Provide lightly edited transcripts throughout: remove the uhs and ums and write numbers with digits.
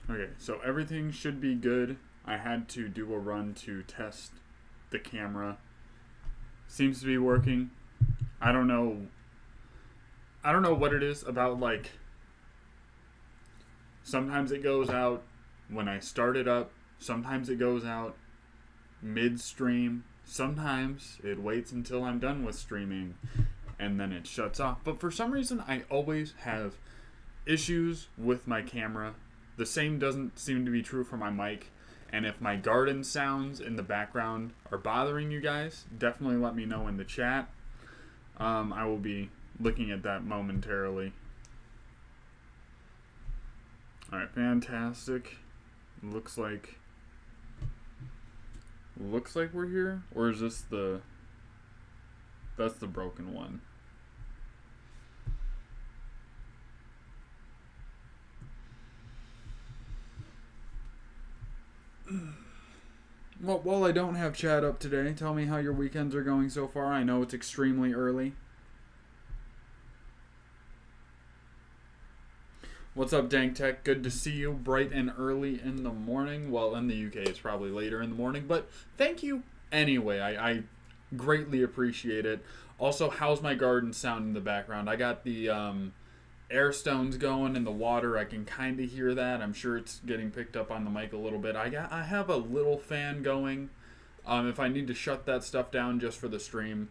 Okay, so everything should be good. I had to do a run to test the camera. Seems to be working. I don't know. I don't know what it is about, like, sometimes it goes out when I start it up. Sometimes it goes out midstream. Sometimes it waits until I'm done with streaming and then it shuts off. But for some reason, I always have issues with my camera. The same doesn't seem to be true for my mic. And if my garden sounds in the background are bothering you guys, definitely let me know in the chat. I will be looking at that momentarily. Alright, fantastic. Looks like we're here. Or is this the... That's the broken one. Well, while I don't have chat up today, tell me how your weekends are going so far. I know it's extremely early. What's up, Dank Tech? Good to see you bright and early in the morning. Well, in the UK, it's probably later in the morning, but thank you anyway. I greatly appreciate it. Also, how's my garden sound in the background? I got the air stones going in the water. I can kind of hear that. I'm sure it's getting picked up on the mic a little bit. I have a little fan going. If I need to shut that stuff down just for the stream,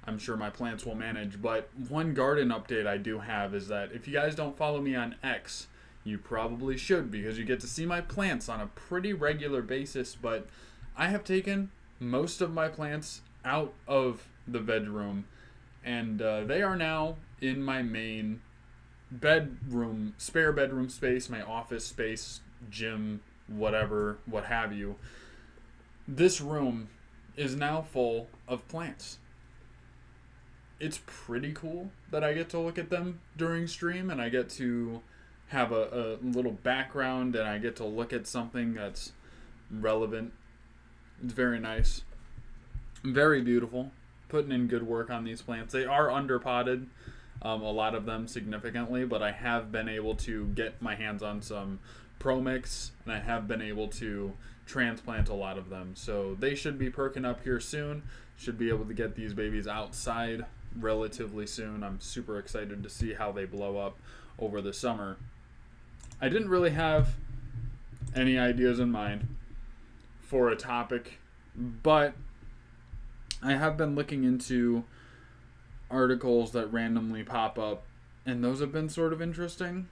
I'm sure my plants will manage. But one garden update I do have is that if you guys don't follow me on X, you probably should, because you get to see my plants on a pretty regular basis. But I have taken most of my plants out of the bedroom, and they are now in my main bedroom, spare bedroom space, my office space, gym, whatever, what have you. This room is now full of plants. It's pretty cool that I get to look at them during stream, and I get to have a little background, and I get to look at something that's relevant. It's very nice. Very beautiful. Putting in good work on these plants. They are underpotted, a lot of them significantly, but I have been able to get my hands on some Pro Mix, and I have been able to transplant a lot of them. So they should be perking up here soon. Should be able to get these babies outside relatively soon. I'm super excited to see how they blow up over the summer. I didn't really have any ideas in mind for a topic, but I have been looking into articles that randomly pop up, and those have been sort of interesting.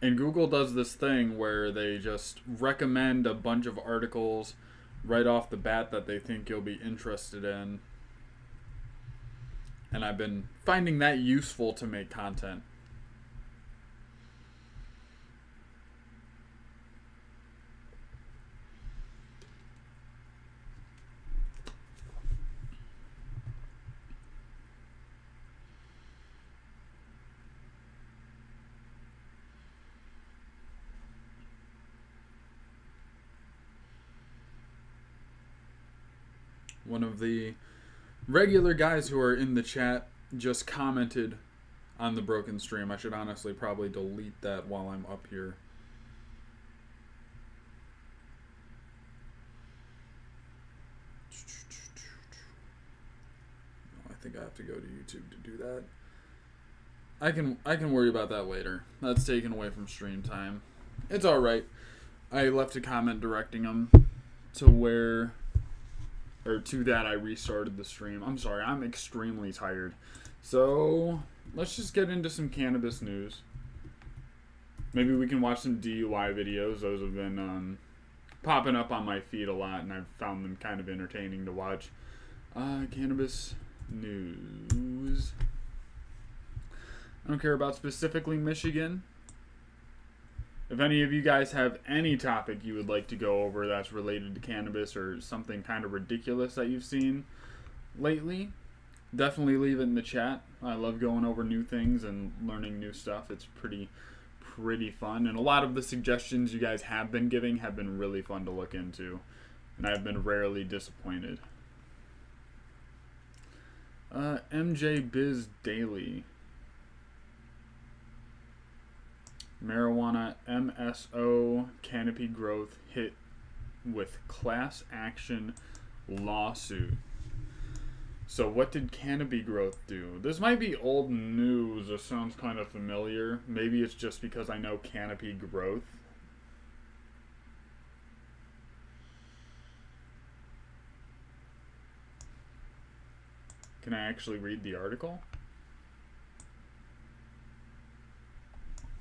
And Google does this thing where they just recommend a bunch of articles right off the bat that they think you'll be interested in. And I've been finding that useful to make content. One of the regular guys who are in the chat just commented on the broken stream. I should honestly probably delete that while I'm up here. I think I have to go to YouTube to do that. I can worry about that later. That's taken away from stream time. It's alright. I left a comment directing them to where... or to that I restarted the stream. I'm sorry, I'm extremely tired. So, let's just get into some cannabis news. Maybe we can watch some DUI videos. Those have been popping up on my feed a lot, and I've found them kind of entertaining to watch. Cannabis news. I don't care about specifically Michigan. If any of you guys have any topic you would like to go over that's related to cannabis or something kind of ridiculous that you've seen lately, definitely leave it in the chat. I love going over new things and learning new stuff. It's pretty fun. And a lot of the suggestions you guys have been giving have been really fun to look into. And I've been rarely disappointed. MJ Biz Daily. Marijuana MSO Canopy Growth hit with class action lawsuit. So what did Canopy Growth do? This might be old news. This sounds kind of familiar. Maybe it's just because I know Canopy Growth. Can I actually read the article?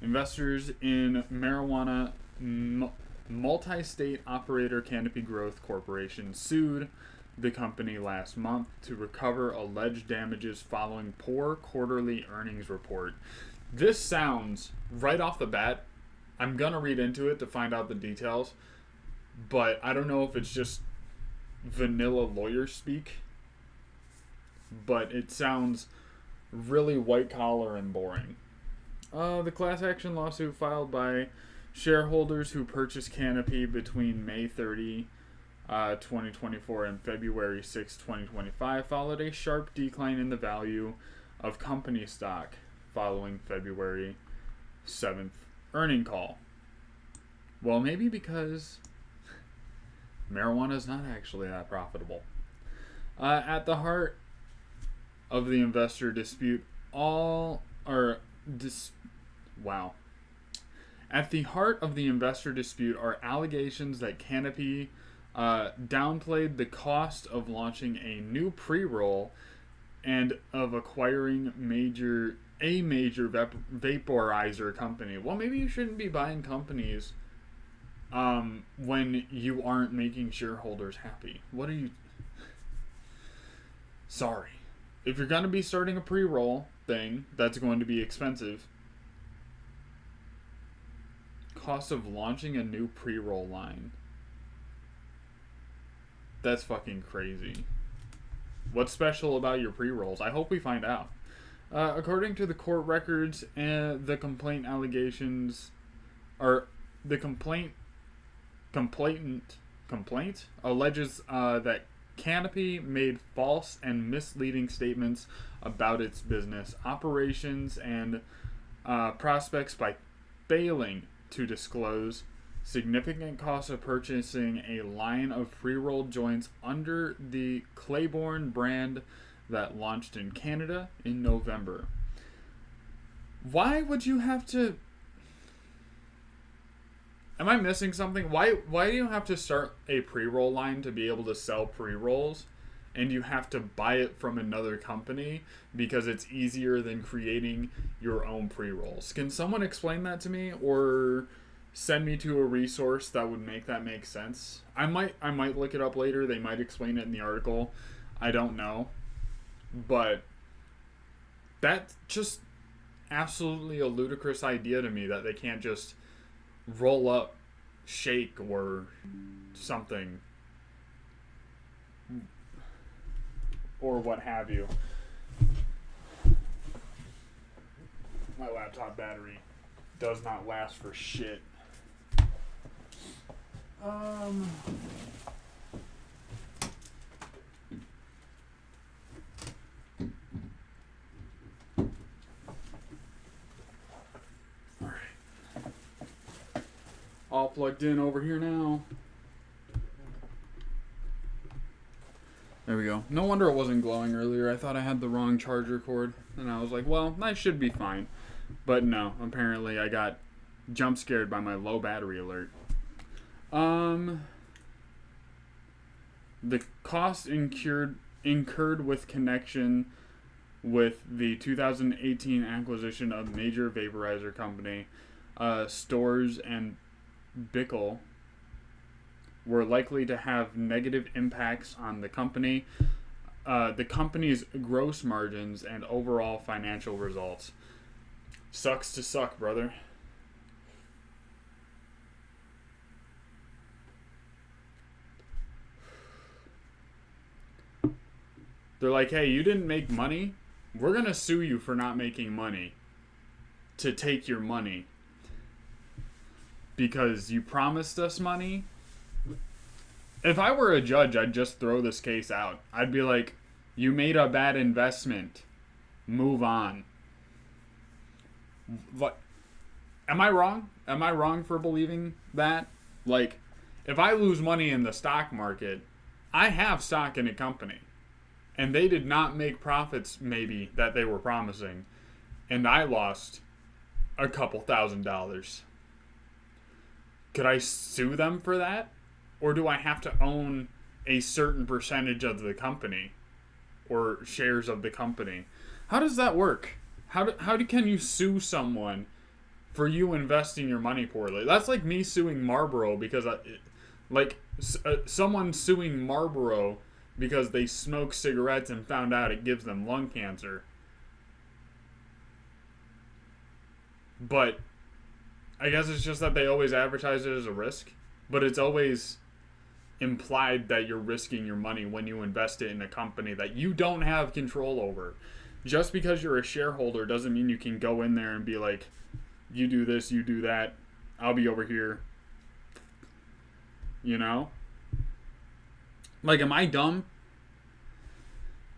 Investors in marijuana multi-state operator Canopy Growth Corporation sued the company last month to recover alleged damages following poor quarterly earnings report. This sounds, right off the bat, I'm going to read into it to find out the details, but I don't know if it's just vanilla lawyer speak, but it sounds really white collar and boring. The class action lawsuit filed by shareholders who purchased Canopy between May 30, 2024 and February 6, 2025 followed a sharp decline in the value of company stock following February 7th earning call. Well, maybe because marijuana is not actually that profitable. At the heart of the investor dispute At the heart of the investor dispute are allegations that Canopy downplayed the cost of launching a new pre-roll and of acquiring a major vaporizer company. Well, maybe you shouldn't be buying companies when you aren't making shareholders happy. What are you... Sorry. If you're going to be starting a pre-roll thing, that's going to be expensive. Cost of launching a new pre-roll line. That's fucking crazy. What's special about your pre-rolls? I hope we find out. According to the court records, the complaint allegations are the complaint alleges that Canopy made false and misleading statements about its business operations and prospects by failing to disclose significant costs of purchasing a line of pre-rolled joints under the Claiborne brand that launched in Canada in November. Why would you have to... Am I missing something? Why do you have to start a pre-roll line to be able to sell pre-rolls, and you have to buy it from another company because it's easier than creating your own pre-rolls? Can someone explain that to me, or send me to a resource that would make that make sense? I might look it up later. They might explain it in the article. I don't know. But that's just absolutely a ludicrous idea to me that they can't just roll up shake or something or what have you. My laptop battery does not last for shit. All plugged in over here now. There we go. No wonder it wasn't glowing earlier. I thought I had the wrong charger cord. And I was like, well, that should be fine. But no, apparently I got jump scared by my low battery alert. The costs incurred with connection with the 2018 acquisition of major vaporizer company, Stores and Bickle, were likely to have negative impacts on the company's gross margins and overall financial results. Sucks to suck, brother. They're like, hey, you didn't make money? We're going to sue you for not making money to take your money. Because you promised us money. If I were a judge, I'd just throw this case out. I'd be like, you made a bad investment. Move on. What? Am I wrong? Am I wrong for believing that? Like, if I lose money in the stock market, I have stock in a company. And they did not make profits, maybe, that they were promising. And I lost a couple $1,000s. Could I sue them for that? Or do I have to own a certain percentage of the company? Or shares of the company? How does that work? Can you sue someone for you investing your money poorly? That's like me suing Marlboro because someone suing Marlboro because they smoke cigarettes and found out it gives them lung cancer. But I guess it's just that they always advertise it as a risk, but it's always implied that you're risking your money when you invest it in a company that you don't have control over. Just because you're a shareholder doesn't mean you can go in there and be like, you do this, you do that, I'll be over here. You know? Like, am I dumb?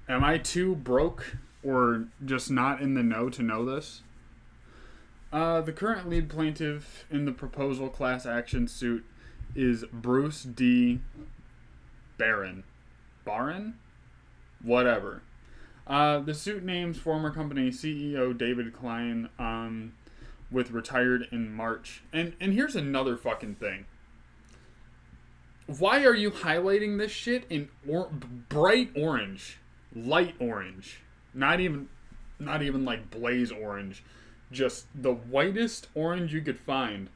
Am I too broke or just not in the know to know this? The current lead plaintiff in the proposal class action suit is Bruce D. Barron. Barron? Whatever. The suit names former company CEO David Klein, with retired in March. And here's another fucking thing. Why are you highlighting this shit in bright orange? Light orange. Not even like blaze orange. Just the whitest orange you could find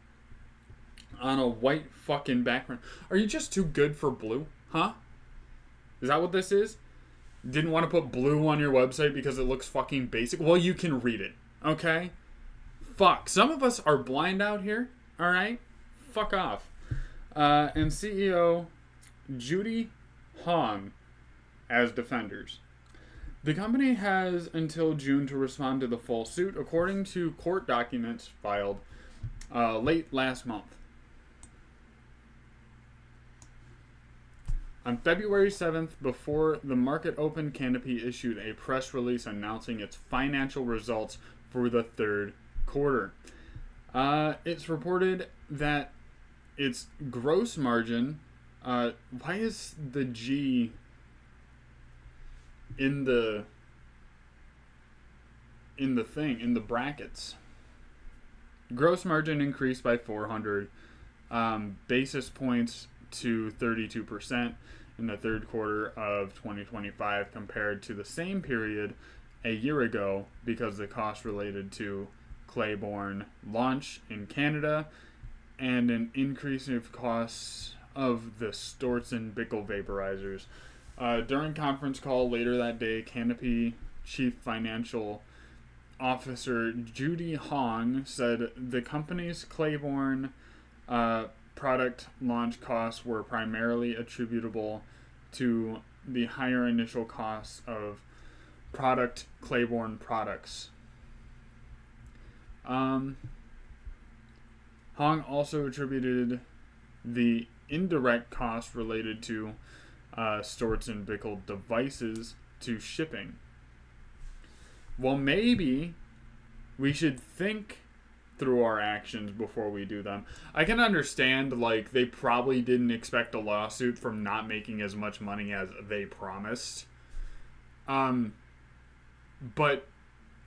on a white fucking background. Are you just too good for blue? Huh? Is that what this is? Didn't want to put blue on your website because it looks fucking basic? Well, you can read it. Okay? Fuck. Some of us are blind out here. Alright? Fuck off. And CEO Judy Hong as defenders. The company has until June to respond to the full suit, according to court documents filed late last month. On February 7th, before the market opened, Canopy issued a press release announcing its financial results for the third quarter. It's reported that its gross margin, why is the G in the brackets? Gross margin increased by 400 basis points to 32% in the third quarter of 2025 compared to the same period a year ago because the cost related to Claiborne launch in Canada and an increase of costs of the Storz and Bickel vaporizers. During conference call later that day, Canopy Chief Financial Officer Judy Hong said the company's Claiborne product launch costs were primarily attributable to the higher initial costs of Claiborne products. Hong also attributed the indirect costs related to Storz and Bickel devices to shipping. Well, maybe we should think through our actions before we do them. I can understand, like, they probably didn't expect a lawsuit from not making as much money as they promised. But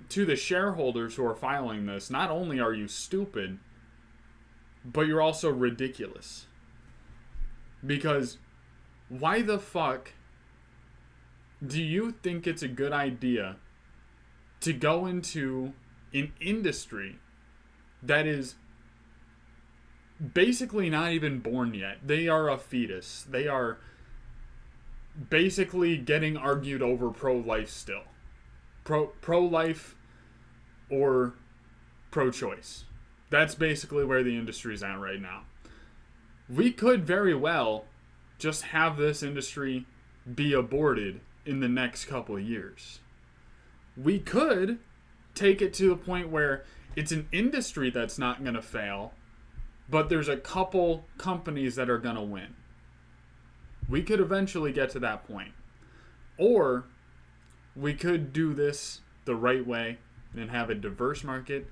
to the shareholders who are filing this, not only are you stupid, but you're also ridiculous. Because why the fuck do you think it's a good idea to go into an industry that is basically not even born yet? They are a fetus. They are basically getting argued over pro-life still. Pro-life or pro-choice. That's basically where the industry's at right now. We could very well just have this industry be aborted in the next couple of years. We could take it to the point where it's an industry that's not going to fail, but there's a couple companies that are going to win. We could eventually get to that point. Or we could do this the right way and have a diverse market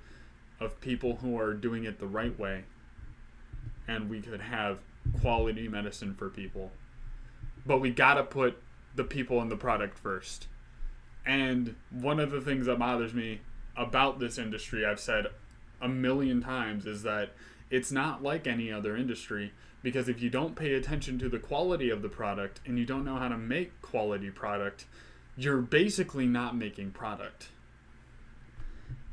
of people who are doing it the right way, and we could have quality medicine for people. But we gotta put the people and the product first. And one of the things that bothers me about this industry, I've said a million times, is that it's not like any other industry, because if you don't pay attention to the quality of the product and you don't know how to make quality product, you're basically not making product.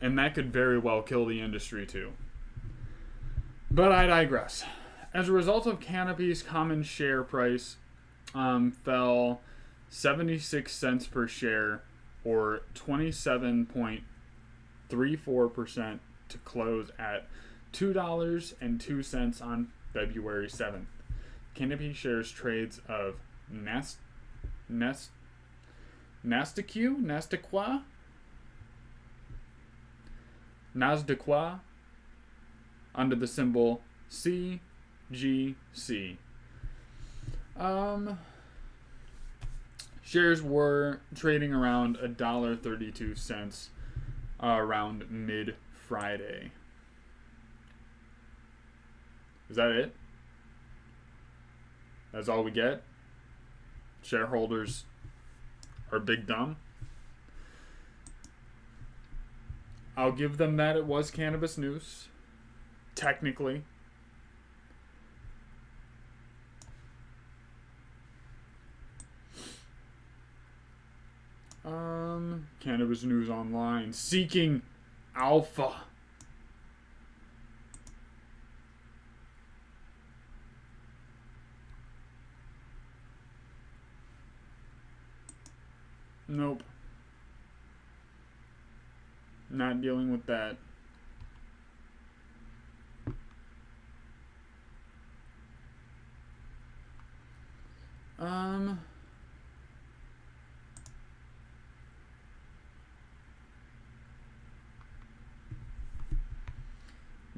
And that could very well kill the industry too. But I digress. As a result of Canopy's common share price fell 76 cents per share, or 27.34%, to close at $2.02 on February 7th. Canopy shares trades of Nasdaq under the symbol CGC. Shares were trading around $1.32 around mid-Friday. Is that it? That's all we get? Shareholders are big dumb? I'll give them that it was cannabis news. Technically. Cannabis news online. Seeking alpha. Nope. Not dealing with that.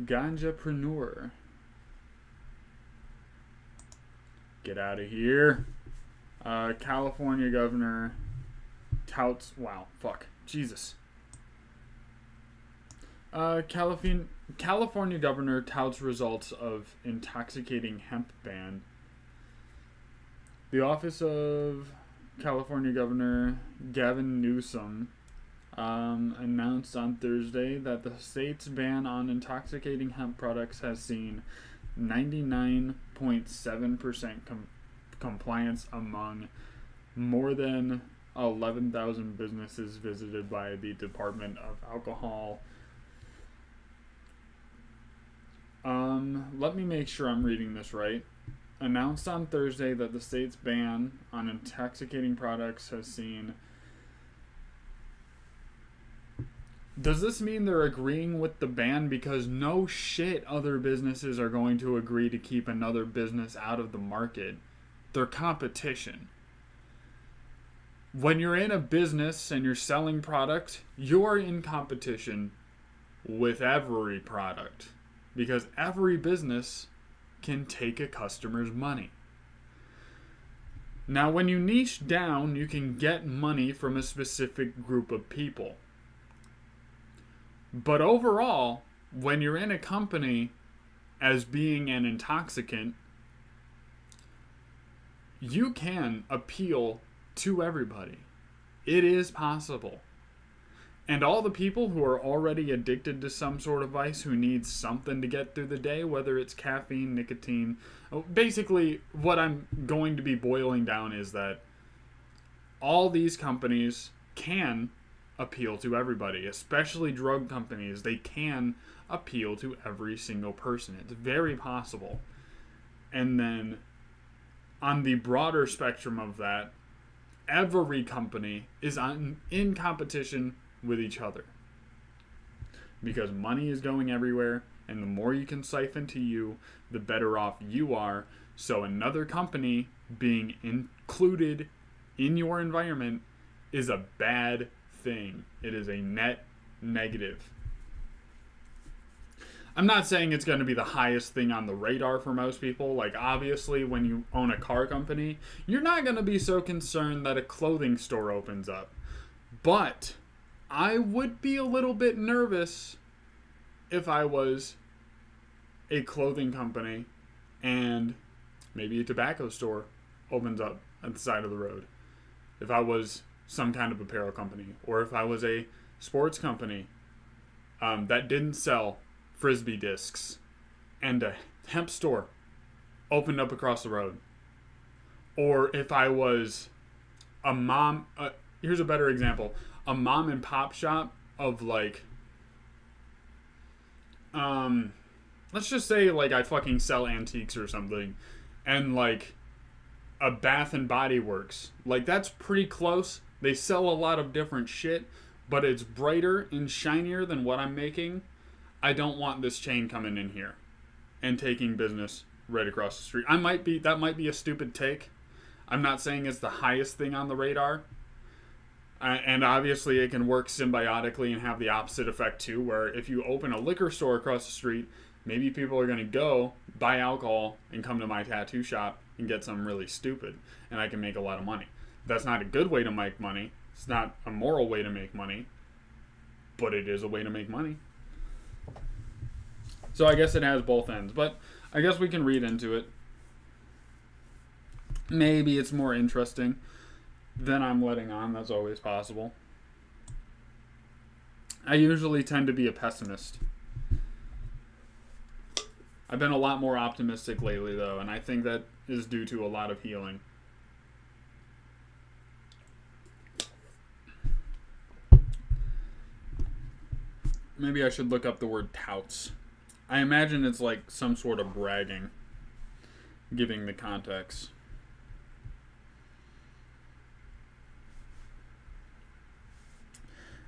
Ganjapreneur. Get out of here. California governor touts. Wow, fuck. Jesus. California governor touts results of intoxicating hemp ban. The office of California Governor Gavin Newsom announced on Thursday that the state's ban on intoxicating hemp products has seen 99.7% compliance among more than 11,000 businesses visited by the Department of Alcohol. Let me make sure I'm reading this right. Announced on Thursday that the state's ban on intoxicating products has seen... Does this mean they're agreeing with the ban? Because no shit other businesses are going to agree to keep another business out of the market. They're competition. When you're in a business and you're selling product, you're in competition with every product. Because every business can take a customer's money. Now, when you niche down, you can get money from a specific group of people. But overall, when you're in a company as being an intoxicant, you can appeal to everybody. It is possible. And all the people who are already addicted to some sort of vice, who need something to get through the day, whether it's caffeine, nicotine. Basically, what I'm going to be boiling down is that all these companies can appeal to everybody, especially drug companies. They can appeal to every single person. It's very possible. And then on the broader spectrum of that, every company is in competition with each other, because money is going everywhere, and the more you can siphon to you, the better off you are. So another company being included in your environment is a bad thing. It is a net negative. I'm not saying it's going to be the highest thing on the radar for most people. Like, obviously, when you own a car company, you're not going to be so concerned that a clothing store opens up. But I would be a little bit nervous if I was a clothing company and maybe a tobacco store opens up at the side of the road. If I was some kind of apparel company, or if I was a sports company that didn't sell Frisbee discs, and a hemp store opened up across the road. Or if I was a mom, here's a better example, a mom and pop shop of like, let's just say like I fucking sell antiques or something, and like a Bath and Body Works, like that's pretty close. They sell a lot of different shit, but it's brighter and shinier than what I'm making. I don't want this chain coming in here and taking business right across the street. That might be a stupid take. I'm not saying it's the highest thing on the radar. And obviously it can work symbiotically and have the opposite effect too, where if you open a liquor store across the street, maybe people are going to go buy alcohol and come to my tattoo shop and get something really stupid, and I can make a lot of money. That's not a good way to make money. It's not a moral way to make money, but it is a way to make money. So I guess it has both ends, but I guess we can read into it. Maybe it's more interesting than I'm letting on. That's always possible. I usually tend to be a pessimist. I've been a lot more optimistic lately, though, and I think that is due to a lot of healing. Maybe I should look up the word touts. I imagine it's like some sort of bragging, giving the context.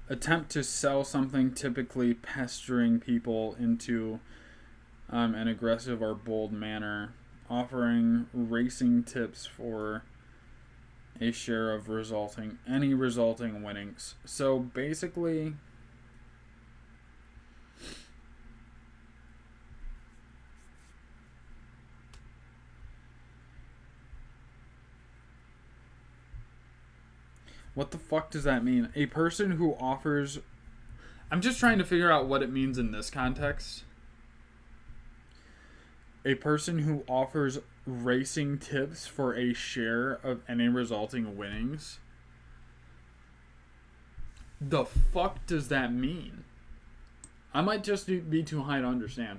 Attempt to sell something, typically pestering people into an aggressive or bold manner, offering racing tips for a share of any resulting winnings. So basically, what the fuck does that mean? A person who offers... I'm just trying to figure out what it means in this context. A person who offers racing tips for a share of any resulting winnings. The fuck does that mean? I might just be too high to understand,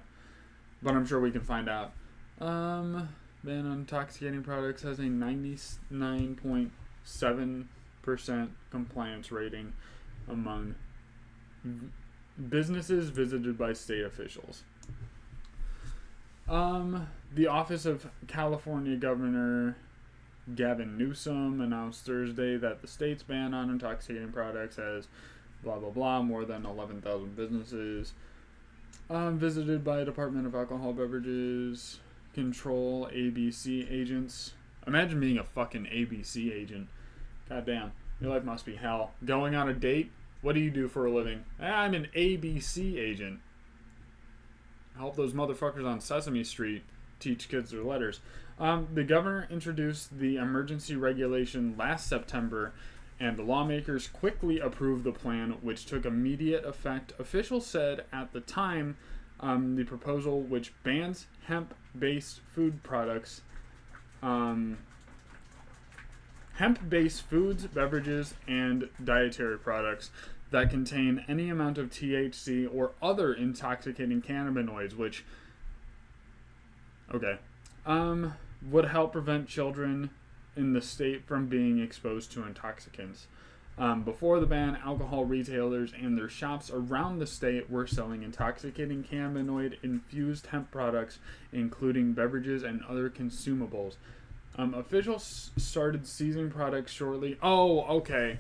but I'm sure we can find out. Ban on intoxicating products has a 99.7% compliance rating among businesses visited by state officials. The Office of California Governor Gavin Newsom announced Thursday that the state's ban on intoxicating products has blah blah blah more than 11,000 businesses visited by Department of Alcohol Beverages Control ABC agents. Imagine being a fucking ABC agent. God damn, your life must be hell. Going on a date? What do you do for a living? I'm an ABC agent. Help those motherfuckers on Sesame Street teach kids their letters. The governor introduced the emergency regulation last September, and the lawmakers quickly approved the plan, which took immediate effect. Officials said at the time the proposal, which bans hemp-based food products, hemp-based foods, beverages, and dietary products that contain any amount of THC or other intoxicating cannabinoids, which, would help prevent children in the state from being exposed to intoxicants. Before the ban, alcohol retailers and their shops around the state were selling intoxicating cannabinoid-infused hemp products, including beverages and other consumables. Officials started seizing products shortly. Oh, okay.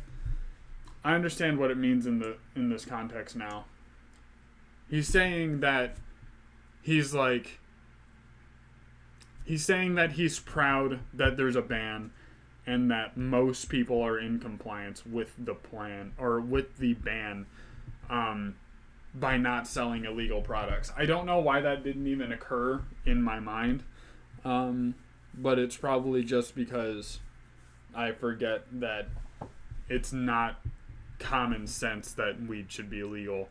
I understand what it means in this context now. He's saying that he's proud that there's a ban and that most people are in compliance with the plan or with the ban by not selling illegal products. I don't know why that didn't even occur in my mind, but it's probably just because I forget that it's not common sense that weed should be illegal,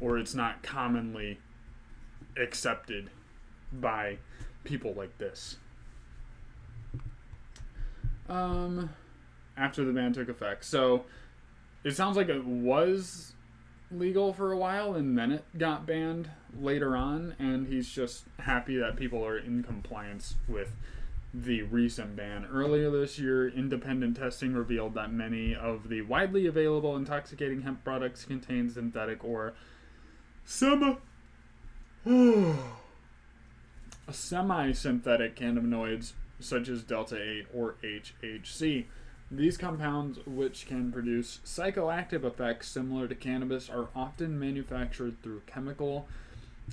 or it's not commonly accepted by people like this. After the ban took effect. So it sounds like it was legal for a while and then it got banned later on, and he's just happy that people are in compliance with the recent ban. Earlier this year, independent testing revealed that many of the widely available intoxicating hemp products contain synthetic or semi-synthetic cannabinoids such as delta-8 or HHC. These compounds, which can produce psychoactive effects similar to cannabis, are often manufactured through chemical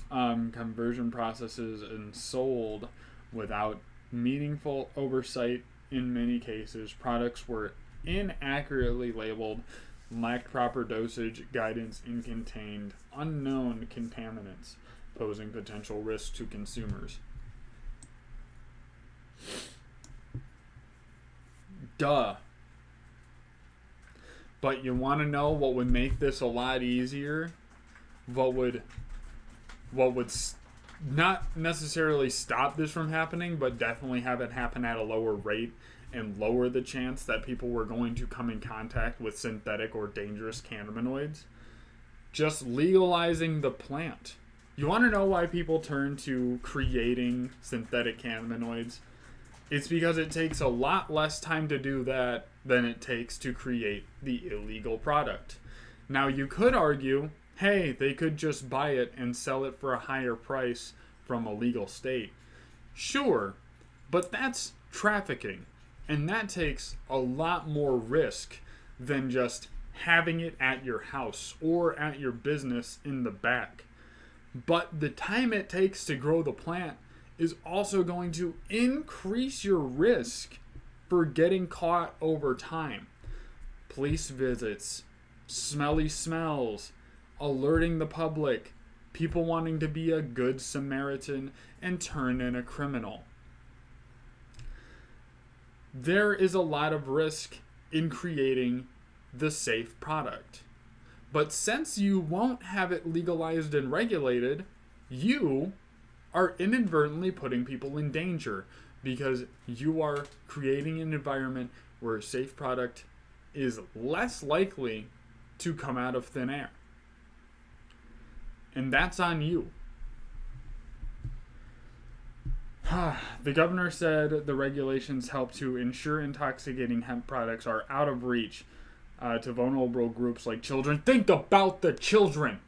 conversion processes and sold without meaningful oversight. In many cases, products were inaccurately labeled, lacked proper dosage guidance, and contained unknown contaminants, posing potential risks to consumers. Duh. But you want to know what would make this a lot easier? What would not necessarily stop this from happening, but definitely have it happen at a lower rate and lower the chance that people were going to come in contact with synthetic or dangerous cannabinoids? Just legalizing the plant. You want to know why people turn to creating synthetic cannabinoids? It's because it takes a lot less time to do that than it takes to create the illegal product. Now, you could argue, hey, they could just buy it and sell it for a higher price from a legal state. Sure, but that's trafficking, and that takes a lot more risk than just having it at your house or at your business in the back. But the time it takes to grow the plant is also going to increase your risk for getting caught over time. Police visits, smelly smells, alerting the public, people wanting to be a good Samaritan and turn in a criminal. There is a lot of risk in creating the safe product. But since you won't have it legalized and regulated, you are inadvertently putting people in danger because you are creating an environment where a safe product is less likely to come out of thin air. And that's on you. The governor said the regulations help to ensure intoxicating hemp products are out of reach to vulnerable groups like children. Think about the children.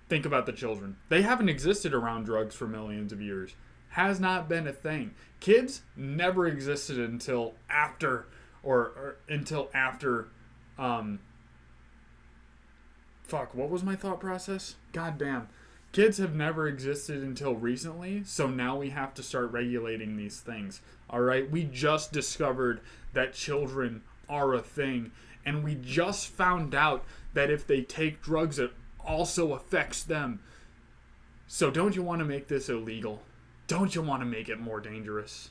Think about the children. They haven't existed around drugs for millions of years. Has not been a thing. Kids never existed until after, what was my thought process? God damn. Kids have never existed until recently, so now we have to start regulating these things. Alright? We just discovered that children are a thing, and we just found out that if they take drugs, it also affects them. So don't you want to make this illegal? Don't you want to make it more dangerous?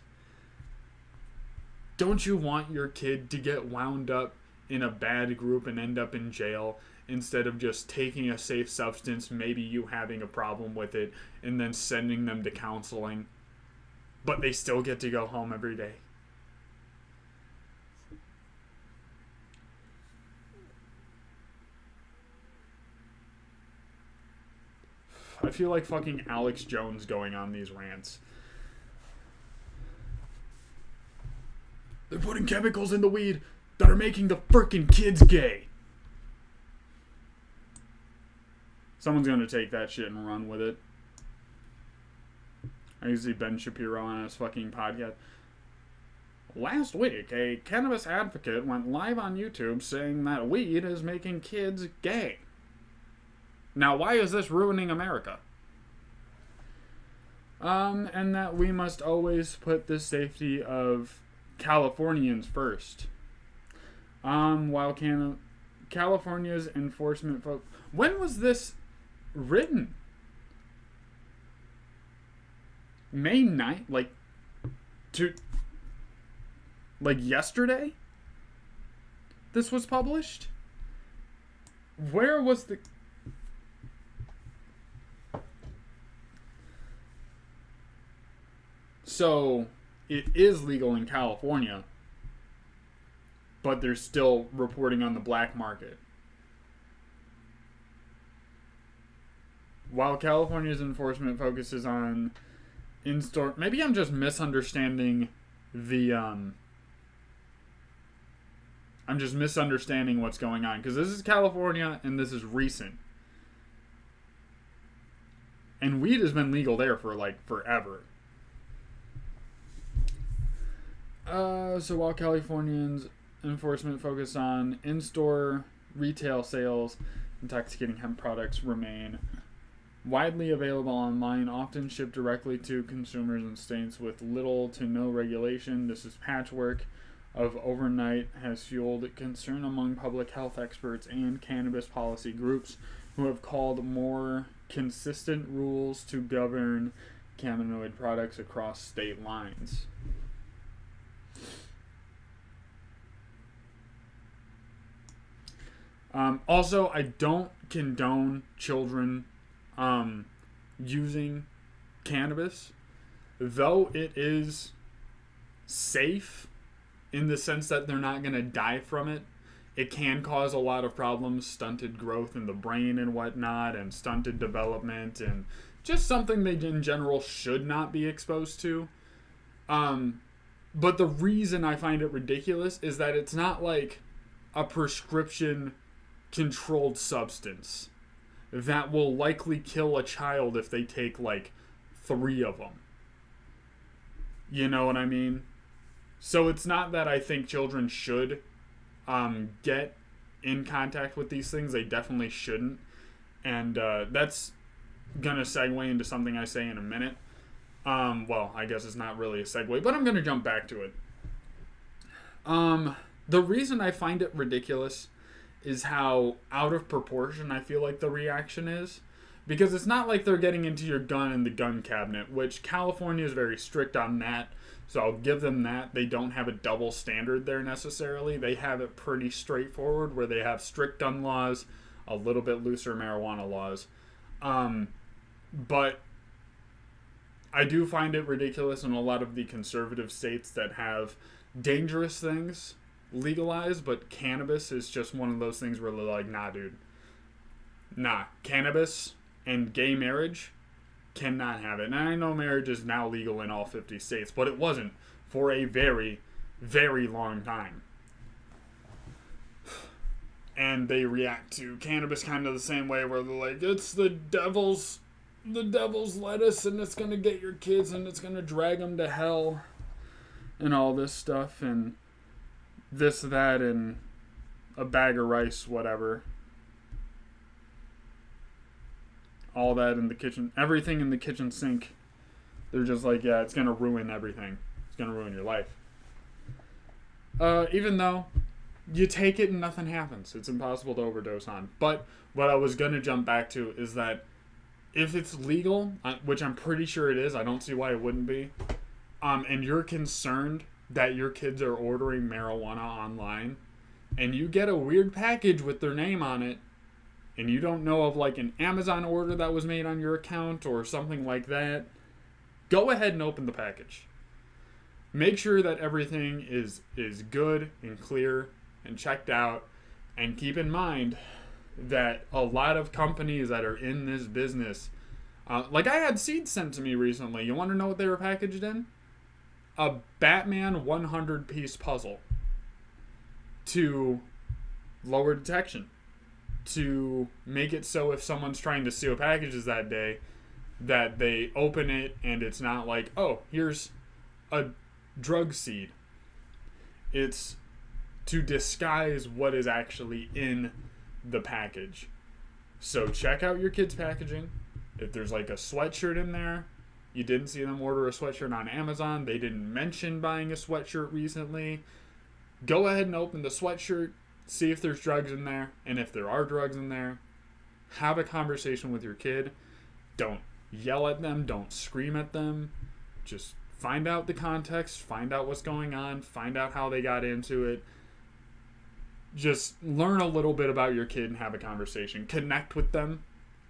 Don't you want your kid to get wound up in a bad group and end up in jail instead of just taking a safe substance, maybe you having a problem with it, and then sending them to counseling, but they still get to go home every day? I feel like fucking Alex Jones going on these rants. They're putting chemicals in the weed that are making the freaking kids gay. Someone's gonna take that shit and run with it. I used to see Ben Shapiro on his fucking podcast. Last week, a cannabis advocate went live on YouTube saying that weed is making kids gay. Now, why is this ruining America? And that we must always put the safety of Californians first. While California's enforcement when was this written? May 9th? Yesterday? This was published? Where was the... So it is legal in California, but they're still reporting on the black market. While California's enforcement focuses on in-store... Maybe I'm just misunderstanding the... I'm just misunderstanding what's going on. Because this is California, and this is recent. And weed has been legal there for, like, forever. So while Californians' enforcement focus on in-store retail sales, intoxicating hemp products remain widely available online, often shipped directly to consumers in states with little to no regulation. This is patchwork of overnight has fueled concern among public health experts and cannabis policy groups who have called more consistent rules to govern cannabinoid products across state lines. Also, I don't condone children using cannabis, though it is safe in the sense that they're not going to die from it. It can cause a lot of problems, stunted growth in the brain and whatnot, and stunted development, and just something they in general should not be exposed to. But the reason I find it ridiculous is that it's not like a prescription controlled substance that will likely kill a child if they take like 3 of them. You know what I mean? So it's not that I think children should get in contact with these things. They definitely shouldn't. And that's going to segue into something I say in a minute. Well, I guess it's not really a segue, but I'm going to jump back to it. The reason I find it ridiculous is how out of proportion I feel like the reaction is. Because it's not like they're getting into your gun in the gun cabinet, which California is very strict on that. So I'll give them that. They don't have a double standard there necessarily. They have it pretty straightforward where they have strict gun laws, a little bit looser marijuana laws. But I do find it ridiculous in a lot of the conservative states that have dangerous things legalized, but cannabis is just one of those things where they're like, nah, dude. Nah, cannabis and gay marriage cannot have it. And I know marriage is now legal in all 50 states, but it wasn't for a very, very long time. And they react to cannabis kind of the same way where they're like, it's the devil's lettuce and it's going to get your kids and it's going to drag them to hell and all this stuff and this, that, and a bag of rice, whatever. All that in the kitchen, everything in the kitchen sink. They're just like, yeah, it's going to ruin everything. It's going to ruin your life. Even though you take it and nothing happens. It's impossible to overdose on. But what I was going to jump back to is that if it's legal, which I'm pretty sure it is, I don't see why it wouldn't be, and you're concerned that your kids are ordering marijuana online, and you get a weird package with their name on it, and you don't know of like an Amazon order that was made on your account or something like that, go ahead and open the package. Make sure that everything is good and clear and checked out, and keep in mind that a lot of companies that are in this business, like I had seeds sent to me recently. You want to know what they were packaged in? A Batman 100-piece puzzle to lower detection, to make it so if someone's trying to steal packages that day, that they open it and it's not like, oh, here's a drug seed. It's to disguise what is actually in the package. So check out your kids' packaging. If there's like a sweatshirt in there, you didn't see them order a sweatshirt on Amazon, they didn't mention buying a sweatshirt recently, go ahead and open the sweatshirt, see if there's drugs in there, and if there are drugs in there, have a conversation with your kid. Don't yell at them, don't scream at them, just find out the context, find out what's going on, find out how they got into it. Just learn a little bit about your kid and have a conversation. Connect with them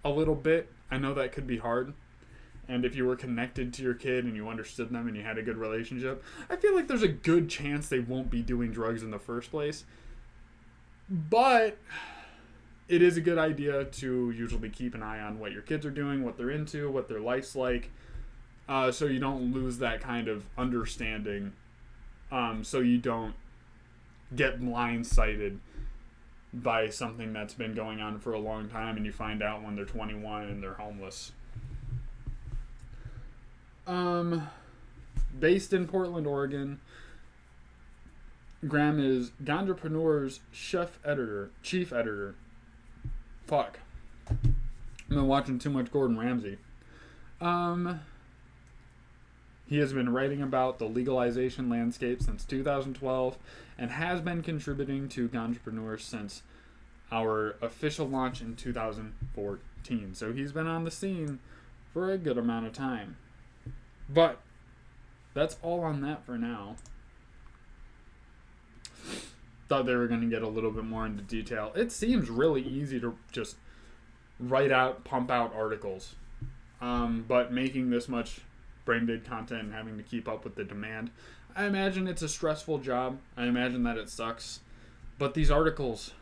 a little bit. I know that could be hard. and if you were connected to your kid and you understood them and you had a good relationship, I feel like there's a good chance they won't be doing drugs in the first place. But it is a good idea to usually keep an eye on what your kids are doing, what they're into, what their life's like, so you don't lose that kind of understanding, so you don't get blindsided by something that's been going on for a long time and you find out when they're 21 and they're homeless. Based in Portland, Oregon, Graham is Ganjapreneur's chief editor. Fuck. I've been watching too much Gordon Ramsay. He has been writing about the legalization landscape since 2012 and has been contributing to Ganjapreneur since our official launch in 2014. So he's been on the scene for a good amount of time. But that's all on that for now. Thought they were going to get a little bit more into detail. It seems really easy to just pump out articles. But making this much brain-dead content and having to keep up with the demand, I imagine it's a stressful job. I imagine that it sucks. But these articles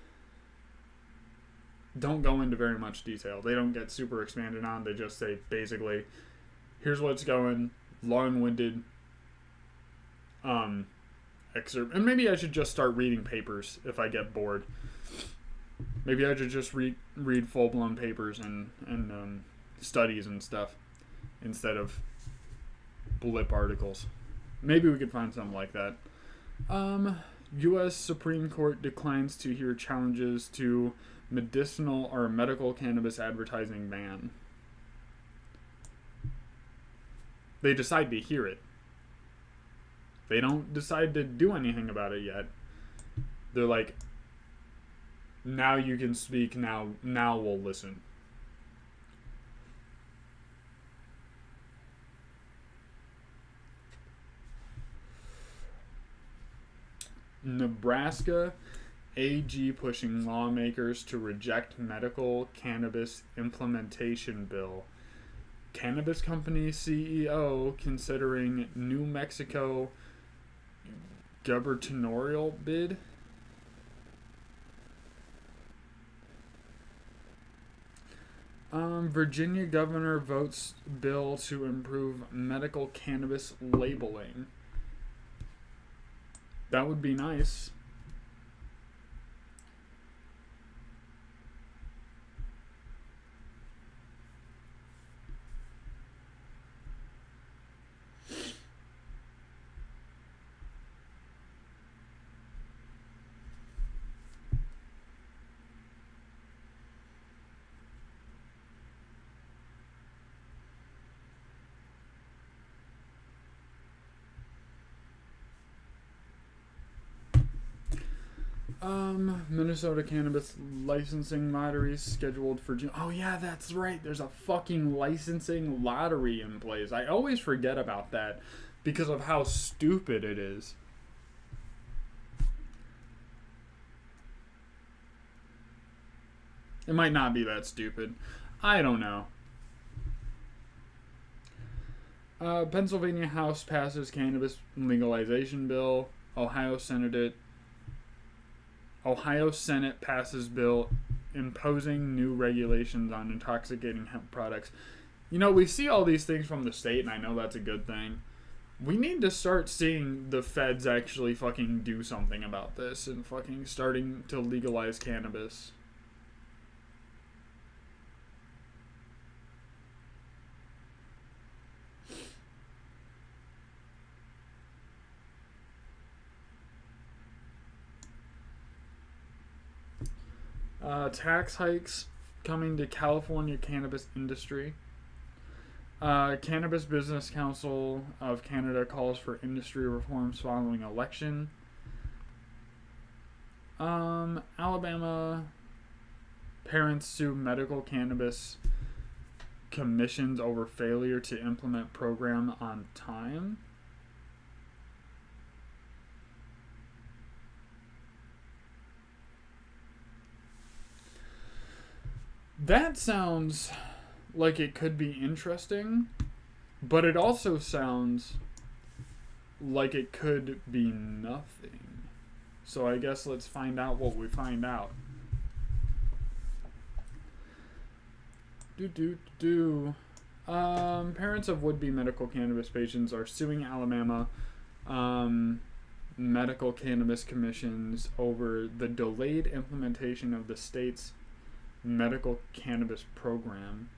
don't go into very much detail. They don't get super expanded on. They just say, basically, here's what's going, long-winded excerpt. And maybe I should just start reading papers if I get bored. Maybe I should just read full-blown papers and studies and stuff instead of blip articles. Maybe we could find something like that. U.S. Supreme Court declines to hear challenges to medical cannabis advertising ban. They decide to hear it. They don't decide to do anything about it yet. They're like, now you can speak, now we'll listen. Nebraska AG pushing lawmakers to reject medical cannabis implementation bill. Cannabis company CEO considering New Mexico gubernatorial bid. Virginia governor votes bill to improve medical cannabis labeling. That would be nice. Minnesota cannabis licensing lottery scheduled for June. Oh yeah, that's right. There's a fucking licensing lottery in place. I always forget about that because of how stupid it is. It might not be that stupid. I don't know. Pennsylvania House passes cannabis legalization bill. Ohio Senate passes bill imposing new regulations on intoxicating hemp products. You know, we see all these things from the state, and I know that's a good thing. We need to start seeing the feds actually fucking do something about this and fucking starting to legalize cannabis. Tax hikes coming to California cannabis industry. Cannabis Business Council of Canada calls for industry reforms following election. Alabama parents sue medical cannabis commissions over failure to implement program on time. That sounds like it could be interesting. But it also sounds like it could be nothing. So I guess let's find out what we find out. Parents of would-be medical cannabis patients are suing Alabama medical cannabis commissions over the delayed implementation of the state's medical cannabis program.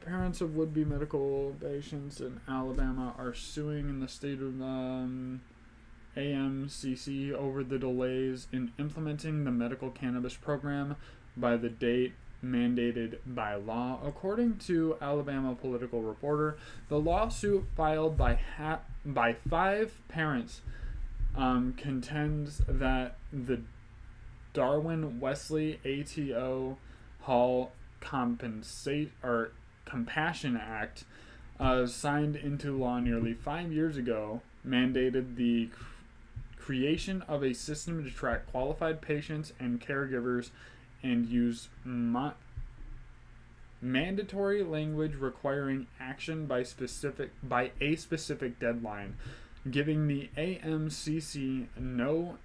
Parents of would-be medical patients in Alabama are suing in the state of AMCC over the delays in implementing the medical cannabis program by the date mandated by law. According to Alabama Political Reporter, the lawsuit filed by 5 parents contends that the Darwin Wesley ATO Hall Compassion Act, signed into law nearly 5 years ago, mandated the creation of a system to track qualified patients and caregivers and use mandatory language requiring action by a specific deadline, giving the AMCC no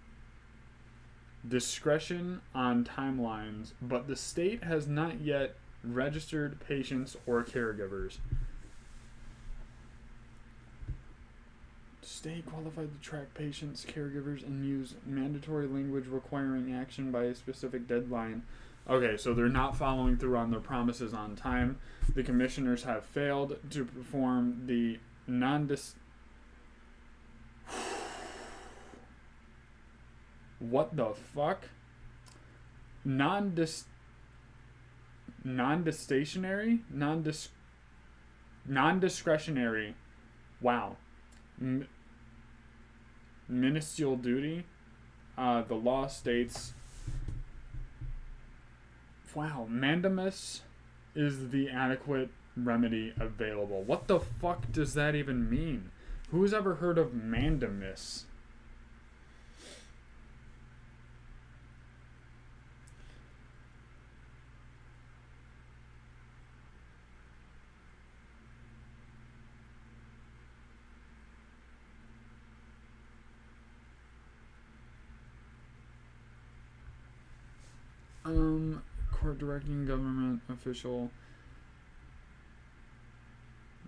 discretion on timelines, but the state has not yet registered patients or caregivers. State qualified to track patients, caregivers, and use mandatory language requiring action by a specific deadline. Okay, so they're not following through on their promises on time. The commissioners have failed to perform the what the fuck? Non-discretionary. Wow. Ministerial duty. The law states, wow, mandamus is the adequate remedy available. What the fuck does that even mean? Who's ever heard of mandamus? Court directing government official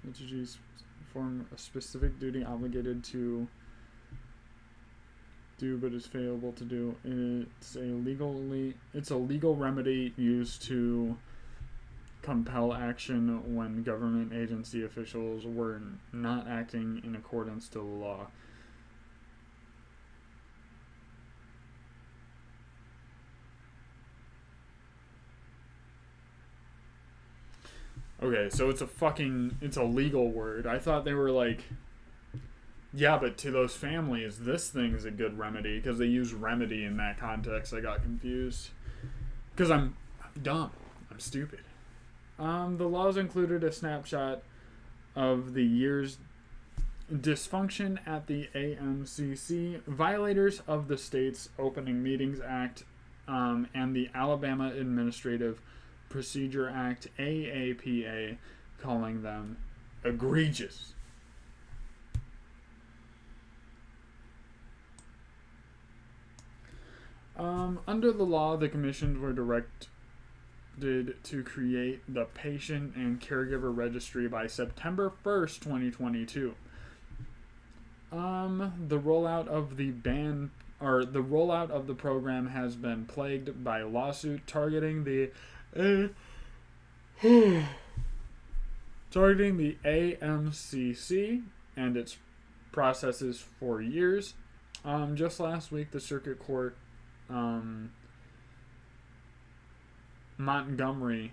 entities perform a specific duty obligated to do but is failable to do. It's a legal remedy used to compel action when government agency officials were not acting in accordance to the law. Okay, so it's a legal word. I thought they were like, yeah, but to those families, this thing is a good remedy, because they use remedy in that context. I got confused. Because I'm dumb. I'm stupid. The laws included a snapshot of the year's dysfunction at the AMCC, violators of the state's Opening Meetings Act, and the Alabama Administrative Procedure Act, AAPA, calling them egregious. Under the law, the commissions were directed to create the Patient and Caregiver Registry by September 1st, 2022. The rollout of the program has been plagued by lawsuit targeting the AMCC and its processes for years. Just last week, the Circuit Court Montgomery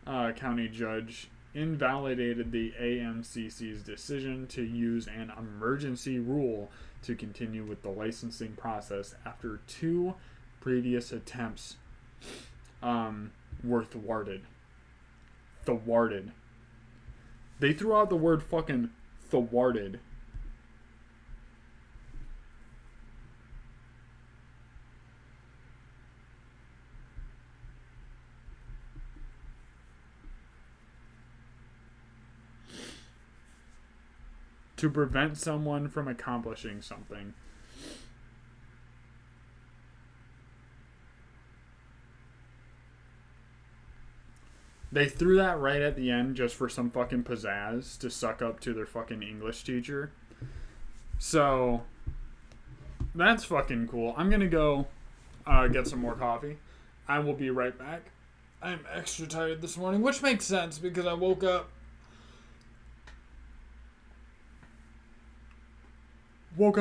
County judge invalidated the AMCC's decision to use an emergency rule to continue with the licensing process after 2 previous attempts were thwarted. Thwarted. They threw out the word fucking thwarted. to prevent someone from accomplishing something. They threw that right at the end just for some fucking pizzazz to suck up to their fucking English teacher. So, that's fucking cool. I'm gonna go get some more coffee. I will be right back. I'm extra tired this morning, which makes sense because I woke up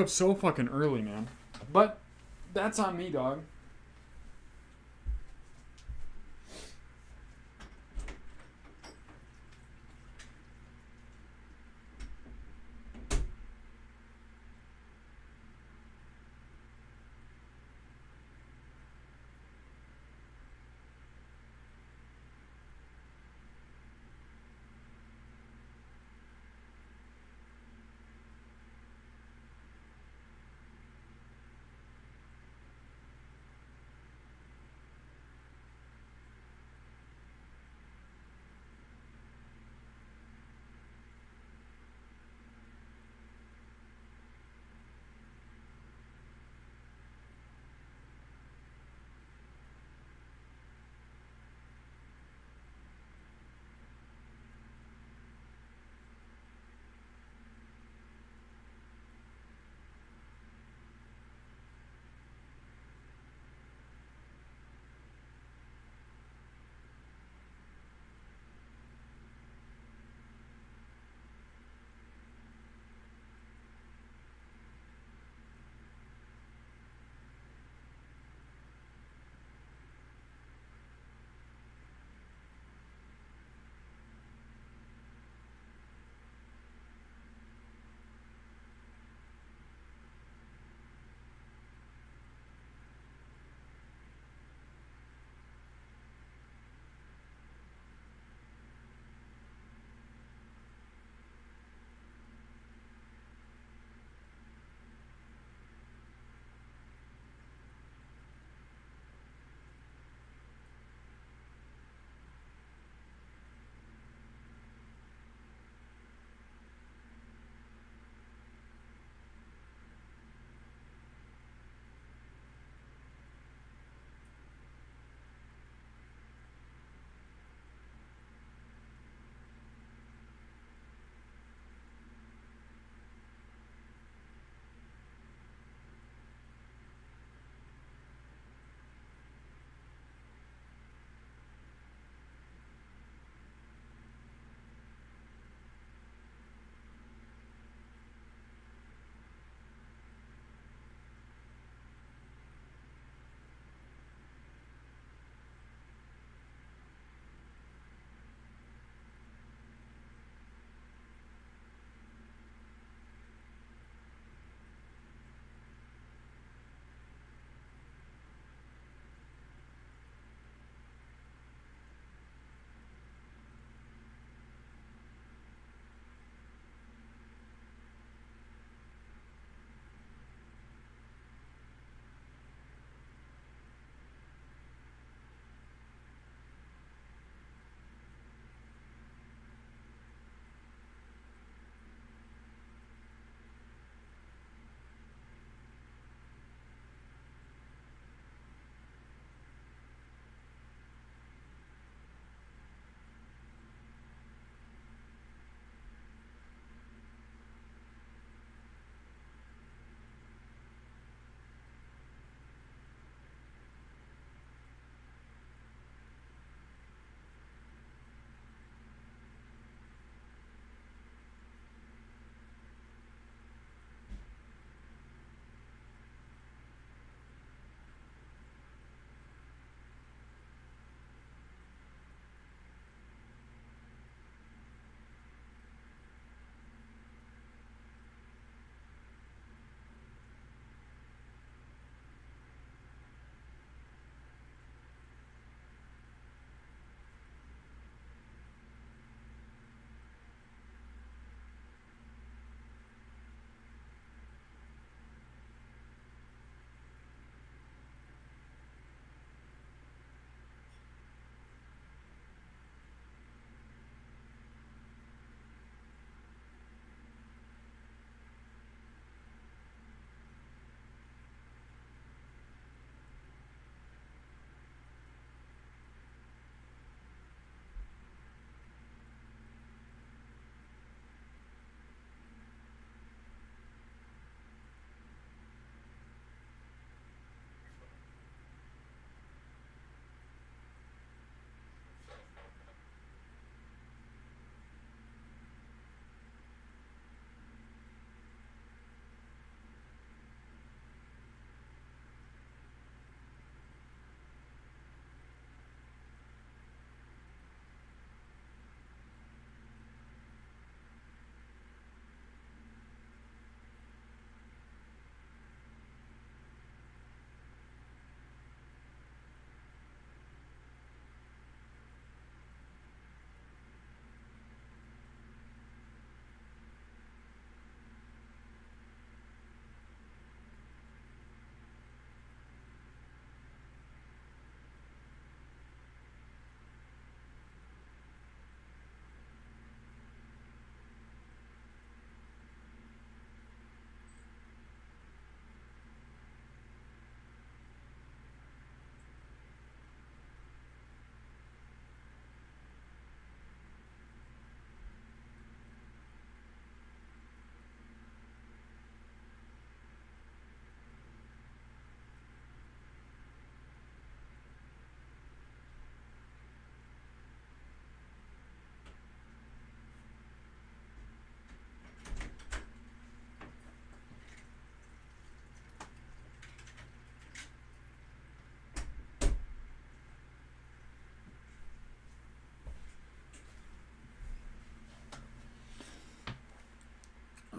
so fucking early, man. But that's on me, dog.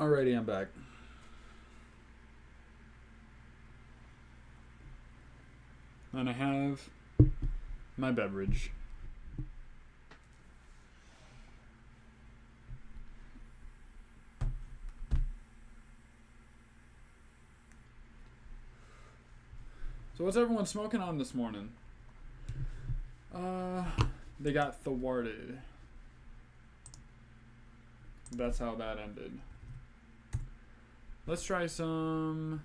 Alrighty, I'm back. And I have my beverage. So what's everyone smoking on this morning? They got thwarted. That's how that ended. Let's try some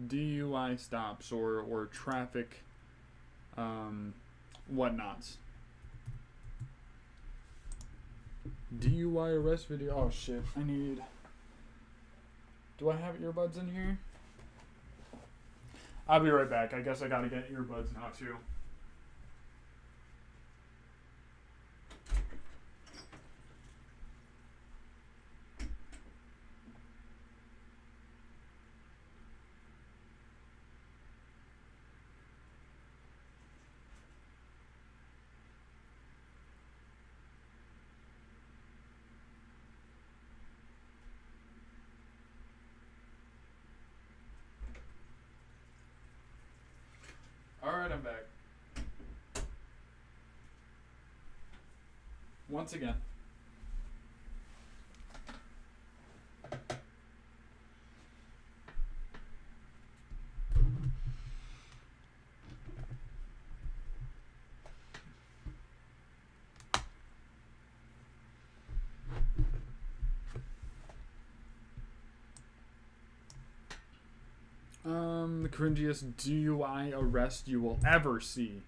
DUI stops or traffic whatnots. DUI arrest video. Oh shit, do I have earbuds in here? I'll be right back. I guess I gotta get earbuds now too. Alright, I'm back. Once again. The cringiest DUI arrest you will ever see.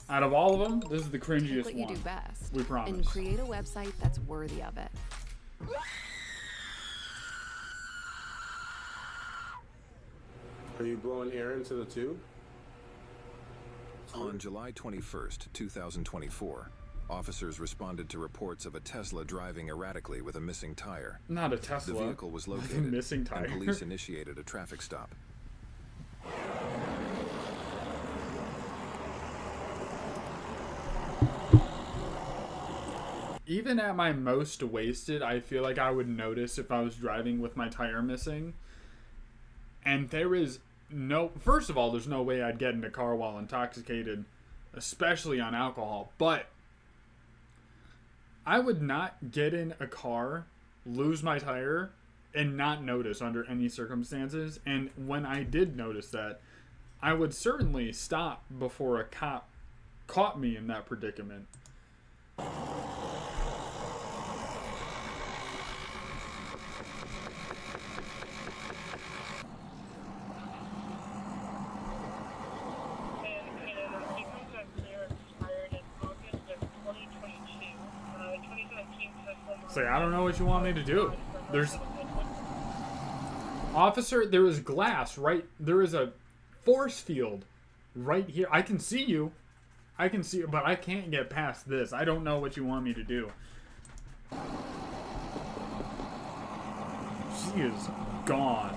Out of all of them, this is the cringiest what one. You do best. We promise. And create a website that's worthy of it. Are you blowing air into the tube? On July 21st, 2024, officers responded to reports of a Tesla driving erratically with a missing tire. Not a Tesla. The vehicle was located, missing tire. and police initiated a traffic stop. Even at my most wasted, I feel like I would notice if I was driving with my tire missing. And there is no... First of all, there's no way I'd get in a car while intoxicated, especially on alcohol. But I would not get in a car, lose my tire, and not notice under any circumstances. And when I did notice that, I would certainly stop before a cop caught me in that predicament. Say, I don't know what you want me to do. There's... Officer, there is glass right... There is a force field right here. I can see you. I can see you, but I can't get past this. I don't know what you want me to do. She is gone.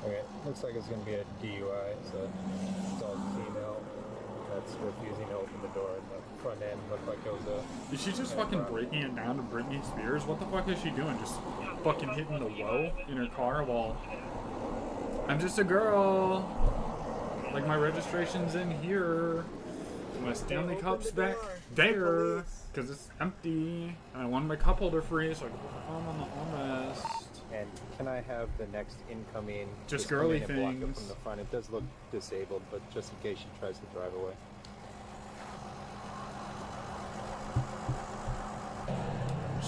Okay, looks like it's going to be a DUI. It's a adult female that's refusing to open the door, and the front end looked like it was a... Is she just fucking breaking it down to Britney Spears? What the fuck is she doing? Just fucking hitting the whoa in her car while... I'm just a girl. Like, my registration's in here. My Stanley Cup's back there. Because it's empty. And I want my cup holder free so I can put my phone on the armrest. And can I have the next incoming... Just girly come in and block it things. from the front. It does look disabled, but just in case she tries to drive away.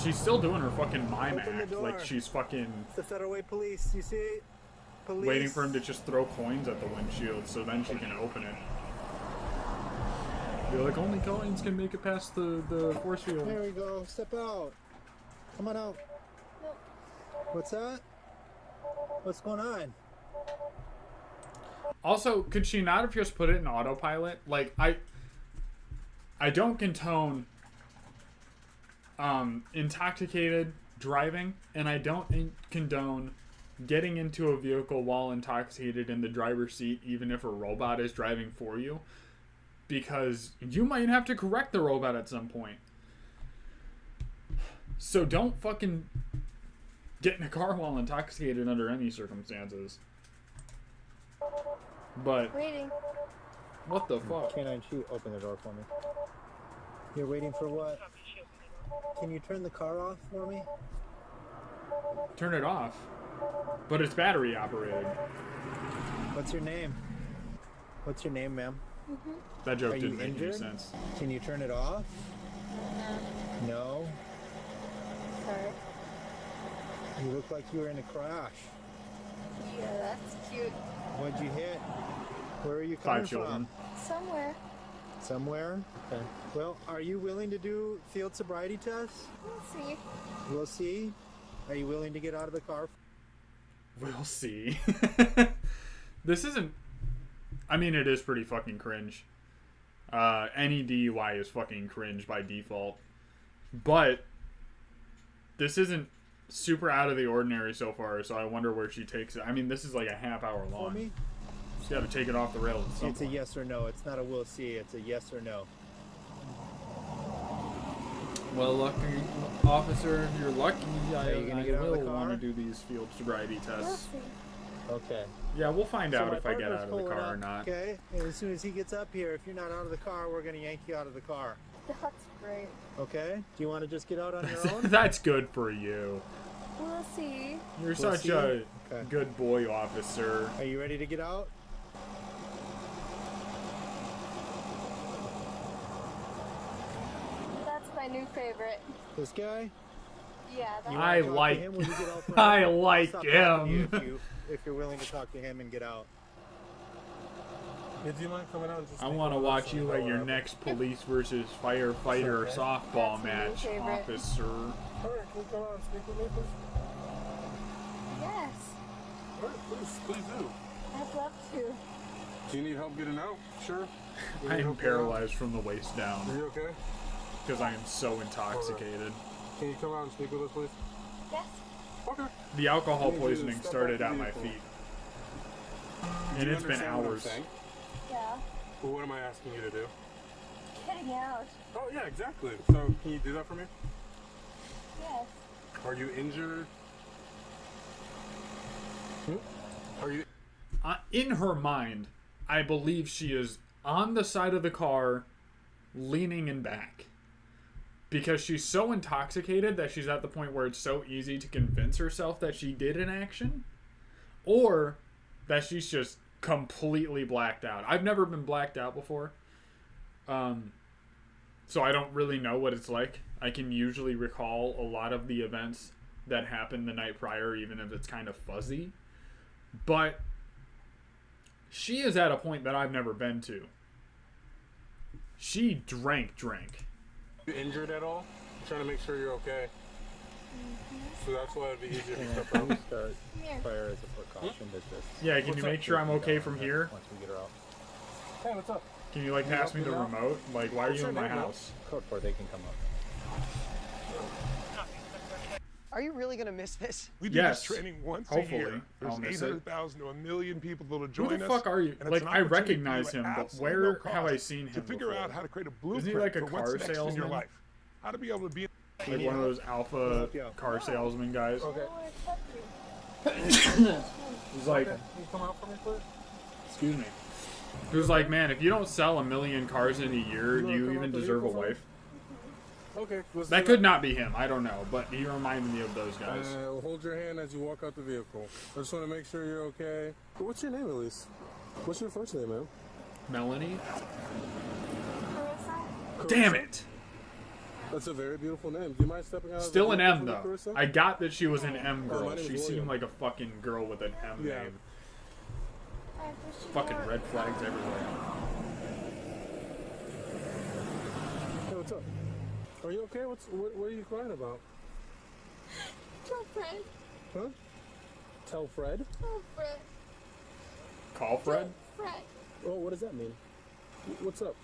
She's still doing her fucking mime Open the act. door. Like, she's fucking It's the Federal Way Police. You see? Police. waiting for him to just throw coins at the windshield so then she can open it. You're like, only coins can make it past the force field. There we go. Step out. Come on out. What's that? What's going on? Also, could she not have just put it in autopilot? Like, I don't condone intoxicated driving, and I don't condone getting into a vehicle while intoxicated in the driver's seat, even if a robot is driving for you, because you might have to correct the robot at some point. So don't fucking get in a car while intoxicated under any circumstances. But Waiting. what the fuck? Canine Shoot, open the door for me. You're waiting for what? Can you turn the car off for me? Turn it off. But it's battery operated. What's your name? What's your name, ma'am? That joke Are you didn't make any injured? sense. Can you turn it off? No. Sorry. You look like you were in a crash. Yeah, that's cute. What'd you hit? Where are you coming 5 children. Somewhere. from? Somewhere? Okay. Well, are you willing to do field sobriety tests? We'll see. We'll see. Are you willing to get out of the car? We'll see. This isn't... I mean, it is pretty fucking cringe. Any DUI is fucking cringe by default. But this isn't super out of the ordinary so far, so I wonder where she takes it. I mean, this is like a half hour For long. me? She's got to take it off the rails at some It's a point. yes or no. It's not a we'll see. It's a yes or no. Well, lucky officer, if you're lucky, Are you gonna I get out of the will want car? to do these field sobriety We'll tests. see. Okay. Yeah, we'll find So out my if I get partner's out of the pulling car or up, not. Okay. And as soon as he gets up here, if you're not out of the car, we're gonna yank you out of the car. That's great. Okay. Do you want to just get out on your own? That's good for you. We'll see. You're We'll such see. a Okay. good boy, officer. Are you ready to get out? That's my new favorite. This guy? Yeah, that's You I wanna talk to like- him when you get out front? I I'll like stop talking to you him. if you're willing to talk to him and get out. Yeah, do you mind coming out and just I speak want to with us watch and you go at your wherever? next police versus firefighter Okay. softball That's my match, favorite. officer. Alright, can you come out and speak with me, please? Yes. Alright, please do. I'd love to. Do you need help getting out? Sure. You need I am help getting out? paralyzed from the waist Are down you okay? because I am so intoxicated. Can you come out and speak with us, please? Yes. Okay. The alcohol I need you to poisoning step started back at the my vehicle. feet, Do and you it's been understand what I'm hours. saying? Yeah. Well, what am I asking you to do? Getting out. Oh, yeah, exactly. So, can you do that for me? Yes. Are you injured? Are you... In her mind, I believe she is on the side of the car, leaning in back. Because she's so intoxicated that she's at the point where it's so easy to convince herself that she did an action. Or that she's just completely blacked out. I've never been blacked out before. So I don't really know what it's like. I can usually recall a lot of the events that happened the night prior, even if it's kind of fuzzy. But she is at a point that I've never been to. She drank. You injured at all? I'm trying to make sure you're okay. So that's why it'd be easier to step Can out. we start Here. fire as a precaution to just... Yeah, can you make sure I'm okay from here? Once we get her out. Hey, what's up? Can you, like, pass me the help me out? remote? Like, why are you Sure, in my no, no. house? Code 4, they can come up. Are you really gonna miss this? We do Yes. this training once Hopefully, a year. There's I'll miss it. 800,000 to 1 million people that'll Who join the us. fuck are you? and it's Like, an I opportunity recognize for you him, at but absolutely where no cost have I seen him to figure before? out how to create a Isn't blueprint he like a for what's car next in salesman? your life. How to be able to be Like one of those alpha help you out. car salesman guys. Okay. He's like, Can you come out for me, please? excuse me. Who's like, man, if you don't sell 1 million cars in a year, do wanna you come even out the deserve a vehicle for me? wife? Okay, let's That do could not be him. I don't know, but he reminded me of those guys. Hold your hand as you walk out the vehicle. I just want to make sure you're okay. What's your name, Elise? What's your first name, man? Melanie? Carissa? Damn it! That's a very beautiful name. Do you mind stepping out? of the Still an vehicle M for me, though. Carissa? I got that she was an M Oh, girl. my name She is seemed William. like a fucking girl with an M Yeah. name. I appreciate Fucking your- red flags everywhere. Hey, what's up? Are you okay? What are you crying about? Tell Fred. Huh? Tell Fred? Tell Fred. Call Fred? Fred. Oh, what does that mean? What's up?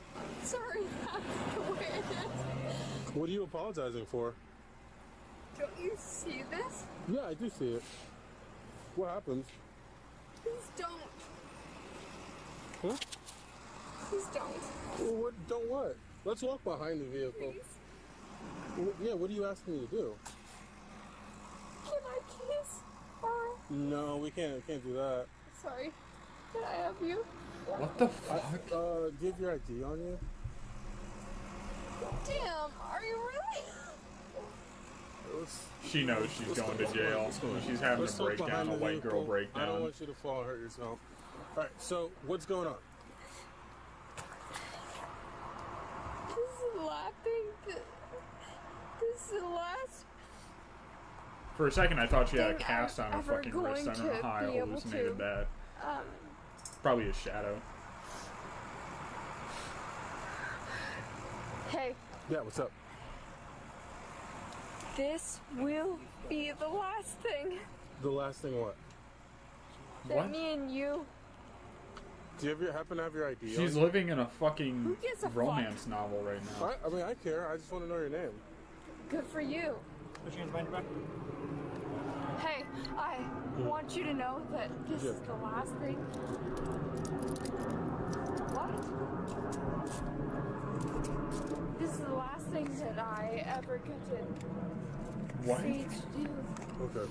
Sorry about the awareness. What are you apologizing for? Don't you see this? Yeah, I do see it. What happened? Please don't. Huh? Please don't. Well, what? Don't what? Let's walk behind the vehicle. Please. Yeah, what are you asking me to do? Can I kiss her? No, we can't do that. Sorry. Can I have you? What the fuck? Do you have your ID on you? Damn, are you really? She knows she's going to jail. She's having a breakdown, a white girl I don't breakdown. want you to fall and hurt yourself. Alright, so what's going on? This is the last thing. This is the last For a second, I thought she had a thing cast on her I'm ever fucking wrist. I don't know going how I to be able hallucinated to, that. um, Probably a shadow. Hey, Yeah, what's up? this will be the last thing The last thing what? that What? me and you. Do you happen to have your ID She's on? living in a fucking Who gives a romance novel right now. I mean, I care. I just want to know your name. Good for you. Hey, I want you to know that this is the last thing. What? This is the last thing that I ever get to What? say to do. Okay.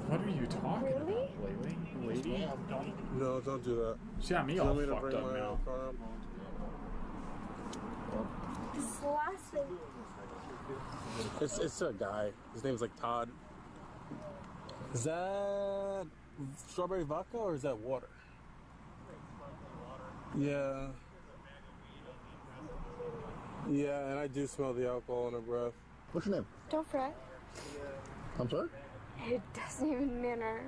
What are you talking Really? about, lady? No, don't do that. She got me Do you all want me to fucked bring up my now. car up? This is the last thing. It's a guy. His name's like Todd. Is that strawberry vodka or is that water? Yeah. Yeah, and I do smell the alcohol in her breath. What's your name? Don't fret. I'm sorry? It doesn't even matter.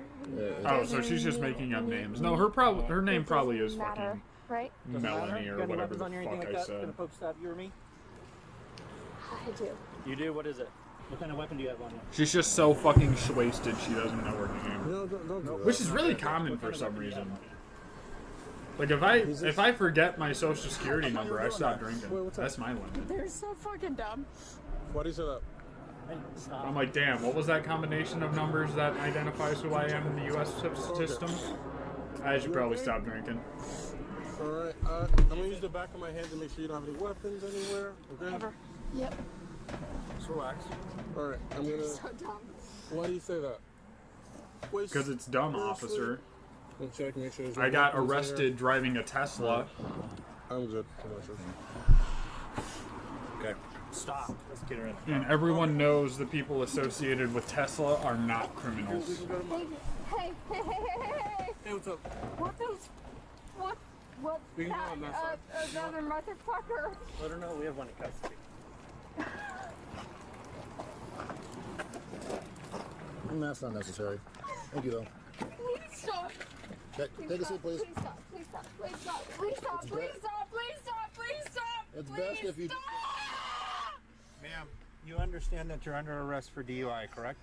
Oh, so she's just making up names. No, her name probably is fucking Right? Melanie or whatever the fuck I said. Poke stab you or me? I do. You do? What is it? What kind of weapon do you have on you? She's just so fucking wasted she doesn't know her name. No, don't do that. Which is really common for some reason. Like if I forget my social security number, I stop drinking. That's my limit. They're so fucking dumb. Why do you say that? I'm like, damn, what was that combination of numbers that identifies who I am in the U.S. system? I should probably stop drinking. Alright, I'm gonna use the back of my hand to make sure you don't have any weapons anywhere. Okay? Ever. Yep. Just relax. Alright, I'm gonna. So dumb. Why do you say that? Because it's dumb, officer. I'll check, make sure there's no I got weapons in arrested driving a Tesla. here. I'm good. Okay. Stop. Let's get her in. And everyone knows the people associated with Tesla are not criminals. Hey. Hey, what's up? What those? What? We can go on that side. Another motherfucker. Let her know we have one in custody. That's not necessary. Thank you, though. Please stop. Okay, take a seat, please. Please stop. Please stop. Please stop. Please stop. It's Please best- stop. Please stop. Please stop. It's Please best if you- stop. Ma'am, you understand that you're under arrest for DUI, correct?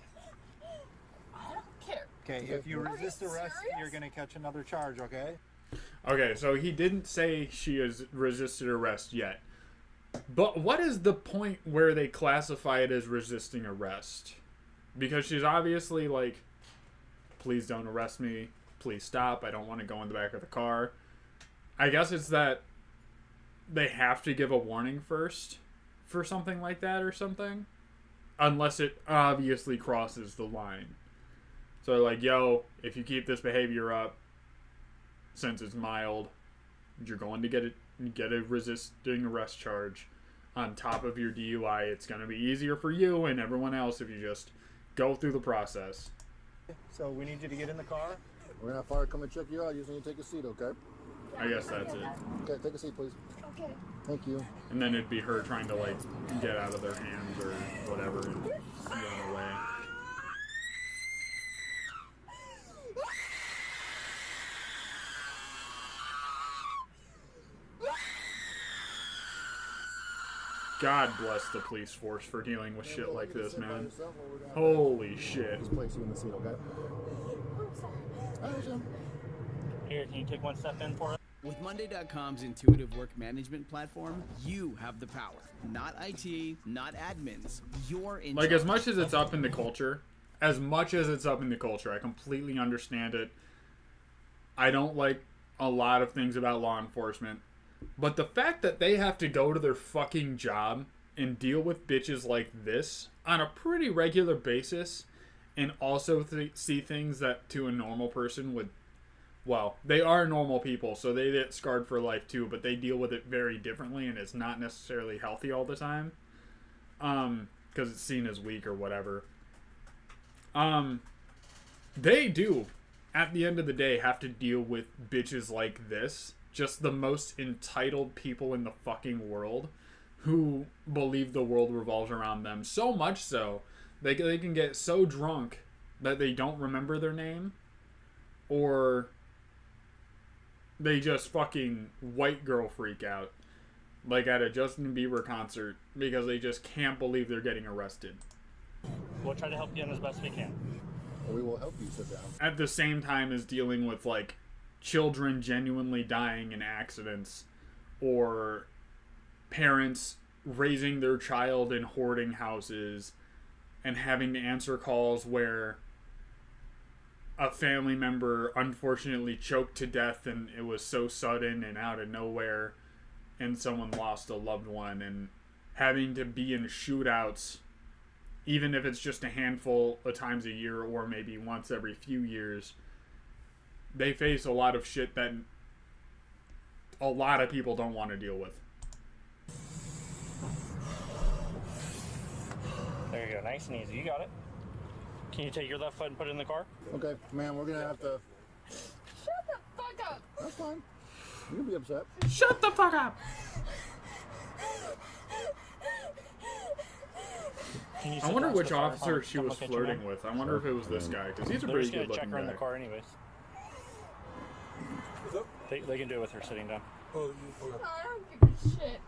I don't care. Okay, if you Are you resist arrest, serious? you're going to catch another charge, okay? Okay, so he didn't say she has resisted arrest yet. But what is the point where they classify it as resisting arrest? Because she's obviously like, please don't arrest me. Please stop. I don't want to go in the back of the car. I guess it's that they have to give a warning first for something like that or something. Unless it obviously crosses the line. So like, yo, if you keep this behavior up, since it's mild, you're going to get a resisting arrest charge on top of your DUI. It's going to be easier for you and everyone else if you just go through the process. So we need you to get in the car. We're gonna have fire come and check you out. You just need to take a seat, okay? I guess that's it. Okay, take a seat, please. Okay. Thank you. And then it'd be her trying to like get out of their hands or whatever and run away. God bless the police force for dealing with shit like this, man. Holy shit. Just place you in the seat, okay? Here, can you take one step in for us? With Monday.com's intuitive work management platform, you have the power. Not IT, not admins. You're in Like, charge. as much as it's up in the culture, I completely understand it. I don't like a lot of things about law enforcement. But the fact that they have to go to their fucking job and deal with bitches like this on a pretty regular basis, and also see things that to a normal person would, well, they are normal people, so they get scarred for life too, but they deal with it very differently, and it's not necessarily healthy all the time, because it's seen as weak or whatever. They do, at the end of the day, have to deal with bitches like this, just the most entitled people in the fucking world, who believe the world revolves around them. So much so, they can get so drunk that they don't remember their name, or they just fucking white girl freak out, like at a Justin Bieber concert, because they just can't believe they're getting arrested. We'll try to help you in as best we can. We will help you sit down. At the same time as dealing with, like, children genuinely dying in accidents, or parents raising their child in hoarding houses and having to answer calls where a family member unfortunately choked to death and it was so sudden and out of nowhere and someone lost a loved one, and having to be in shootouts, even if it's just a handful of times a year or maybe once every few years. They face a lot of shit that a lot of people don't want to deal with. There you go, nice and easy. You got it. Can you take your left foot and put it in the car? Okay, man, we're gonna have to. Shut the fuck up! That's fine. You can be upset. Shut the fuck up! I wonder which officer she was flirting with. I wonder if it was this guy, because he's a pretty good looking check her in the guy. car anyways. They can do it with her sitting down. Oh, I don't give a shit.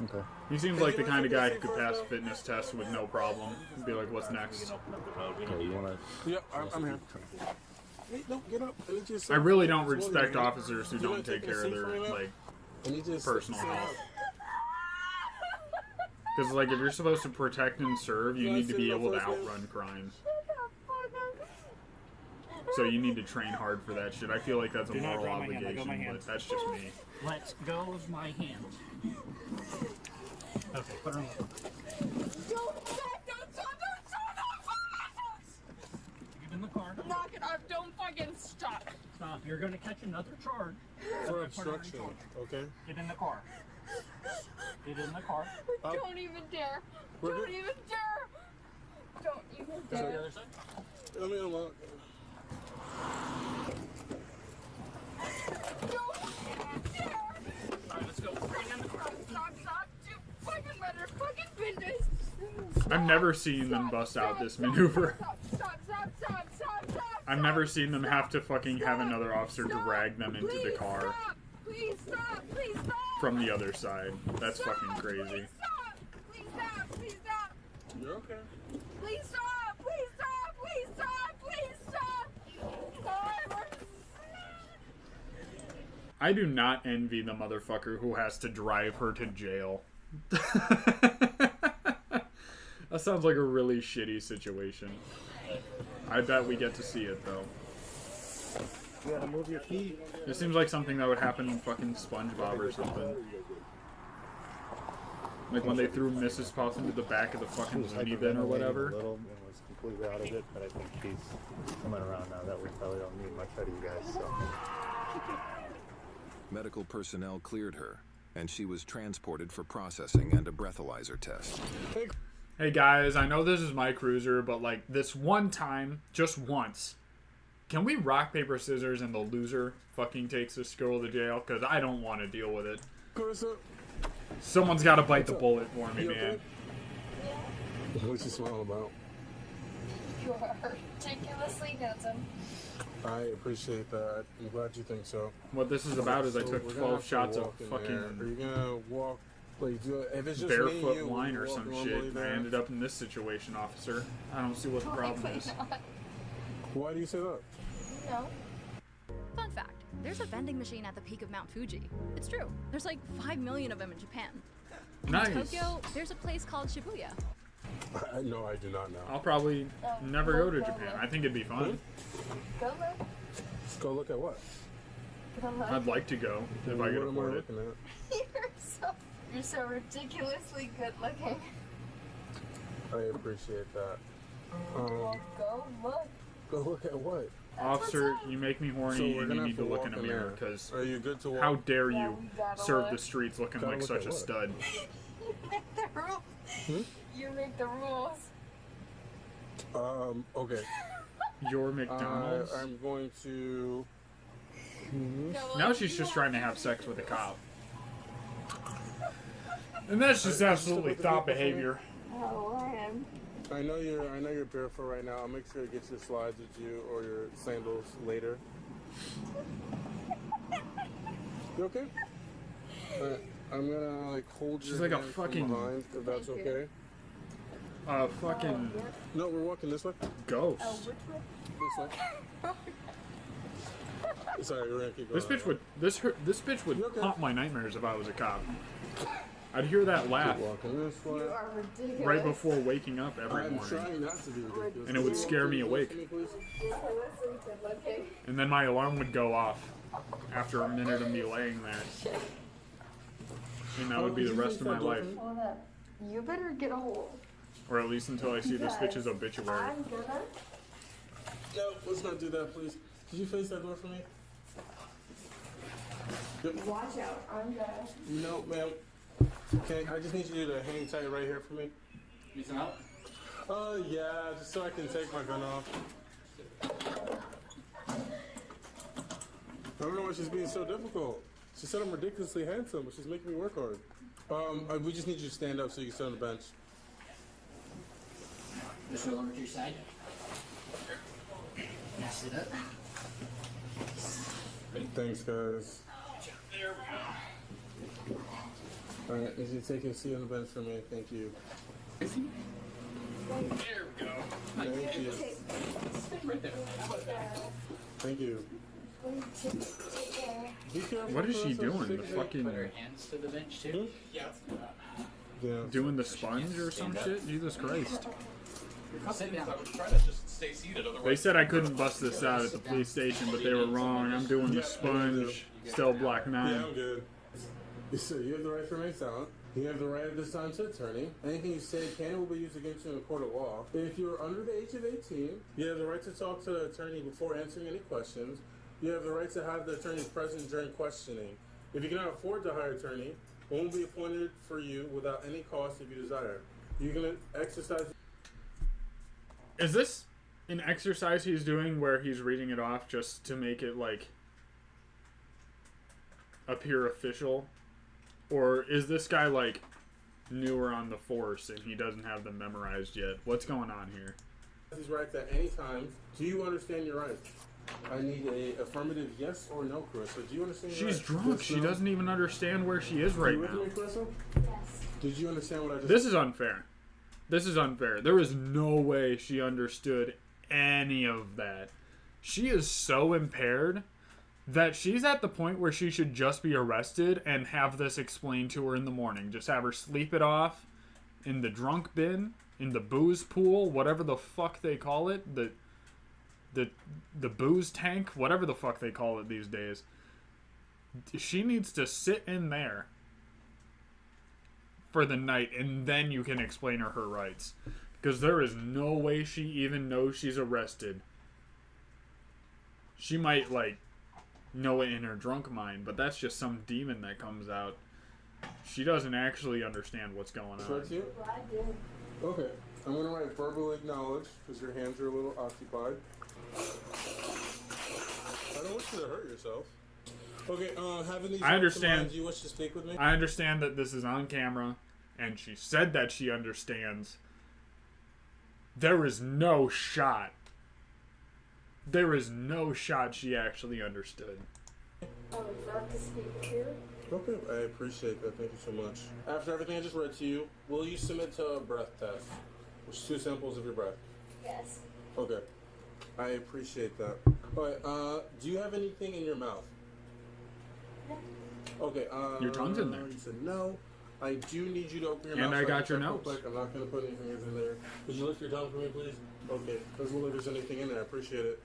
okay. He seems like the kind of guy who could pass a fitness test with no problem. Be like, what's next? Okay, you wanna? Yeah, I'm here. Hey, no, get up. I really don't respect officers who don't take care of their, like, personal health. Because, like, if you're supposed to protect and serve, you need to be able to outrun crime. So you need to train hard for that shit. I feel like that's a moral obligation, but that's just me. Let go of my hand. Okay, put her in the car. Don't stop! Get in the car. Knock it off! Don't fucking stop! Stop. You're going to catch another charge. For obstruction, okay? Get in the car. Get in the car. Don't even dare! Don't even dare! Don't even Go to the dare! other side. Let me unlock. Don't even dare! Alright, let's go. Get in the car. Stop! You fucking motherfucking business! I've never seen them bust out this maneuver. Stop! I've never seen them have to fucking have another officer drag them into the car Please stop! Please stop! from the other side. That's fucking crazy. Please stop! You're okay. Please stop! Please stop! I do not envy the motherfucker who has to drive her to jail. That sounds like a really shitty situation. I bet we get to see it, though. You gotta move your feet. It seems like something that would happen in fucking SpongeBob or something. Like when they threw Mrs. Puff into the back of the fucking loony bin or whatever. A little and was completely out of it, but I think he's coming around now that we probably don't need much out of you guys. So. Medical personnel cleared her, and she was transported for processing and a breathalyzer test. Hey guys, I know this is my cruiser, but like this one time, just once, can we rock, paper, scissors and the loser fucking takes this girl to jail? Because I don't want to deal with it. Someone's got to bite the bullet for me, man. What's you smile about? You are ridiculously handsome. I appreciate that. I'm glad you think so. What this is about is I took we're gonna 12 have to shots of walk in fucking there. Are you gonna walk? Like, if it's just me and barefoot you, wine will or you walk some normally shit. I there? ended up in this situation, officer. I don't see what the problem is. Why do you say that? No. Fun fact, there's a vending machine at the peak of Mount Fuji. It's true. There's like 5 million of them in Japan. Nice. In Tokyo, there's a place called Shibuya. No, I do not know. I'll probably never go to Japan. I think it'd be fun. Go look. Go look at what? Go look. I'd like to go if I could What am I afford it. looking at? You're so You're so ridiculously good looking. I appreciate that. Well, go look. Go look at what? Officer, you make me horny So we're and gonna you have need to to look walk in a in mirror there. because Are you good to walk? how dare Yeah, you we gotta serve look. the streets looking Gotta like look such at a what? stud? You make the rules. Hmm? You make the rules. Okay. Your McDonald's? I'm going to... Now she's just trying to have sex with a cop. And that's just absolutely thought behavior. Oh, I am. I know you're barefoot right now. I'll make sure to get your slides with you or your sandals later. You okay? I'm gonna like hold She's your like a hand from fucking- behind, if that's Thank you. okay. Fucking No, we're walking this way. ghost. Oh, which way? This way. Sorry, we're gonna keep going. This bitch would this bitch would You okay? haunt my nightmares if I was a cop. I'd hear that laugh Keep walking this way. You are ridiculous. right before waking up every I'm morning. trying not to be ridiculous. And it would scare me awake. Ridiculously good looking. And then my alarm would go off after a minute of me laying there. And that would be the rest of my life. Hold up. You better get a hold. Or at least until I see this bitch's obituary. I'm gonna. No, let's not do that, please. Could you face that door for me? Yep. Watch out. I'm gonna. No, ma'am. Okay, I just need you to hang tight right here for me. Need some help? Yeah, just so I can take my gun off. I don't know why she's being so difficult. She said I'm ridiculously handsome, but she's making me work hard. We just need you to stand up so you can sit on the bench. Just roll over to your side. Now sit up. Thanks, guys. There we go. Alright, need you to take a seat on the bench for me. Thank you. There we go. Thank you. Right there. Thank you. Be careful. What is she for us, doing? The so she- fucking Put her hands to the bench too. Yeah. Yeah. doing the sponge or some shit? Jesus Christ. Sit down. Try to just stay seated, otherwise. They said I couldn't bust this out at the police station, but they were wrong. I'm doing the sponge, cell block Yeah, 9. I'm good. So you have the right to remain silent. You have the right at this time to attorney. Anything you say can and will be used against you in a court of law. If you are under the age of 18, you have the right to talk to the attorney before answering any questions. You have the right to have the attorney present during questioning. If you cannot afford to hire an attorney, one will be appointed for you without any cost if you desire. You can exercise. Is this an exercise he's doing where he's reading it off just to make it, like, appear official? Or is this guy, like, newer on the force and he doesn't have them memorized yet? What's going on here? These rights at any time. Do you understand your rights? I need a affirmative yes or no, Carissa. Do you understand your She's rights? drunk. Yes, she no? doesn't even understand where she is right You with now. me, Carissa? Yes. Did you understand what I just This is unfair. This is unfair. There is no way she understood any of that. She is so impaired that she's at the point where she should just be arrested and have this explained to her in the morning. Just have her sleep it off in the drunk bin, in the booze pool, whatever the fuck they call it, the booze tank, whatever the fuck they call it these days. She needs to sit in there for the night, and then you can explain her rights. Because there is no way she even knows she's arrested. She might, like, know it in her drunk mind, but that's just some demon that comes out. She doesn't actually understand what's going Swear on. to you? I do. Okay. I'm going to write verbal acknowledge because your hands are a little occupied. I don't want you to hurt yourself. Okay, having these I understand. do you wish to speak with me? I understand that this is on camera, and she said that she understands. There is no shot. There is no shot she actually understood. I would love to speak with you. Okay, I appreciate that. Thank you so much. After everything I just read to you, will you submit to a breath test? Which is 2 samples of your breath. Yes. Okay. I appreciate that. Alright, do you have anything in your mouth? Okay, Your tongue's in there. You said no. I do need you to open your And mouth. I so got your can check real nose. quick. I'm not going to put any fingers in there. Could you lift your tongue for me, please? Okay. Let's look if there's anything in there. I appreciate it.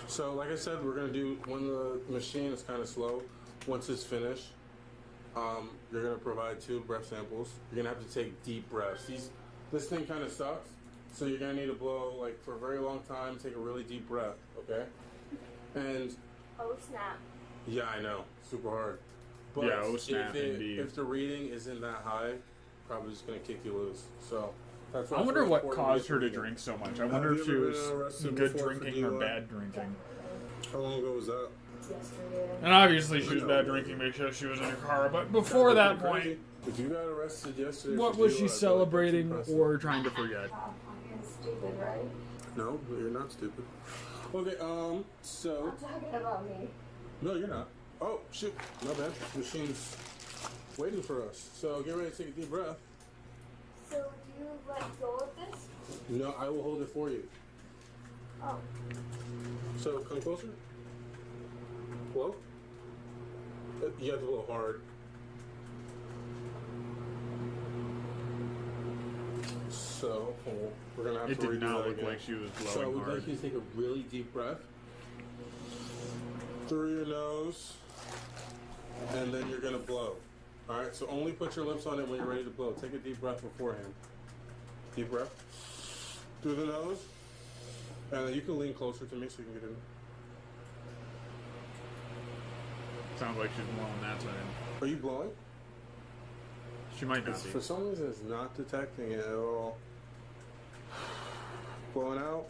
So, like I said, we're going to do, when the machine is kind of slow, once it's finished, You're gonna provide 2 breath samples. You're gonna have to take deep breaths. This thing kind of sucks, so you're gonna need to blow like for a very long time. Take a really deep breath, okay? And Oh snap. yeah, I know, super hard. But Yeah, oh snap, indeed. if the reading isn't that high, probably just gonna kick you loose. So that's why I it's wonder really what important caused to her to read it. drink so much. I wonder if she you ever was been arrested good before for drinking or DUI? bad drinking. How long ago was that? Yesterday. And obviously she was bad drinking because she was in her car, but before that point, If you got arrested yesterday, what for was DUI, she I feel like celebrating that's or trying to forget? I'm stupid, right? No, you're not stupid. Okay, so I'm talking about me. no, you're not. Oh shoot, my bad. Machine's waiting for us. So get ready to take a deep breath. So do you let go of this? No, I will hold it for you. Oh. So come closer. Blow. You have to blow hard. So we're gonna have It to did redo not that look again. like she was So blowing we'd hard. like you to take a really deep breath through your nose, and then you're gonna blow. All right. So only put your lips on it when you're ready to blow. Take a deep breath beforehand. Deep breath through the nose, and then you can lean closer to me so you can get in. Sounds like she's blowing that side. Are you blowing? She might not be. For some reason, it's not detecting it at all. Blowing out.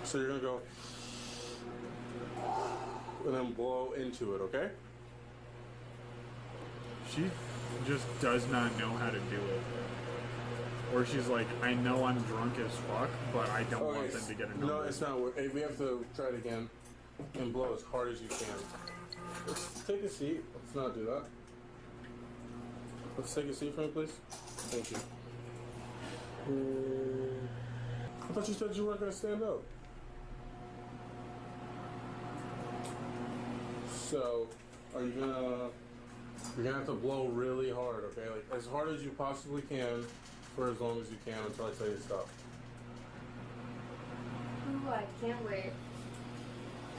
So you're gonna go and then blow into it, okay? She just does not know how to do it. Or she's like, I know I'm drunk as fuck, but I don't want them to get a number. No, it's not working. Hey, we have to try it again and blow as hard as you can. Let's take a seat. Let's not do that. Let's take a seat for me, please. Thank you. I thought you said you weren't going to stand up. So, are you gonna? You're gonna have to blow really hard, okay? Like as hard as you possibly can, for as long as you can until I tell you to stop. Ooh, I can't wait.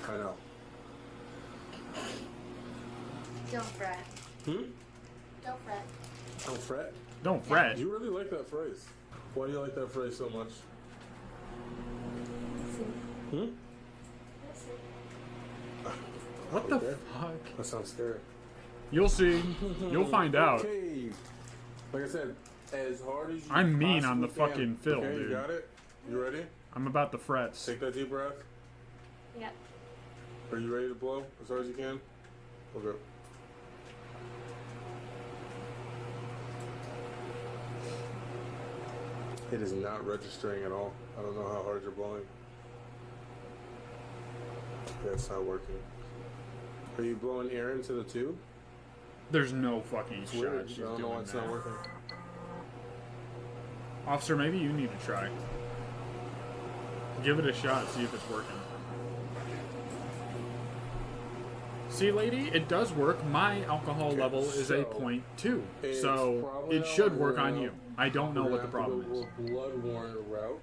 I know. Don't fret. Hmm? Don't fret. Don't fret. Don't fret. You really like that phrase. Why do you like that phrase so much? Hmm? What the fuck? That sounds scary. You'll see. You'll find out. Okay. Like I said, as hard as you I'm mean on the possibly fucking can. fill, Okay, dude. you got it? You ready? I'm about the frets. Take that deep breath. Yep. Are you ready to blow as hard as you can? Okay. It is not registering at all. I don't know how hard you're blowing. Yeah, it's not working. Are you blowing air into the tube? There's no fucking It's shot weird. she's I don't know doing why it's that. not working. Officer, maybe you need to try. Give it a shot, see if it's working. See, lady, it does work. My alcohol Okay, level is a so 0.2, it's so probably it not should work working on you. out. I don't know We're what the gonna have to problem is. go blood warrant route.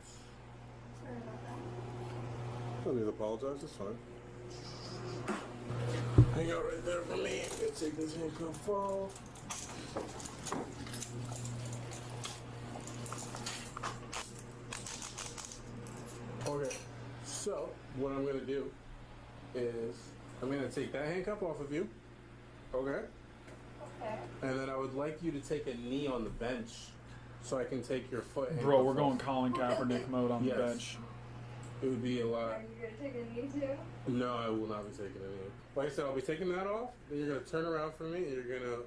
Don't need to apologize. It's fine. Hang out right there for me. I'm gonna take this handcuff off. Okay, so what I'm gonna do is I'm gonna take that handcuff off of you. Okay. Okay. And then I would like you to take a knee on the bench so I can take your foot. Bro, handcuff we're going off. Colin Kaepernick mode on Yes. the bench. It would be a lot. Are you gonna take a knee too? No, I will not be taking a knee. Like I said, I'll be taking that off. Then you're gonna turn around for me and you're gonna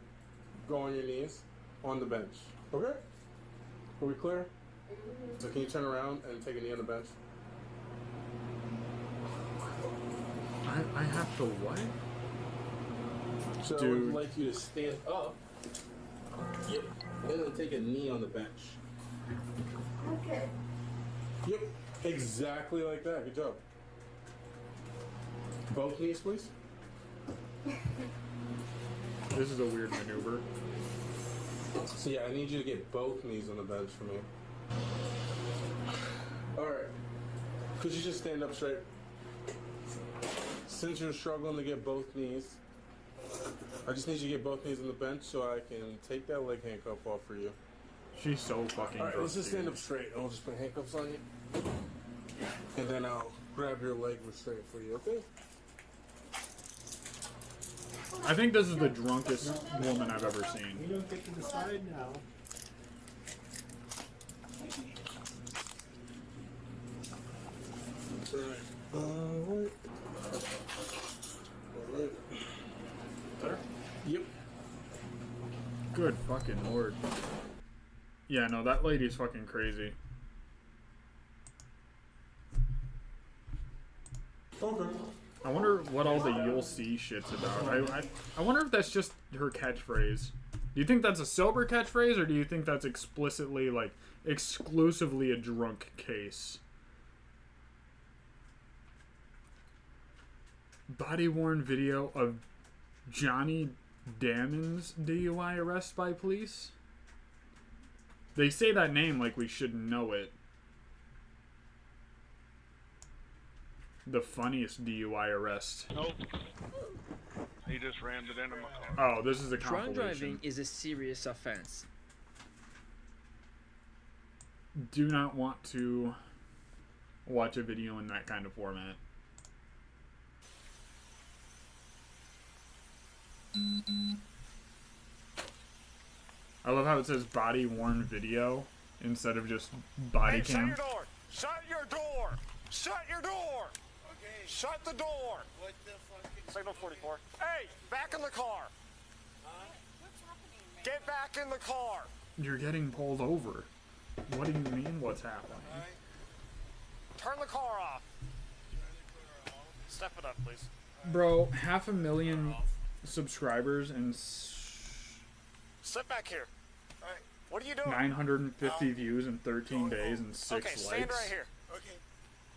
go on your knees on the bench. Okay? Are we clear? So can you turn around and take a knee on the bench? I have to what? So I Dude. would like you to stand up. Yep. And then take a knee on the bench. Okay. Yep. Exactly like that. Good job. Both knees, please. This is a weird maneuver. So yeah, I need you to get both knees on the bench for me. Alright. Could you just stand up straight? Since you're struggling to get both knees, I just need you to get both knees on the bench so I can take that leg handcuff off for you. She's so fucking Alright, let's just stand dude. up straight. I'll just put handcuffs on you. And then I'll grab your leg restraint for you, okay? I think this is the drunkest woman I've ever seen. You don't get to decide now. Alright. Better? Yep. Good fucking lord. Yeah, no, that lady's fucking crazy. Okay. I wonder what all the you'll see shit's about. I wonder if that's just her catchphrase. Do you think that's a sober catchphrase, or do you think that's explicitly, like, exclusively a drunk case? Body-worn video of Johnny Damon's DUI arrest by police? They say that name like we should know it. The funniest DUI arrest. Nope. He just rammed it into my car. Oh, this is a Drunk compilation. driving is a serious offense. Do not want to watch a video in that kind of format. I love how it says body worn video instead of just body cam. Shut your door! Shut your door! Shut your door! Okay. Shut the door! What the fuck? Signal 44. Hey, back in the car! What's happening? Get back in the car! You're getting pulled over. What do you mean what's happening? Turn the car off. Step it up, please. Bro, 500,000 subscribers and Sit back here. Alright. What are you doing? 950 views in 13 days and 6 Okay, likes. stand right here. Okay.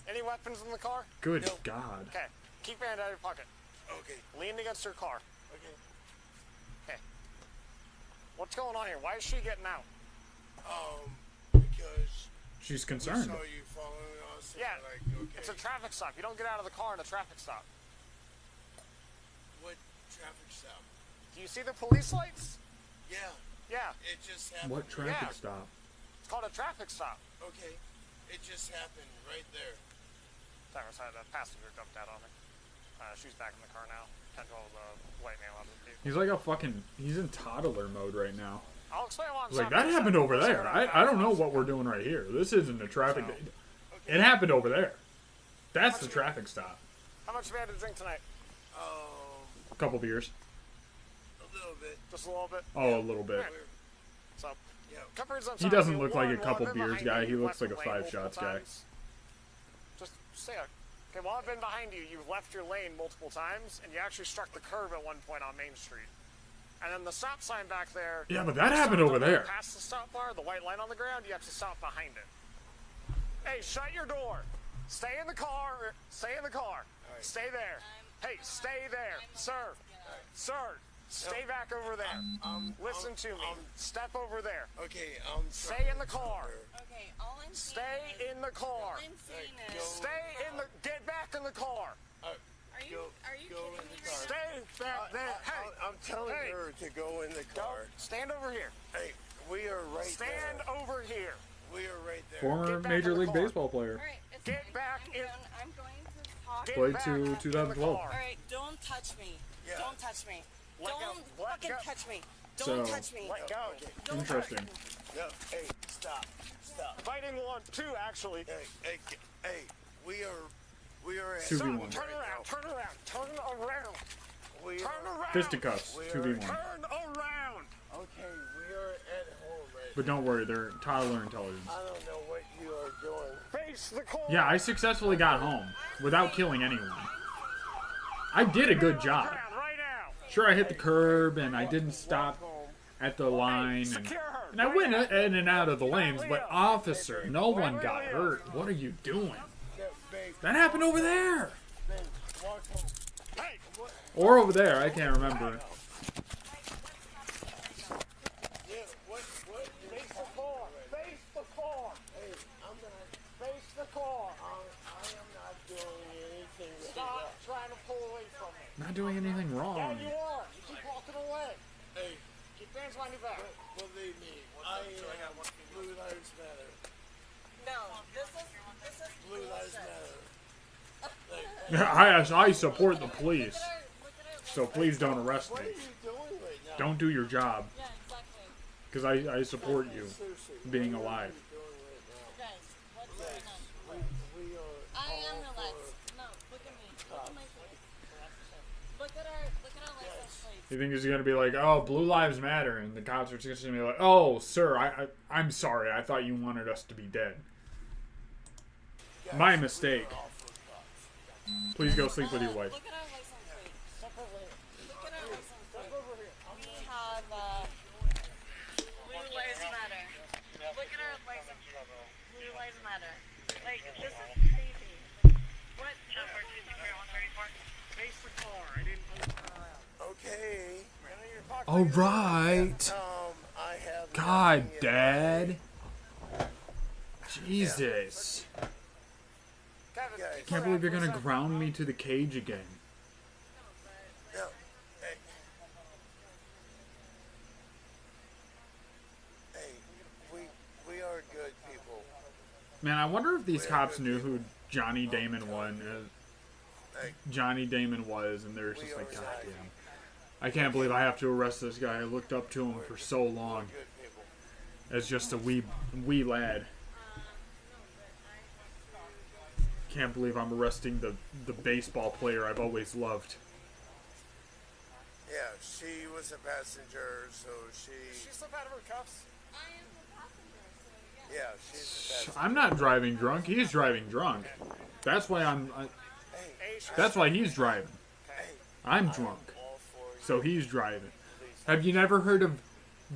Any weapons in the car? Good God. Okay. Keep your hand out of your pocket. Okay. Lean against your car. Okay. Okay. What's going on here? Why is she getting out? Because she's concerned. we saw you following us. And Yeah. like, okay. It's a traffic stop. You don't get out of the car in a traffic stop. What traffic stop? Do you see the police lights? Yeah. Yeah. It just happened. What traffic Yeah. stop? It's called a traffic stop. Okay. It just happened right there. Tyrus had a passenger jumped out on me. She's back in the car now. 10-12 white male out of the vehicle. He's like a fucking... He's in toddler mode right now. I'll explain why I'm Like, stopping. that happened over there. I don't know what we're doing right here. This isn't a traffic... It happened over there. That's the traffic stop. How much have you had to drink tonight? A couple beers. A little bit. Just a little bit? Oh, a little bit. Alright. So, couple reasons I'm He stopping doesn't you. look like a One, couple I've been beers behind guy. you. He You've looks left like a the lane 5 shots multiple guy. times. Just stay up. Okay, while I've been behind you, you've left your lane multiple times, and you actually struck the curb at one point on Main Street. And then the stop sign back there... Yeah, but that you happened stopped over up there. Past the stop bar, the white line on the ground, you have to stop behind it. Hey, shut your door. Stay in the car. Stay in the car. Stay there. Hey, stay there. Sir. Sir. Stay back over there. Listen to me. Step over there. Okay, Stay in the car. Okay, all I'm saying Stay in the car. All I'm saying is... Stay in the... Get back in the car. Are you kidding me right now? Stay back there. Hey. I'm telling Hey. her to go in the car. Stand over here. Hey, we are right Stand there. over here. We are right there. Former Get back Major in the League car. Baseball player. Alright, it's Get fine. back I'm in- done. I'm going to talk. Get Played back to in the 2012. car. Alright, don't touch me. Yeah. Don't touch me. Let go. Don't Let fucking go. touch me. So- Don't touch me. Let go. Don't Interesting. No, hey, stop. Stop. Fighting 1-2, actually. Hey, we are at 2v1. Turn right around. now. Turn around. Turn around. We Turn are, around. Fisticuffs. 2v1. Turn around. okay, we are at home right But don't worry, they're toddler intelligence. now. I don't know what you are doing. Face the car. Yeah, I successfully got home without killing anyone. I did a good job. Right now. Sure, I hit the curb and I didn't stop at the line, and I went in and out of the lanes, but officer, no one got hurt. What are you doing? That happened over there. Hey. Or over there, I can't remember. Yeah, what? Face the car. Face the car. Hey, I'm not. Face the car. I am not doing anything. Stop trying to pull away from me. Not doing anything Yeah, wrong. you are. You keep walking hands behind your back. What do they need? Blue Lives Matter. No, this is Blue Lives Matter. I support the police. So please don't arrest me. What are you doing right now? Don't do your job. Yeah, exactly. Because I support you being alive. Guys, what's going on? I am relaxed. No, look at me. Look at my face. Look at our license plates. You think it's gonna be like, oh, Blue Lives Matter, and the cops are just gonna be like, oh, sir, I'm sorry, I thought you wanted us to be dead. My mistake. Please go sleep with your wife. Look at our license plate. Step over here. Look at our license plate. Step over here. We have Blue Lives Matter. Look at our license plate. Blue Lives Matter. Like, this is crazy. What? Face the car. I didn't turn around. Okay. All right. I have. God, Dad. Jesus. I can't believe you're gonna ground me to the cage again. No. Hey. Hey, we are good people. Man, I wonder if these cops knew who Johnny Damon was, and they're just like, God damn. I can't believe I have to arrest this guy. I looked up to him for so long. As just a wee lad. Can't believe I'm arresting the baseball player I've always loved. Yeah, she was a passenger, so she slipped out of her cuffs. I am the passenger, so yeah, she's a passenger. I'm not driving drunk. He's driving drunk. That's why that's why he's driving. I'm drunk. So he's driving. Have you never heard of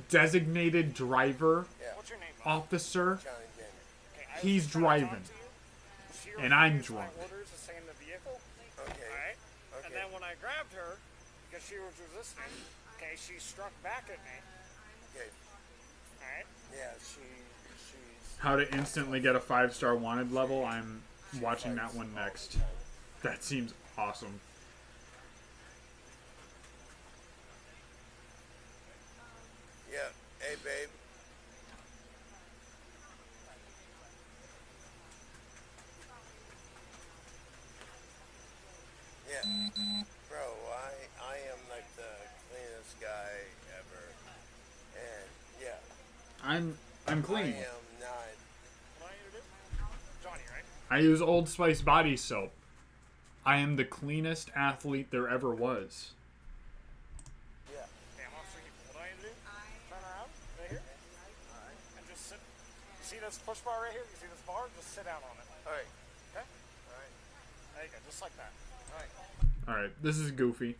designated driver officer? He's driving. And I'm drunk. Orders to stay in the vehicle. Okay. Alright. And then when I grabbed her, because she was resisting, okay, she struck back at me. Okay. Alright. Yeah, she's. How to instantly get a 5-star wanted level? I'm watching that one next. That seems awesome. Yeah. Hey, babe. Yeah. Bro, I am like the cleanest guy ever. And yeah. I'm clean. I am not. What do you do? Johnny, right? I use Old Spice body soap. I am the cleanest athlete there ever was. Yeah. Okay, I'm off for you. What do I need to do? Turn around, right here. Alright. And just sit. You see this push bar right here? You see this bar? Just sit down on it. Alright. Okay? Alright. There you go, just like that. Alright. Alright, this is goofy.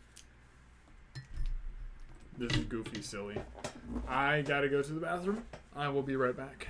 This is goofy silly. I gotta go to the bathroom. I will be right back.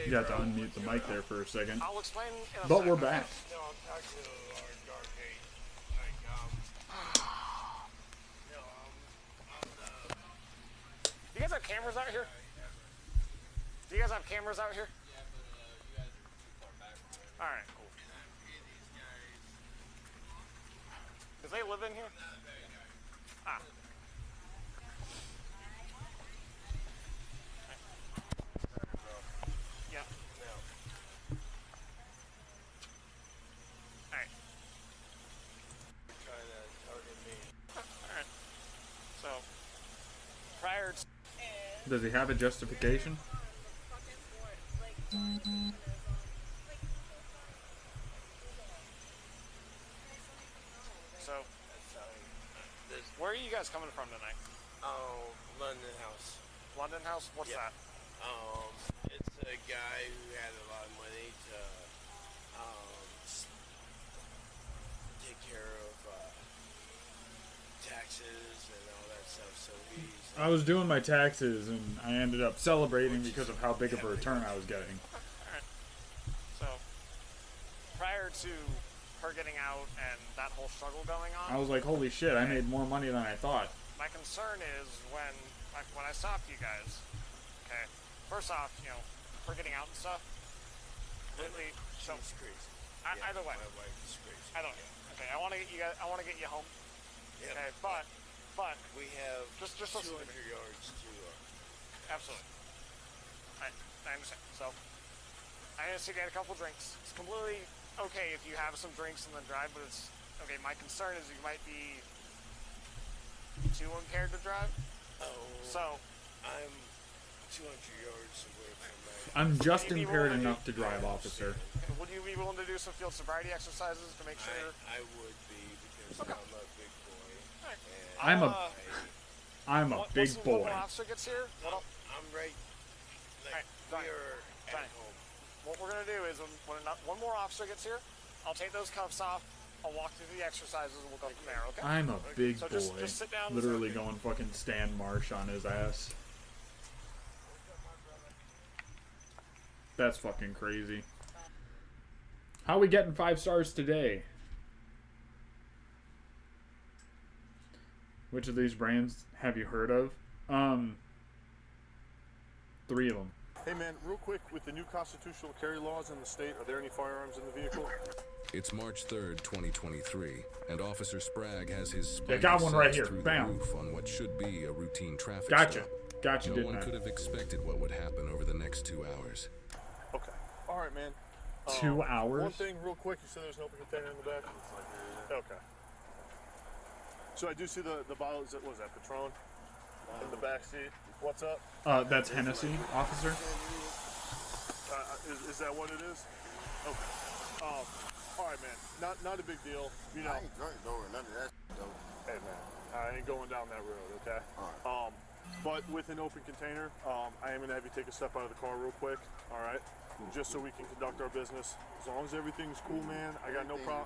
You got to unmute the mic there for a second. I'll explain in a But second. we're back. Do you guys have cameras out here? Do you guys have cameras out here? Alright, cool. Does they live in here? Ah. Yeah. Alright. Alright. So, prior to... Does he have a justification? So, where are you guys coming from tonight? Oh, London House. London House? What's that? It's a guy who had a lot of money to take care of taxes and all that stuff. So he's. I was doing my taxes and I ended up celebrating because of how big of a return I was getting. Alright. So, prior to her getting out and that whole struggle going on, I was like, holy shit, I made more money than I thought. my concern is when I stopped you guys, okay, first off, you know, her getting out and stuff, completely, so, She's crazy. Either way. My wife is crazy. Either way. Okay, I want to get you guys, I want to get you home. Yeah. Okay, but we have just 200 listen to me. yards to. Absolutely. I understand. So, I understand you had a couple drinks. It's completely okay if you have some drinks and then drive, but it's okay. My concern is you might be too impaired to drive. Oh. So, I'm 200 yards away from my. I'm just impaired enough to drive, officer. Would you be willing to do some field sobriety exercises to make sure? I would be because I'm a big boy. I'm a big boy. When the officer gets here, I'm right. Like, we are at home. What we're gonna do is when one more officer gets here, I'll take those cuffs off. I'll walk through the exercises and we'll go from there. Okay? I'm a big so boy. Just sit down. Literally going fucking Stan Marsh on his ass. That's fucking crazy. How we getting 5 stars today? Which of these brands have you heard of? 3 of them. Hey man, real quick, with the new constitutional carry laws in the state, are there any firearms in the vehicle? It's March 3rd, 2023, and Officer Sprague has his Yeah, got one right here. through Bam. the roof on what should be a routine traffic Gotcha. stop. Gotcha, No didn't one I? could have expected what would happen over the next 2 hours. Okay. All right, man. 2 hours? One thing, real quick, you said there's an open container in the back? Okay. So I do see the bottles, what was that, Patron? In the back seat. What's up? That's Hennessy, officer. Is that what it is? Okay. All right, man. Not a big deal. You know. I ain't drunk though, or none of that though. Hey, man. I ain't going down that road, okay? All right. But with an open container, I am gonna have you take a step out of the car real quick. All right. Just so we can conduct our business. As long as everything's cool, man. I got no problem.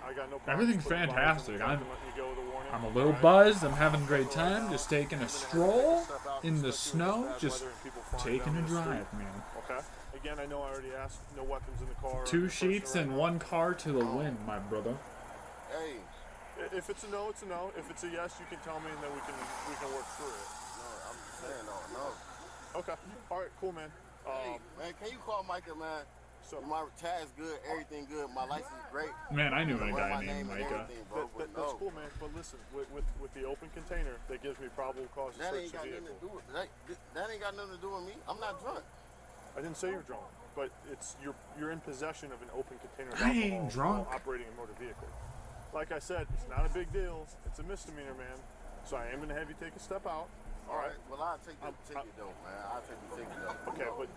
I got no problem. Everything's putting bottles in fantastic. the truck I'm and letting you go with a warning. a little All right? buzzed. I'm having a great time. Just taking a stroll in the snow. Just taking a drive, man. Okay. Again, I know I already asked. No weapons in the car. 2 sheets and 1 car to the wind, my brother. Hey. If it's a no, it's a no. If it's a yes, you can tell me, and then we can work through it. No, I'm saying no. Okay. All right. Cool, man. Hey, man, can you call Micah, man? So my tag's good, everything good, my license is great. Man, I knew a Run guy my named name and Micah. everything, bro, but That's no. cool, man. But listen, with the open container, that gives me probable cause to That search ain't the got nothing vehicle. to do with that ain't got nothing to do with me. I'm not drunk. I didn't say you're drunk, but it's you're in possession of an open container of I ain't alcohol drunk. while operating a motor vehicle. Like I said, it's not a big deal. It's a misdemeanor, man. So I am gonna have you take a step out. All right. Well, I'll take the ticket though, man. I'll take the ticket though. Okay, but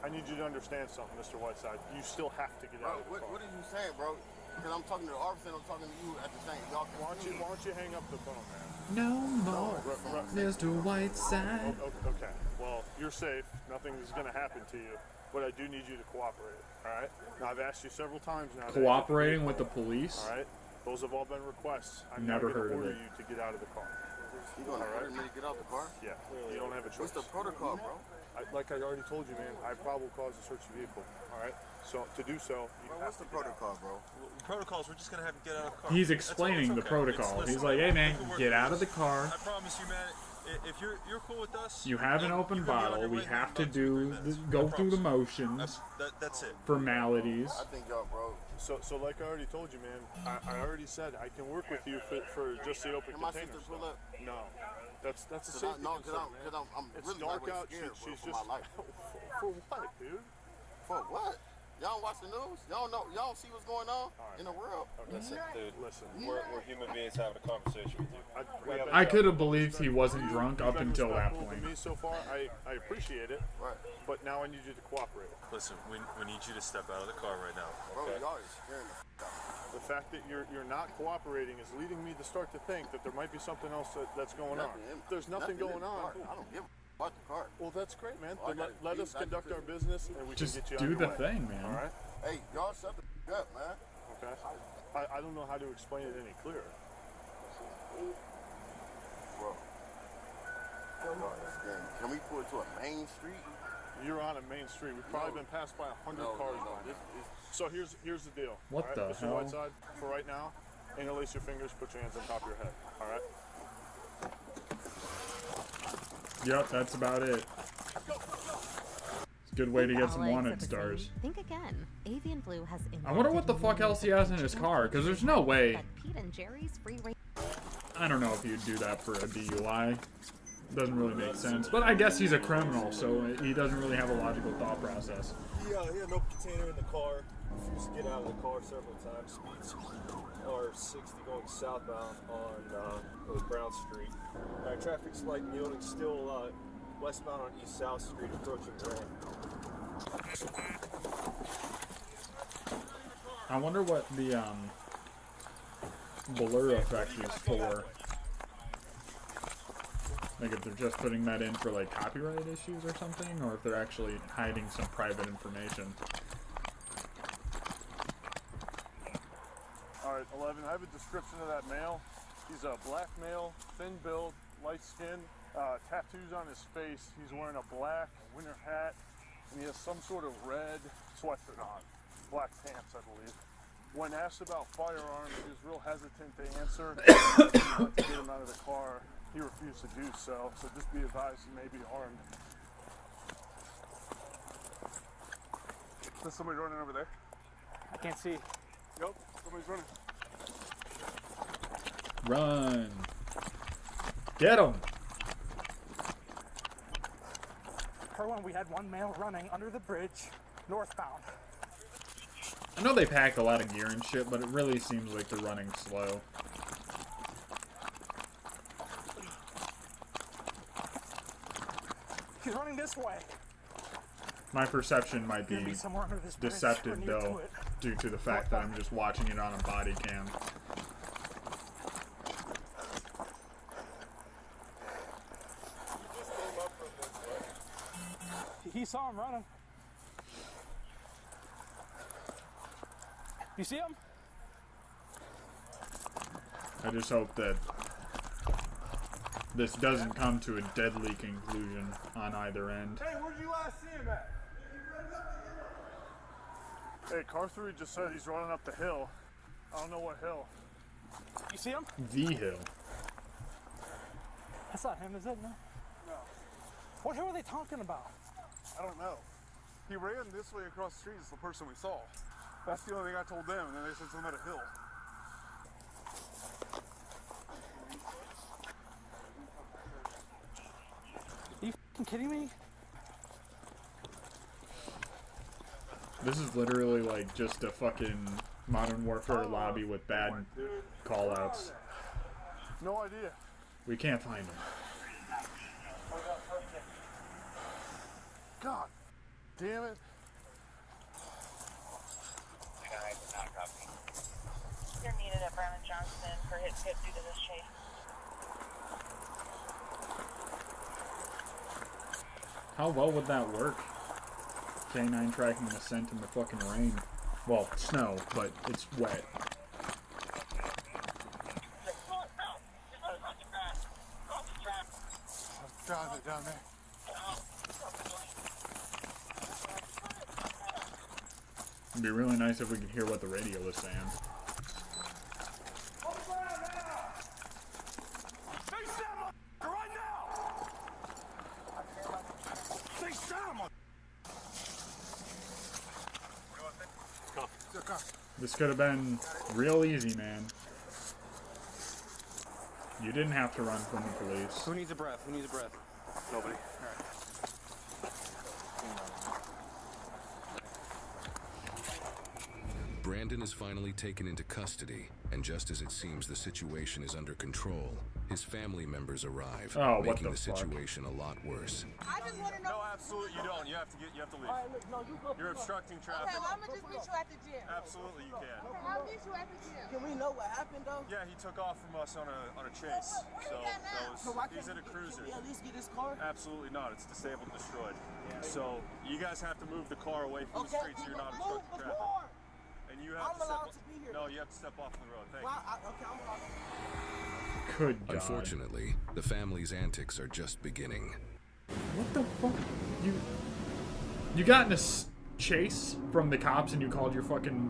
I need you to understand something, Mr. Whiteside. You still have to get out of the car. What are you saying, bro? Because I'm talking to the officer and I'm talking to you at the same. Y'all Why don't you hang up the phone, man? No more, Mr. Whiteside. Okay. Well, you're safe. Nothing is gonna happen to you. But I do need you to cooperate. All right. Now I've asked you several times now. Cooperating with the police? All right. Those have all been requests. I'm Never not gonna heard of order it. you to get out of the car. You gonna order me to get out the car? Yeah. You don't have a choice. What's the protocol, bro? like I already told you, man, I have probable cause to search the vehicle. All right. So to do so, what's the protocol, bro? The protocols, we're just gonna have him get out of the car. He's explaining the protocol. He's like, hey man, get out of the car. I promise you, man. If you're cool with us, You have an open bottle. We have to go through the motions. That's it. Formalities. I think y'all, bro. So like I already told you, man, I already said I can work with you for just the open Can my container sister pull stuff. up? No, that's a safety No, concern, man. I'm It's really dark like, out. scared, She's for just my life. for what, dude? For what? Y'all don't watch the news? Y'all know? Y'all don't see what's going on in the world? Listen, dude. Listen, we're human beings having a conversation with you. I could have believed he wasn't drunk up until that Respectful point. to me so far, I appreciate it. Right. But now I need you to cooperate. Listen, we need you to step out of the car right now. Bro, y'all is scaring the f*** out. The fact that you're not cooperating is leading me to start to think that there might be something else that's going on. There's nothing going on. I don't give a about the car. Well, that's great, man. Well, Then let us conduct our business and we Just can get you do on your the way. thing, man. All right? Hey, y'all shut the f*** up, man. Okay. I don't know how to explain it any clearer. Bro. Y'all is scaring me. Can we pull it to a main street? You're on a main street. We've probably been passed by 100 cars by now. So here's the deal. What all right? the Mr. hell? Whiteside, for right now, interlace your fingers, put your hands on top of your head. All right? Yep, that's about it. It's a good way to get some wanted stars. Think again. Avian flu has I wonder what the fuck else he has in his car, because there's no way. Pete and Jerry's free range. I don't know if you'd do that for a DUI. Doesn't really make sense. But I guess he's a criminal, so he doesn't really have a logical thought process. He had an open container in the car. Refused to get out of the car several times. Speeds are 60 going southbound on Brown Street. Traffic's light and yielding still westbound on East South Street approaching Grand. I wonder what the blur effect is for. Like if they're just putting that in for like copyright issues or something, or if they're actually hiding some private information. All right, 11. I have a description of that male. He's a black male, thin build, light skin, tattoos on his face. He's wearing a black winter hat, and he has some sort of red sweatshirt on. Black pants, I believe. When asked about firearms, he was real hesitant to answer. To get him out of the car, he refused to do so. So just be advised, he may be armed. Is there somebody running over there? I can't see. Yep, somebody's running. Run. Get him. Kerwin, we had one male running under the bridge, northbound. I know they pack a lot of gear and shit, but it really seems like they're running slow. He's running this way. My perception might Gonna be be somewhere under this bridge, deceptive or near to though, it. due to the fact that I'm just watching it on a body cam. He saw him running. You see him? I just hope that this doesn't come to a deadly conclusion on either end. Hey, where did you last see him at? Hey, car 3 just said he's running up the hill. I don't know what hill. You see him? The hill. That's not him, is it? No. No. What hill are they talking about? I don't know. He ran this way across the street is the person we saw. That's the only thing I told them, and then they said something about a hill. Are you f***ing kidding me? This is literally like just a fucking Modern Warfare lobby with bad callouts. No idea. We can't find him. God damn it. You're needed at Brown and Johnston for hit skip due to this chase. How well would that work? K9 tracking the scent in the fucking rain. Well, snow, but it's wet. Drive it down there. It'd be really nice if we could hear what the radio was saying. This could have been real easy, man. You didn't have to run from the police. Who needs a breath? Who needs a breath? Nobody. Alright. Brandon is finally taken into custody, and just as it seems the situation is under control, his family members arrive, Oh, what making the the fuck? situation a lot worse. I just want to know. No, absolutely, you don't. You have to leave. All right, look, no, you go. You're obstructing traffic. Okay, well, I'm gonna just meet you at the gym. Absolutely, you can. Okay, I'll meet you at the gym. Can we know what happened though? Yeah, he took off from us on a chase. So he's in a cruiser. Can we at least get his car? Absolutely not. It's disabled, destroyed. So you guys have to move the car away from the street so you're not obstructing traffic. And you have I'm allowed to be here. No, you have to step off the road. Thank you. Okay, I'm allowed. Good God. Unfortunately, the family's antics are just beginning. What the fuck? You got in a chase from the cops and you called your fucking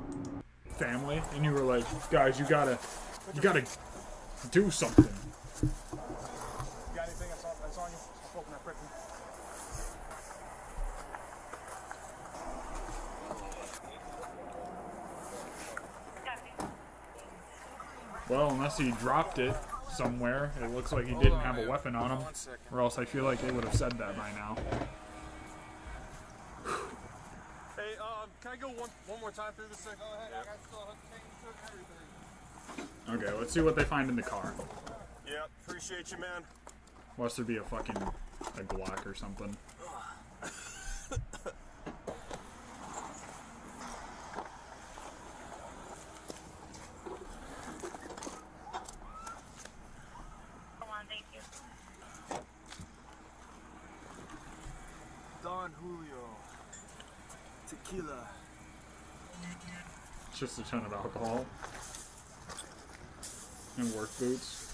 family and you were like, guys, you gotta do something. You got anything that's on you? I'll open that quickly. Well, unless he dropped it somewhere, it looks like he didn't have a weapon on him, or else I feel like they would have said that by now. Hey, can I go one more time through this thing? Go ahead. I got Okay, let's see what they find in the car. Yeah, appreciate you, man. Must there be a fucking Glock or something? Don Julio. Tequila. It's just a ton of alcohol. And work boots.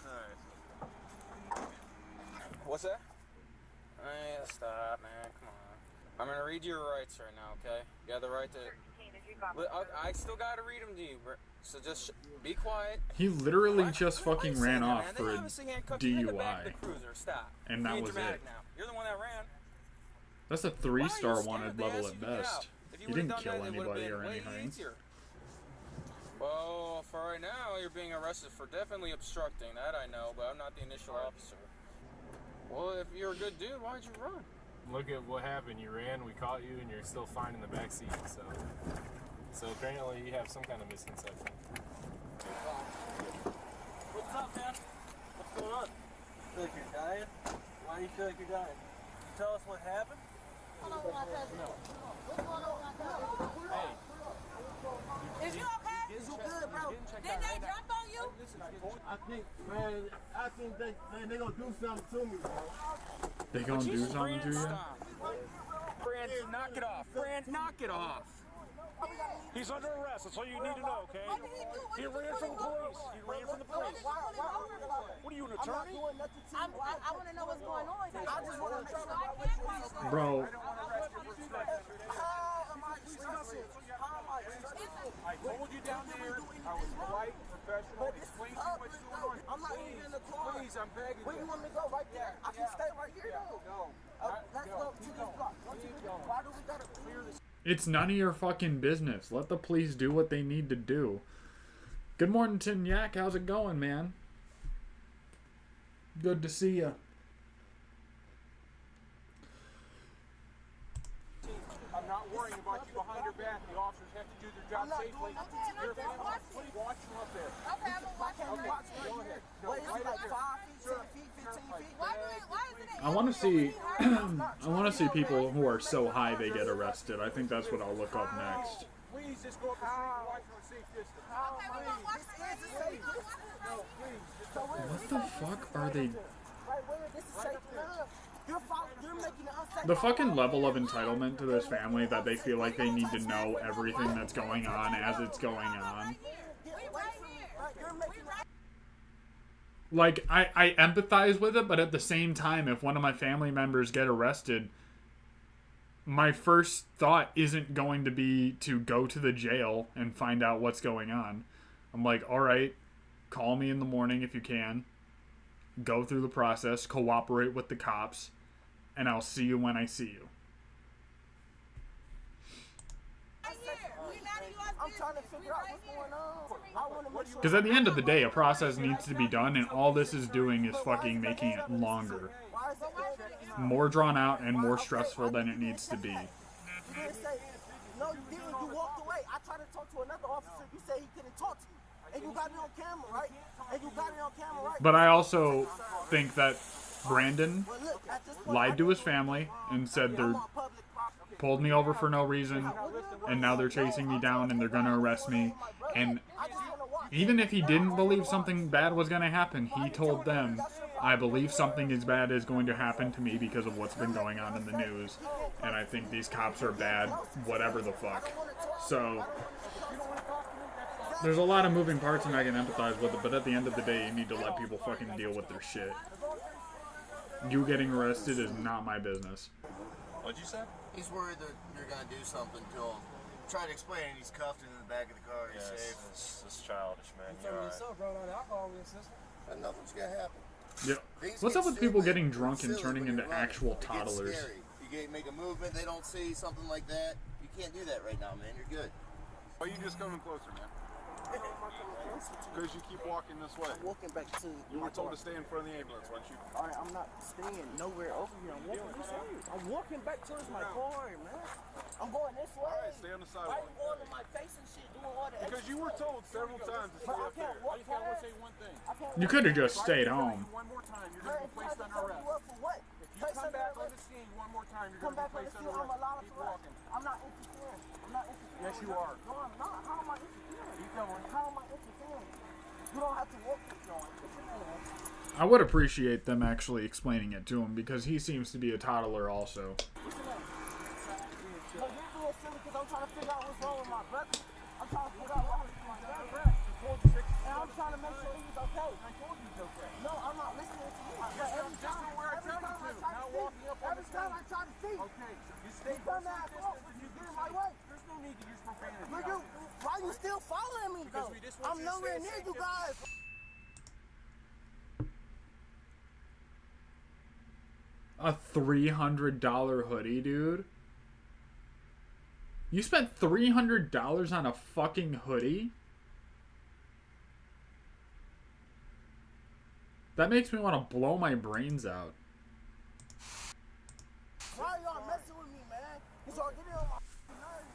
Alright. What's that? Hey, stop, man. Come on. I'm gonna read your rights right now, okay? You have the right to. I still gotta read them to you, bro. So just be quiet. He literally just fucking ran off man. for a DUI. Stop. And that was it. Now. You're the one that ran. That's a 3-star wanted level at best. He didn't kill anybody or anything. Well, for right now, you're being arrested for definitely obstructing. That I know, but I'm not the initial officer. Well, if you're a good dude, why'd you run? Look at what happened. You ran, we caught you, and you're still fine in the back seat. So apparently you have some kind of misconception. What's up, man? What's going on? Feel like you're dying? Why do you feel like you're dying? Tell us what happened. Hold on, what's going on, my cousin? Hey. Is you okay? Is you good, bro? Did they jump on you? I think they gonna do something to me, bro. They gonna do something to you? Brand, knock it off. Brand, knock it off. He's under arrest. That's all you need to know, okay? He ran from the police. He ran from the police. What are you, an attorney? I want to know what's going on. I just want to make sure I can't. Bro. I told you down there. I was polite, professional. Explain to you what's going on. I'm not even in the car. Please, I'm begging you. Where you want me to go? Right there. I can stay right here, though. No. Let's go to this block. Why do we gotta clear this? It's none of your fucking business. Let the police do what they need to do. Good morning, Tin Yak. How's it going, man? Good to see ya. I'm not worrying about you behind your back. The officers have to do their job safely. Please watch them up there. Okay, I'm gonna watch them. Go ahead. What is it, like 5 feet, 10 feet, 15 feet? Why isn't it? I want to see I want to see people who are so high they get arrested. I think that's what I'll look up next. Please just go up the street and watch from a safe distance. Okay, we're gonna watch them. No, please. Just What the fuck are they? This is safe enough. You're making it unsafe. The fucking level of entitlement to this family that they feel like they need to know everything that's going on as it's going on. Like, I empathize with it, but at the same time, if one of my family members get arrested, my first thought isn't going to be to go to the jail and find out what's going on. I'm like, all right, call me in the morning if you can. Go through the process, cooperate with the cops, and I'll see you when I see you. I'm trying to figure out what's going on. Because at the end of the day, a process needs to be done, and all this is doing is fucking making it longer. More drawn out and more stressful than it needs to be. You didn't say, no, you didn't. You walked away. I tried to talk to another officer. You said he couldn't talk to you. And you got it on camera, right? And you got it on camera, right? But I also think that Brandon lied to his family and said they're pulled me over for no reason, and now they're chasing me down and they're gonna arrest me. And even if he didn't believe something bad was gonna happen, he told them, I believe something as bad is going to happen to me because of what's been going on in the news, and I think these cops are bad, whatever the fuck. So there's a lot of moving parts and I can empathize with it, but at the end of the day, you need to let people fucking deal with their shit. You getting arrested is not my business. What'd you say? He's worried that you're gonna do something to him. Try to explain it, he's cuffed in the back of the car, he's safe. It's childish, man. You're alright. bro, not alcohol in the system. And nothing's gonna happen. Yeah. What's up with people getting drunk and turning into actual toddlers? You make a movement, they don't see something like that. You can't do that right now, man. You're good. Why are you just coming closer, man? Because you keep walking this way. I'm walking back to You were told to stay in front of the ambulance, weren't you? Alright, I'm not staying nowhere over here. I'm walking back towards my car, man. I'm going this way. Alright, stay on the sidewalk. Why are you going in my face and shit, doing all that? Because you were told several times to stay up there. I just want to say one thing. You could have just stayed home. One more time, you're going to be placed under arrest. For what? If you come back on the scene one more time, you're going to be placed under arrest. Keep walking. I'm not interfering. I'm not interfering. Yes, you are. No, I'm not. How am I interfering? Keep going. How am I interfering? You don't have to walk with me. I would appreciate them actually explaining it to him because he seems to be a toddler also. No, you're being silly because I'm trying to figure out what's wrong with my brother. I'm trying to figure out what happened to my brother. And I'm trying to make sure he's okay. I told you he's okay. No, I'm not listening to you. Every time I try to see. Okay, you stay you turn that off. You get in my way. There's no need to use profanity. Why are you still following me, though? I'm nowhere near you guys. A $300 hoodie, dude? You spent $300 on a fucking hoodie? That makes me want to blow my brains out. Why are y'all messing with me, man? Cause y'all getting on my nerves.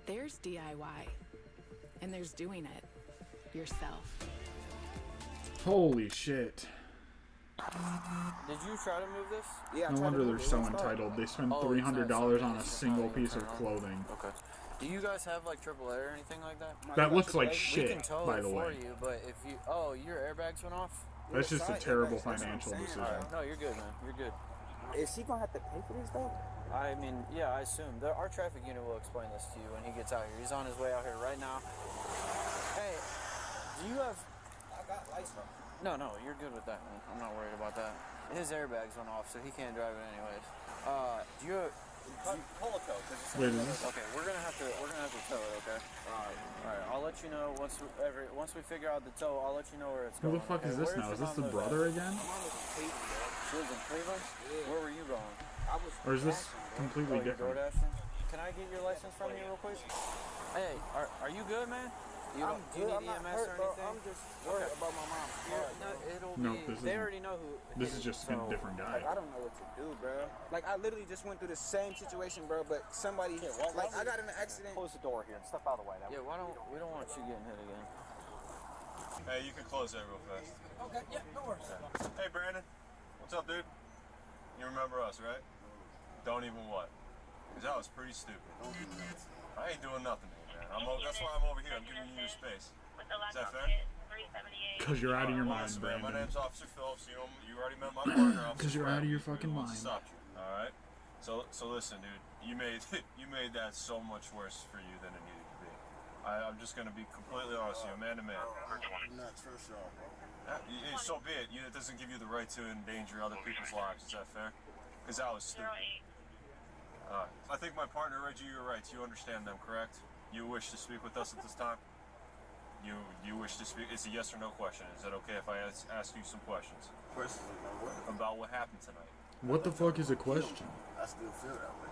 There's DIY, and there's doing it yourself. Holy shit. Did you try to move this? Yeah. No wonder they're so entitled. They spend $300 on a single piece of clothing. Okay. Do you guys have like AAA or anything like that? That looks like We shit, can tow by it the for way. you, but if you, your airbags went off. That's just a terrible financial decision. No, you're good, man. You're good. Is he gonna have to pay for this though? I mean, yeah, I assume. Our traffic unit will explain this to you when he gets out here. He's on his way out here right now. Hey, do you have... I got lights from. No, you're good with that, man. I'm not worried about that. His airbags went off, so he can't drive it anyways. Do you have... Pull a tow. Wait a minute. Okay, we're gonna have to tow it, okay? Alright, I'll let you know once we figure out the tow, I'll let you know where it's Who going. the fuck is this now? Is this the brother again? She lives in Cleveland? Yeah. Where were you going? Or is this completely different? Can I get your license from you real quick? Hey, are you good, man? Do you need EMS or anything? I'm just worried about my mom. They already know who. This is just a different guy. Like, I don't know what to do, bro. Like, I literally just went through the same situation, bro. But somebody, like, I got in an accident. Close the door here and step out of the way. Yeah, we don't want you getting hit again. Hey, you can close that real fast. Okay, yeah, no worries. Yeah. Hey, Brandon. What's up, dude? You remember us, right? Don't even what? Because that was pretty stupid. I ain't doing nothing here, man. That's why I'm over here. I'm giving you your space. Is that fair? Because you're out of your mind, Listen, man, my Brandon. name's Officer Phillips. You already met my partner, Officer Because you're out of your fucking Wants to mind. stop you, all right? So listen, dude. You made that so much worse for you than it needed to be. I'm just gonna be completely honest with you, man to man. Not for sure, bro. So be it. It doesn't give you the right to endanger other people's lives. Is that fair? Because that was stupid. I think my partner read you your rights. You understand them, correct? You wish to speak with us at this time? You wish to speak? It's a yes or no question. Is it okay if I ask you some questions? Questions about what happened tonight? What the fuck is a question? I still feel that way.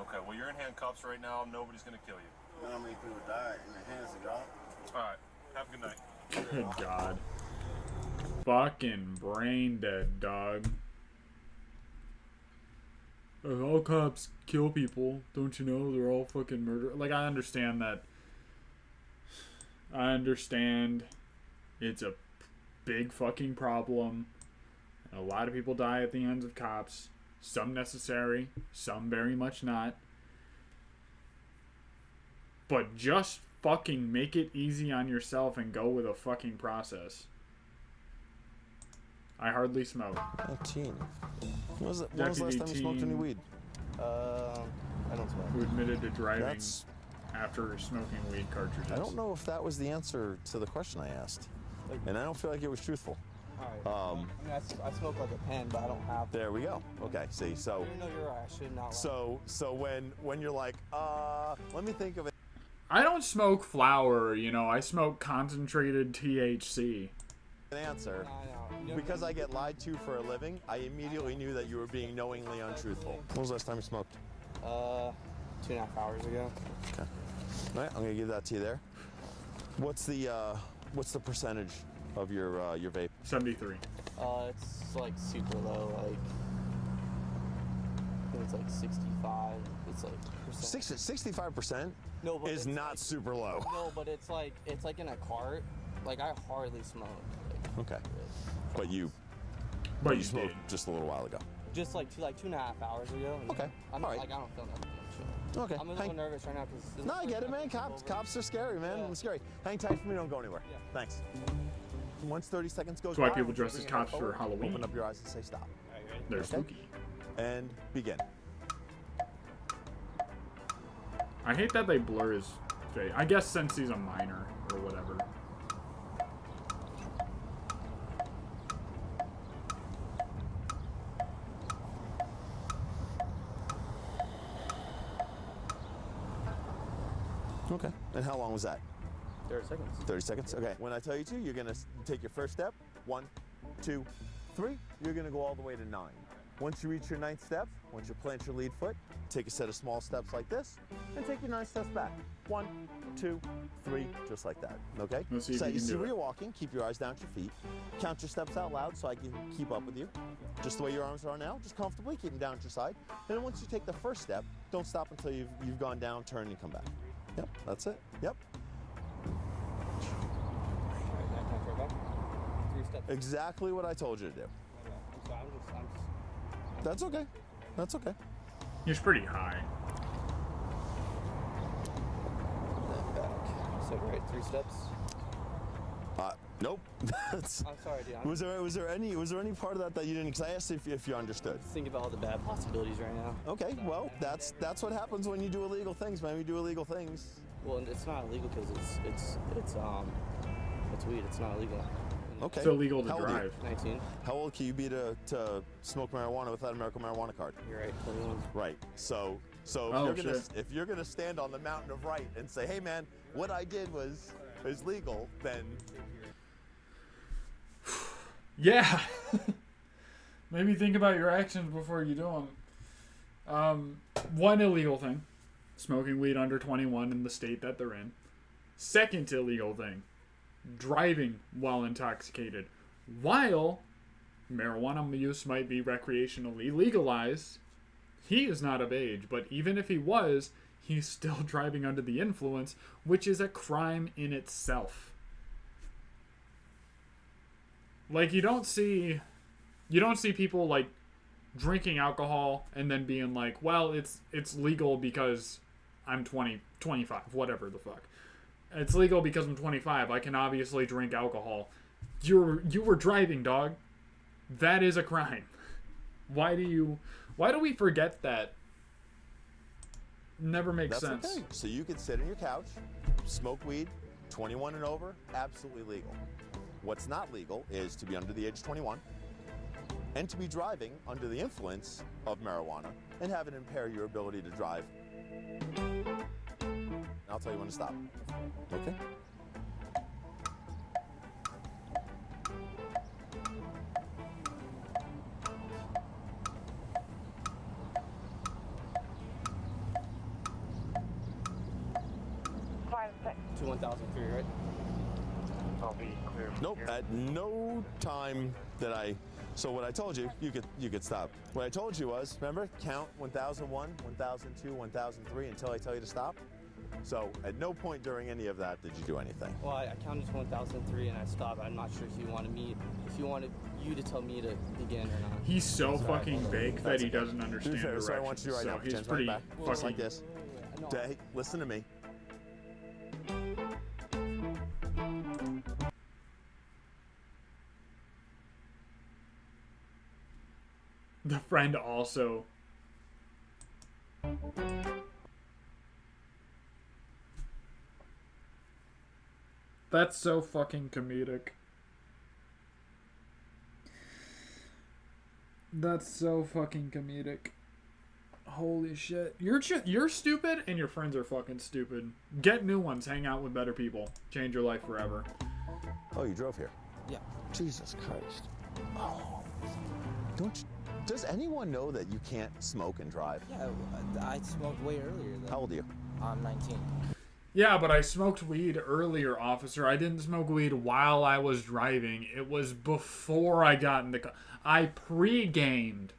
Okay, well, you're in handcuffs right now. Nobody's going to kill you. You know how many people died in the hands of God? All right. Have a good night. Good God. Fucking brain dead, dog. All cops kill people. Don't you know? They're all fucking murder. Like, I understand that. I understand it's a big fucking problem. A lot of people die at the hands of cops. Some necessary, some very much not. But just fucking make it easy on yourself and go with a fucking process. I hardly smoke. 19. When was the last time you smoked any weed? I don't smoke. Who admitted to driving after smoking weed cartridges. I don't know if that was the answer to the question I asked. And I don't feel like it was truthful. All right. I mean, I smoke like a pen, but I don't have. There we go. Okay, see, so. No, you're right. I should not. So when you're like, let me think of it. I don't smoke flower, you know. I smoke concentrated THC. An answer. Because I get lied to for a living, I immediately knew that you were being knowingly untruthful. When was the last time you smoked? 2.5 hours ago. Okay. All right, I'm gonna give that to you there. What's the percentage of your vape? 73. It's like super low. Like I think it's like 65. It's like 65% no, but is not super low. No, but it's like in a cart. Like I hardly smoke. Like, okay. But you smoked just a little while ago. Just like 2.5 hours ago. Okay. All right. Like I don't feel nothing. Okay. I'm a little nervous right now because. No, I get it, man. Cops are scary, man. Yeah. It's scary. Hang tight for me. Don't go anywhere. Yeah. Thanks. Once 30 seconds goes by, that's why people dress as cops for Halloween. Open up your eyes and say stop. They're spooky. And begin. I hate that they blur his face. I guess since he's a minor or whatever. Okay. And how long was that? 30 seconds. 30 seconds? Okay. When I tell you to, you're going to take your first step. 1, 2, 3. You're going to go all the way to 9. Once you reach your 9th step, once you plant your lead foot, take a set of small steps like this, and take your 9 steps back. 1, 2, 3, just like that. Okay? Let's see so you see where it. you're walking. Keep your eyes down at your feet. Count your steps out loud so I can keep up with you. Just the way your arms are now, just comfortably. Keep them down at your side. And then once you take the first step, don't stop until you've gone down, turn, and come back. Yep, that's it. Yep. Exactly what I told you to do. That's okay. That's okay. He's pretty high. So right, 3 steps. Nope. That's, I'm sorry, dude. Was there any part of that you didn't? Because I asked if you understood. Think about all the bad possibilities right now. Okay. Well, that's what happens when you do illegal things, man. We do illegal things. Well, it's not illegal because it's weed. It's not illegal. Okay. It's illegal to drive. 19. How old can you be to smoke marijuana without a medical marijuana card? You're right, 21. Right. So if you're gonna stand on the mountain of right and say, hey man, what I did is legal, then yeah. Maybe think about your actions before you do them. One illegal thing, smoking weed under 21 in the state that they're in. Second illegal thing, driving while intoxicated. While marijuana use might be recreationally legalized, he is not of age, but even if he was, he's still driving under the influence, which is a crime in itself. Like, you don't see people like drinking alcohol and then being like, well, it's legal because I'm 25, whatever the fuck. It's legal because I'm 25. I can obviously drink alcohol. You were driving, dog. That is a crime. Why do we forget that? Never makes sense. Okay. So you can sit on your couch, smoke weed, 21 and over, absolutely legal. What's not legal is to be under the age of 21 and to be driving under the influence of marijuana and have it impair your ability to drive. And I'll tell you when to stop. Okay? To 1003, right? I'll be clear. Nope. At no time that I. So what I told you, you could stop. What I told you was, remember, count 1001, 1002, 1003 until I tell you to stop. So at no point during any of that did you do anything. Well, I counted to 1003 and I stopped. I'm not sure if you wanted you to tell me to begin or not. He's so fucking big that he doesn't understand directions. So I want you to right now. He's pretty back. fucking Like this. Hey, listen to me. The friend also. That's so fucking comedic. That's so fucking comedic. Holy shit. You're stupid and your friends are fucking stupid. Get new ones. Hang out with better people. Change your life forever. Oh, you drove here? Yeah. Jesus Christ. Oh. Does anyone know that you can't smoke and drive? Yeah, I smoked way earlier though. How old are you? I'm 19. Yeah, but I smoked weed earlier, officer. I didn't smoke weed while I was driving. It was before I got in the car. I pre-gamed.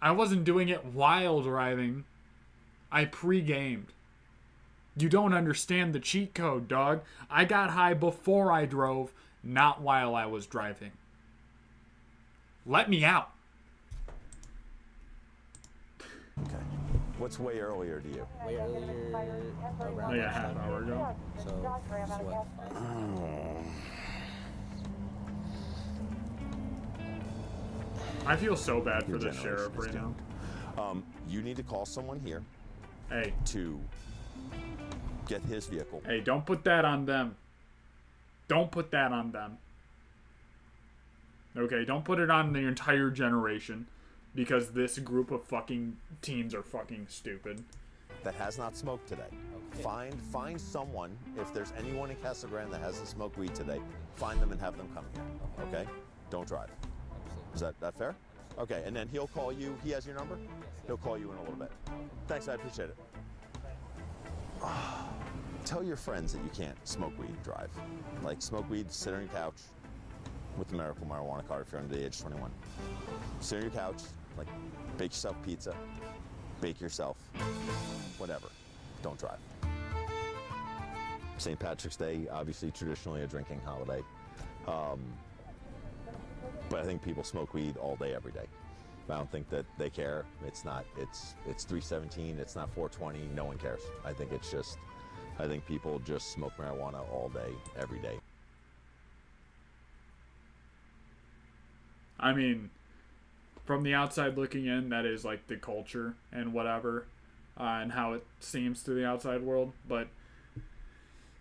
I wasn't doing it while driving. I pre-gamed. You don't understand the cheat code, dog. I got high before I drove, not while I was driving. Let me out. Okay. What's way earlier to you? Way earlier, around Like a half hour ago. So, this is what? I feel so bad for Your the generation sheriff is right now. doomed. You need to call someone here. Hey. To get his vehicle. Hey, don't put that on them. Don't put that on them. Okay, don't put it on the entire generation. Because this group of fucking teens are fucking stupid. That has not smoked today. Okay. Find someone, if there's anyone in Casa Grande that hasn't smoked weed today, find them and have them come here. Okay? Don't drive. Is that fair? Okay, and then he'll call you. He has your number? He'll call you in a little bit. Thanks, I appreciate it. Tell your friends that you can't smoke weed and drive. Like, smoke weed, sit on your couch with the medical marijuana card if you're under the age of 21. Sit on your couch, like, bake yourself pizza, bake yourself, whatever. Don't drive. St. Patrick's Day, obviously traditionally a drinking holiday. But I think people smoke weed all day, every day. I don't think that they care. It's 317, it's not 420, no one cares. I think people just smoke marijuana all day, every day. I mean, from the outside looking in, that is like the culture and whatever, and how it seems to the outside world. But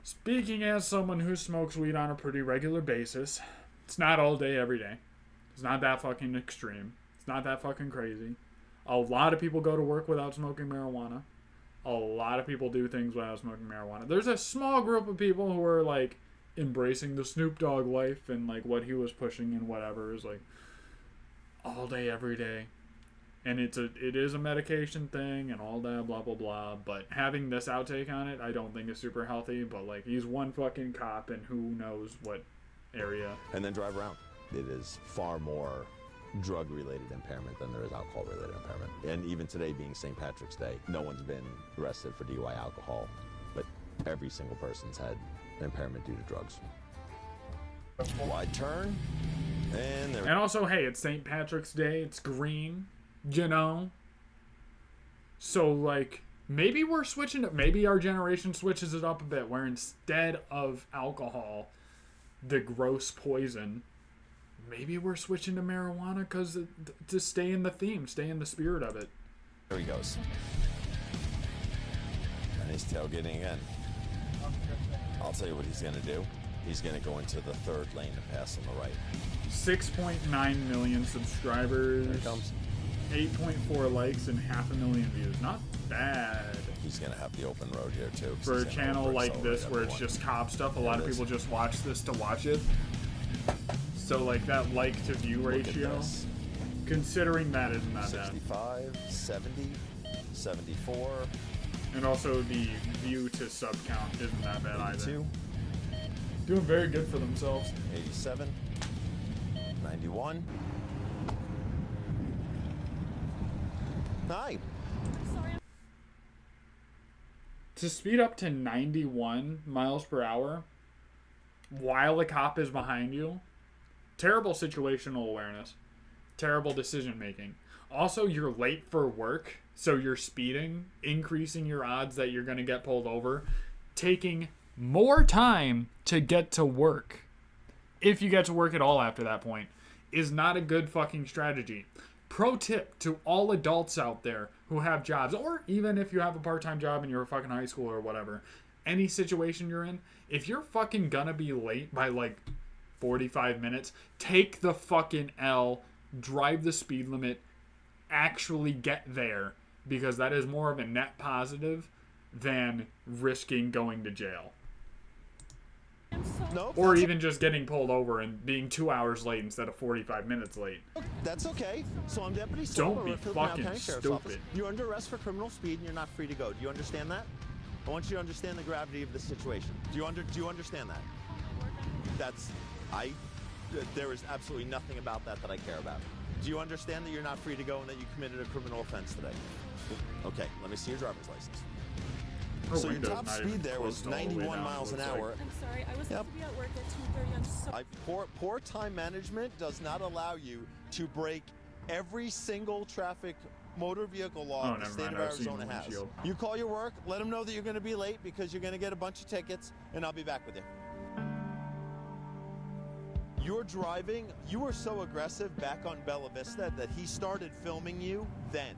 speaking as someone who smokes weed on a pretty regular basis, it's not all day, every day. It's not that fucking extreme. It's not that fucking crazy. A lot of people go to work without smoking marijuana. A lot of people do things without smoking marijuana. There's a small group of people who are like embracing the Snoop Dogg life and like what he was pushing and whatever is like all day, every day. And it is a medication thing and all that, blah, blah, blah. But having this outtake on it, I don't think is super healthy. But like, he's one fucking cop and who knows what area. And then drive around. It is far more drug-related impairment than there is alcohol-related impairment. And even today being St. Patrick's Day, no one's been arrested for DUI alcohol, but every single person's had impairment due to drugs. Wide turn, and also, hey, it's St. Patrick's Day. It's green, you know. So like, maybe we're switching it. Maybe our generation switches it up a bit, where instead of alcohol, the gross poison, maybe we're switching to marijuana because to stay in the theme, stay in the spirit of it. There he goes. And he's tailgating again. I'll tell you what he's going to do. He's going to go into the third lane and pass on the right. 6.9 million subscribers. Here he comes. 8.4 likes and 500,000 views. Not bad. He's gonna have the open road here too. For a channel like this where it's just cop stuff, a lot of people just watch this to watch it. So like that like to view ratio, considering that isn't that bad. 65, 70, 74. And also the view to sub count isn't that bad either. 82. Doing very good for themselves. 87, 91. Hi. To speed up to 91 miles per hour while a cop is behind you, terrible situational awareness, terrible decision making. Also, you're late for work, so you're speeding, increasing your odds that you're going to get pulled over, taking more time to get to work, if you get to work at all after that point, is not a good fucking strategy. Pro tip to all adults out there who have jobs, or even if you have a part-time job and you're a fucking high school or whatever, any situation you're in, if you're fucking gonna be late by like 45 minutes, take the fucking L, drive the speed limit, actually get there, because that is more of a net positive than risking going to jail. No, or even just getting pulled over and being 2 hours late instead of 45 minutes late. That's okay. So I'm Deputy Don't be Silver, fucking County Sheriff's Office. stupid. You're under arrest for criminal speed and you're not free to go. Do you understand that? I want you to understand the gravity of the situation. Do you understand that? There is absolutely nothing about that I care about. Do you understand that you're not free to go and that you committed a criminal offense today? Okay, let me see your driver's license. So your top speed there was 91 miles an hour. I'm sorry, I was supposed to be at work at 2:30. I'm sorry. Poor time management does not allow you to break every single traffic motor vehicle law the state of Arizona has. You call your work, let them know that you're going to be late because you're going to get a bunch of tickets, and I'll be back with you. You're driving, you were so aggressive back on Bella Vista that he started filming you then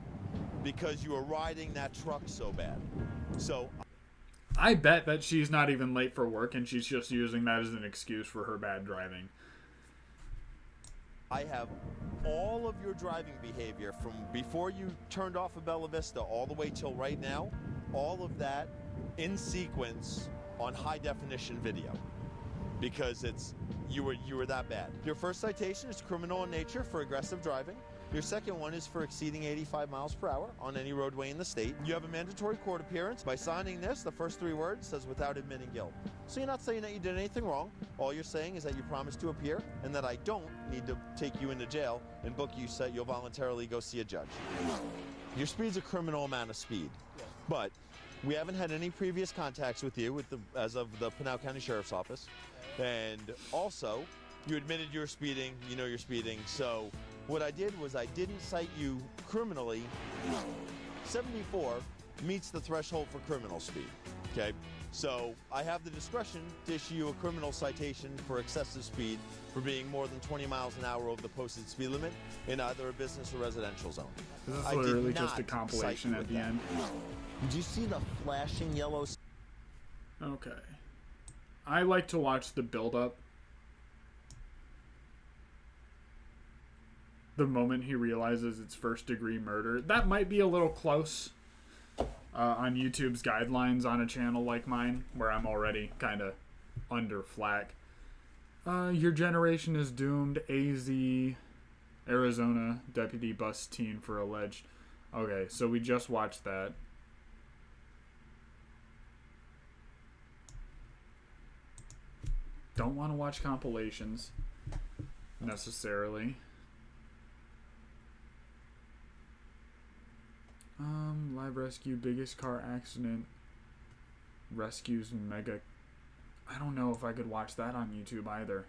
because you were riding that truck so bad. So I bet that she's not even late for work and she's just using that as an excuse for her bad driving. I have all of your driving behavior from before you turned off of Bella Vista all the way till right now, all of that in sequence on high definition video because you were that bad. Your first citation is criminal in nature for aggressive driving. Your second one is for exceeding 85 miles per hour on any roadway in the state. You have a mandatory court appearance. By signing this, the first three words says without admitting guilt. So you're not saying that you did anything wrong. All you're saying is that you promised to appear and that I don't need to take you into jail and book you so you'll voluntarily go see a judge. Your speed's a criminal amount of speed, but we haven't had any previous contacts with you as of the Pinal County Sheriff's Office. And also, you admitted you were speeding, you know you're speeding, so what I did was I didn't cite you criminally. 74 meets the threshold for criminal speed, okay? So I have the discretion to issue you a criminal citation for excessive speed for being more than 20 miles an hour over the posted speed limit in either a business or residential zone. This is literally just a compilation at the end. Did you see the flashing yellow? Okay. I like to watch the build-up. The moment he realizes it's first-degree murder. That might be a little close on YouTube's guidelines on a channel like mine, where I'm already kind of under flack. Your generation is doomed. AZ, Arizona deputy bus teen for alleged. Okay, so we just watched that. Don't want to watch compilations necessarily. Live rescue, biggest car accident, rescues mega. I don't know if I could watch that on YouTube either.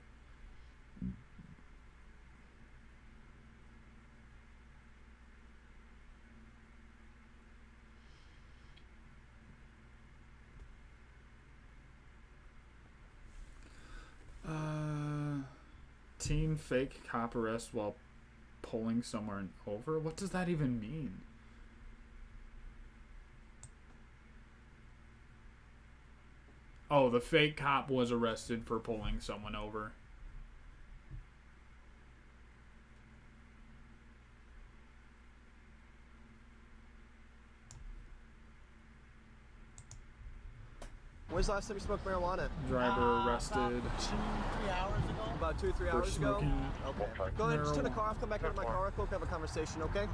Teen fake cop arrest while pulling someone over? What does that even mean? Oh, the fake cop was arrested for pulling someone over. When's the last time you smoked marijuana? Driver arrested. About 2-3 hours ago. About 2 or 3 For hours ago? smoking Okay. Go ahead, just turn the car off, come back into my car, we'll have a conversation, okay?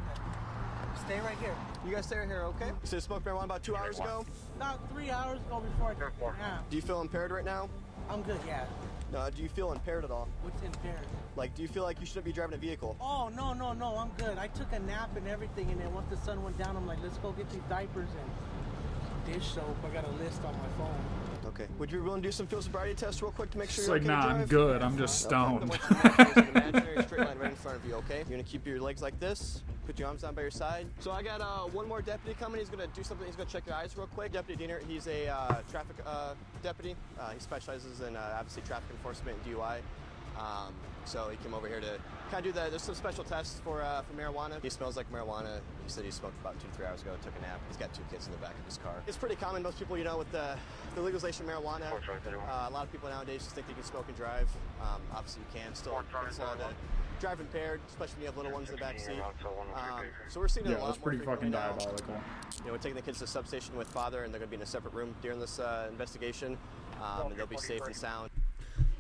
Stay right here. You guys stay right here, okay? You said you smoked marijuana about 2 hours ago? About 3 hours ago before I took a nap. Do you feel impaired right now? I'm good, yeah. No, do you feel impaired at all? What's impaired? Like, do you feel like you shouldn't be driving a vehicle? Oh, no, I'm good. I took a nap and everything, and then once the sun went down, I'm like, let's go get these diapers and dish soap. I got a list on my phone. Okay. Would you be willing to do some field sobriety tests real quick to make sure It's you're like, okay nah, to I'm drive? good. I'm just stoned. Okay. There's an imaginary straight line right in front of you, okay? You're gonna keep your legs like this. Put your arms down by your side. So I got one more deputy coming. He's gonna do something. He's gonna check your eyes real quick. Deputy Diener, he's a traffic deputy. He specializes in obviously traffic enforcement and DUI. So he came over here to kind of do that. There's some special tests for marijuana. He smells like marijuana. He said he smoked about 2 to 3 hours ago. Took a nap. He's got 2 kids in the back of his car. It's pretty common. Most people, you know, with the legalization of marijuana, a lot of people nowadays just think they can smoke and drive. Obviously, you can still. It's to drive impaired, especially when you have little ones in the back seat. So we're seeing it a lot that's more pretty fucking now. diabolical. You know, we're taking the kids to the substation with father, and they're going to be in a separate room during this investigation, and they'll be safe and sound.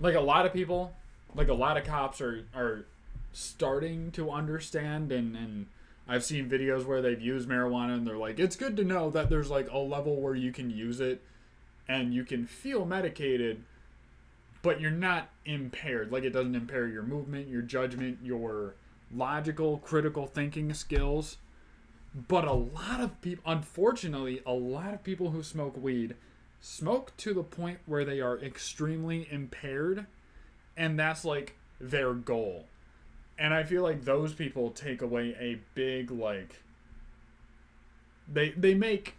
Like a lot of people, like a lot of cops are starting to understand, and I've seen videos where they've used marijuana and they're like, it's good to know that there's like a level where you can use it and you can feel medicated, but you're not impaired. Like, it doesn't impair your movement, your judgment, your logical, critical thinking skills. But a lot of people, unfortunately, a lot of people who smoke weed smoke to the point where they are extremely impaired, and that's like their goal. And I feel like those people take away a big, like, they make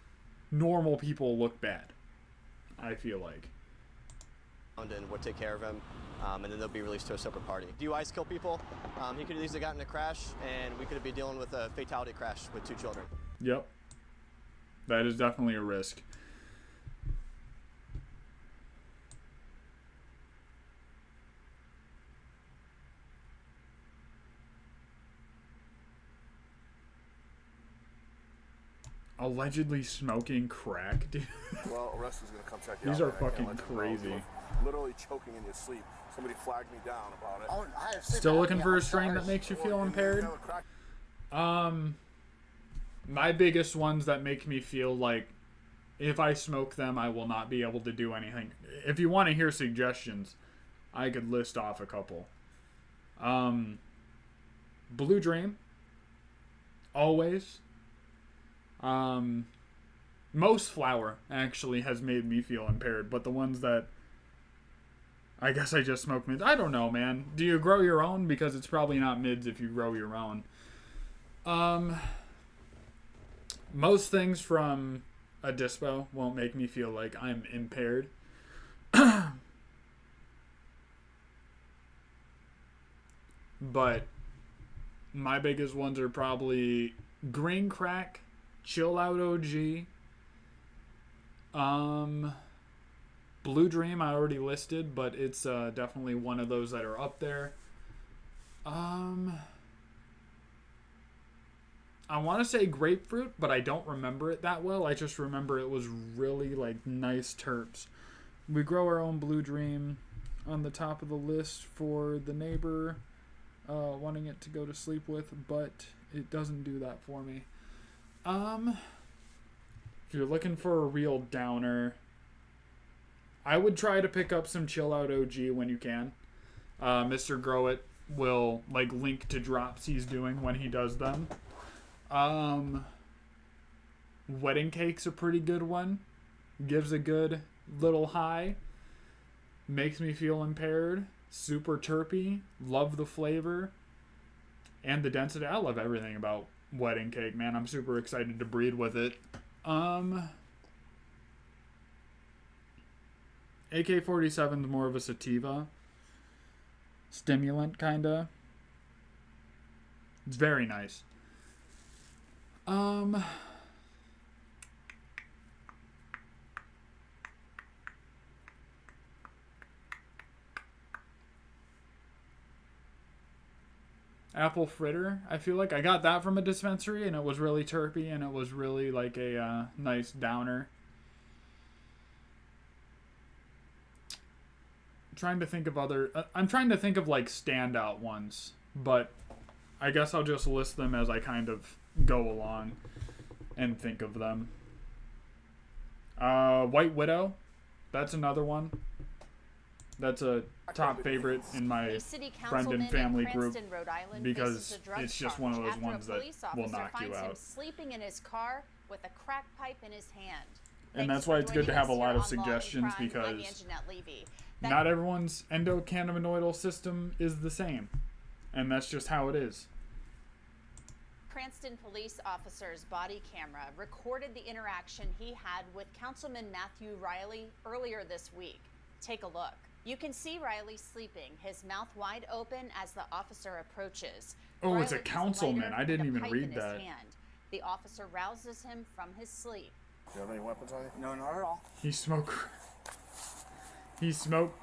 normal people look bad, I feel like. And we'll take care of him, and then they'll be released to a separate party. DUIs kill people. He could have easily gotten in a crash, and we could be dealing with a fatality crash with 2 children. Yep. That is definitely a risk. Allegedly smoking crack, dude. Well, arrest is gonna come check you out. These are man. I can't fucking let you know. crazy. You're literally choking in your sleep. Somebody flagged me down about it. Oh, I have Still looking for a strain that makes you feel impaired? My biggest ones that make me feel like if I smoke them, I will not be able to do anything. If you want to hear suggestions, I could list off a couple. Blue Dream. Always. Most flower actually has made me feel impaired, but the ones that I guess I just smoke mids. I don't know, man. Do you grow your own? Because it's probably not mids if you grow your own. Most things from a dispo won't make me feel like I'm impaired. But my biggest ones are probably green crack, chill out OG, Blue Dream I already listed, but it's definitely one of those that are up there. I want to say grapefruit, but I don't remember it that well. I just remember it was really like nice terps. We grow our own Blue Dream on the top of the list for the neighbor wanting it to go to sleep with, but it doesn't do that for me. If you're looking for a real downer, I would try to pick up some Chill Out OG when you can. Mr. Growit will like link to drops he's doing when he does them. Wedding Cake's a pretty good one. Gives a good little high. Makes me feel impaired. Super terpy. Love the flavor. And the density. I love everything about Wedding Cake, man. I'm super excited to breed with it. AK-47 is more of a sativa. Stimulant, kinda. It's very nice. Apple fritter. I feel like I got that from a dispensary and it was really terpy and it was really like a nice downer. trying to think of other... I'm trying to think of, like, standout ones. But I guess I'll just list them as I kind of go along and think of them. White Widow. That's another one. That's a top favorite in my friend and family group because it's just one of those ones that will knock you out. Sleeping in his car with a crack pipe in his hand. And that's why it's good to have a lot of suggestions because not everyone's endocannabinoidal system is the same. And that's just how it is. Cranston police officer's body camera recorded the interaction he had with Councilman Matthew Riley earlier this week. Take a look. You can see Riley sleeping, his mouth wide open as the officer approaches. Oh, it's a Riley has councilman. lighter I didn't and a even pipe read in his that. hand. The officer rouses him from his sleep. Do you have any weapons on you? No, not at all. He smoked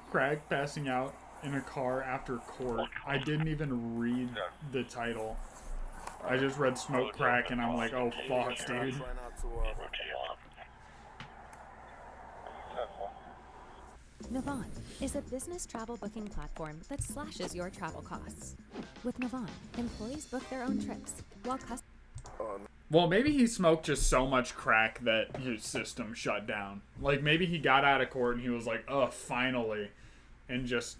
crack passing out in a car after court. I didn't even read the title. I just read smoke crack and I'm like, oh fuck, dude. Navan is a business travel booking platform that slashes your travel costs. With Navan, employees book their own trips, while Well, maybe he smoked just so much crack that his system shut down. Like, maybe he got out of court and he was like, oh, finally. And just...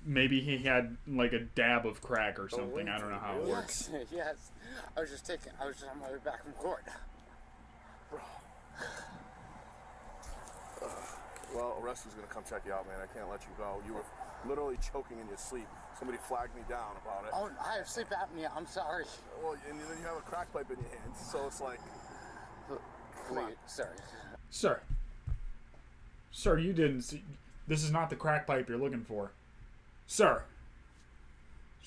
Maybe he had, like, a dab of crack or something. I don't know how it works. Yes. I was just on my way back from court. Well, Rusty's gonna come check you out, man. I can't let you go. You were literally choking in your sleep. Somebody flagged me down about it. Oh, I have sleep apnea. I'm sorry. Well, and then you have a crack pipe in your hands, so it's like... Please, sorry. Sir, you didn't see... This is not the crack pipe you're looking for. Sir,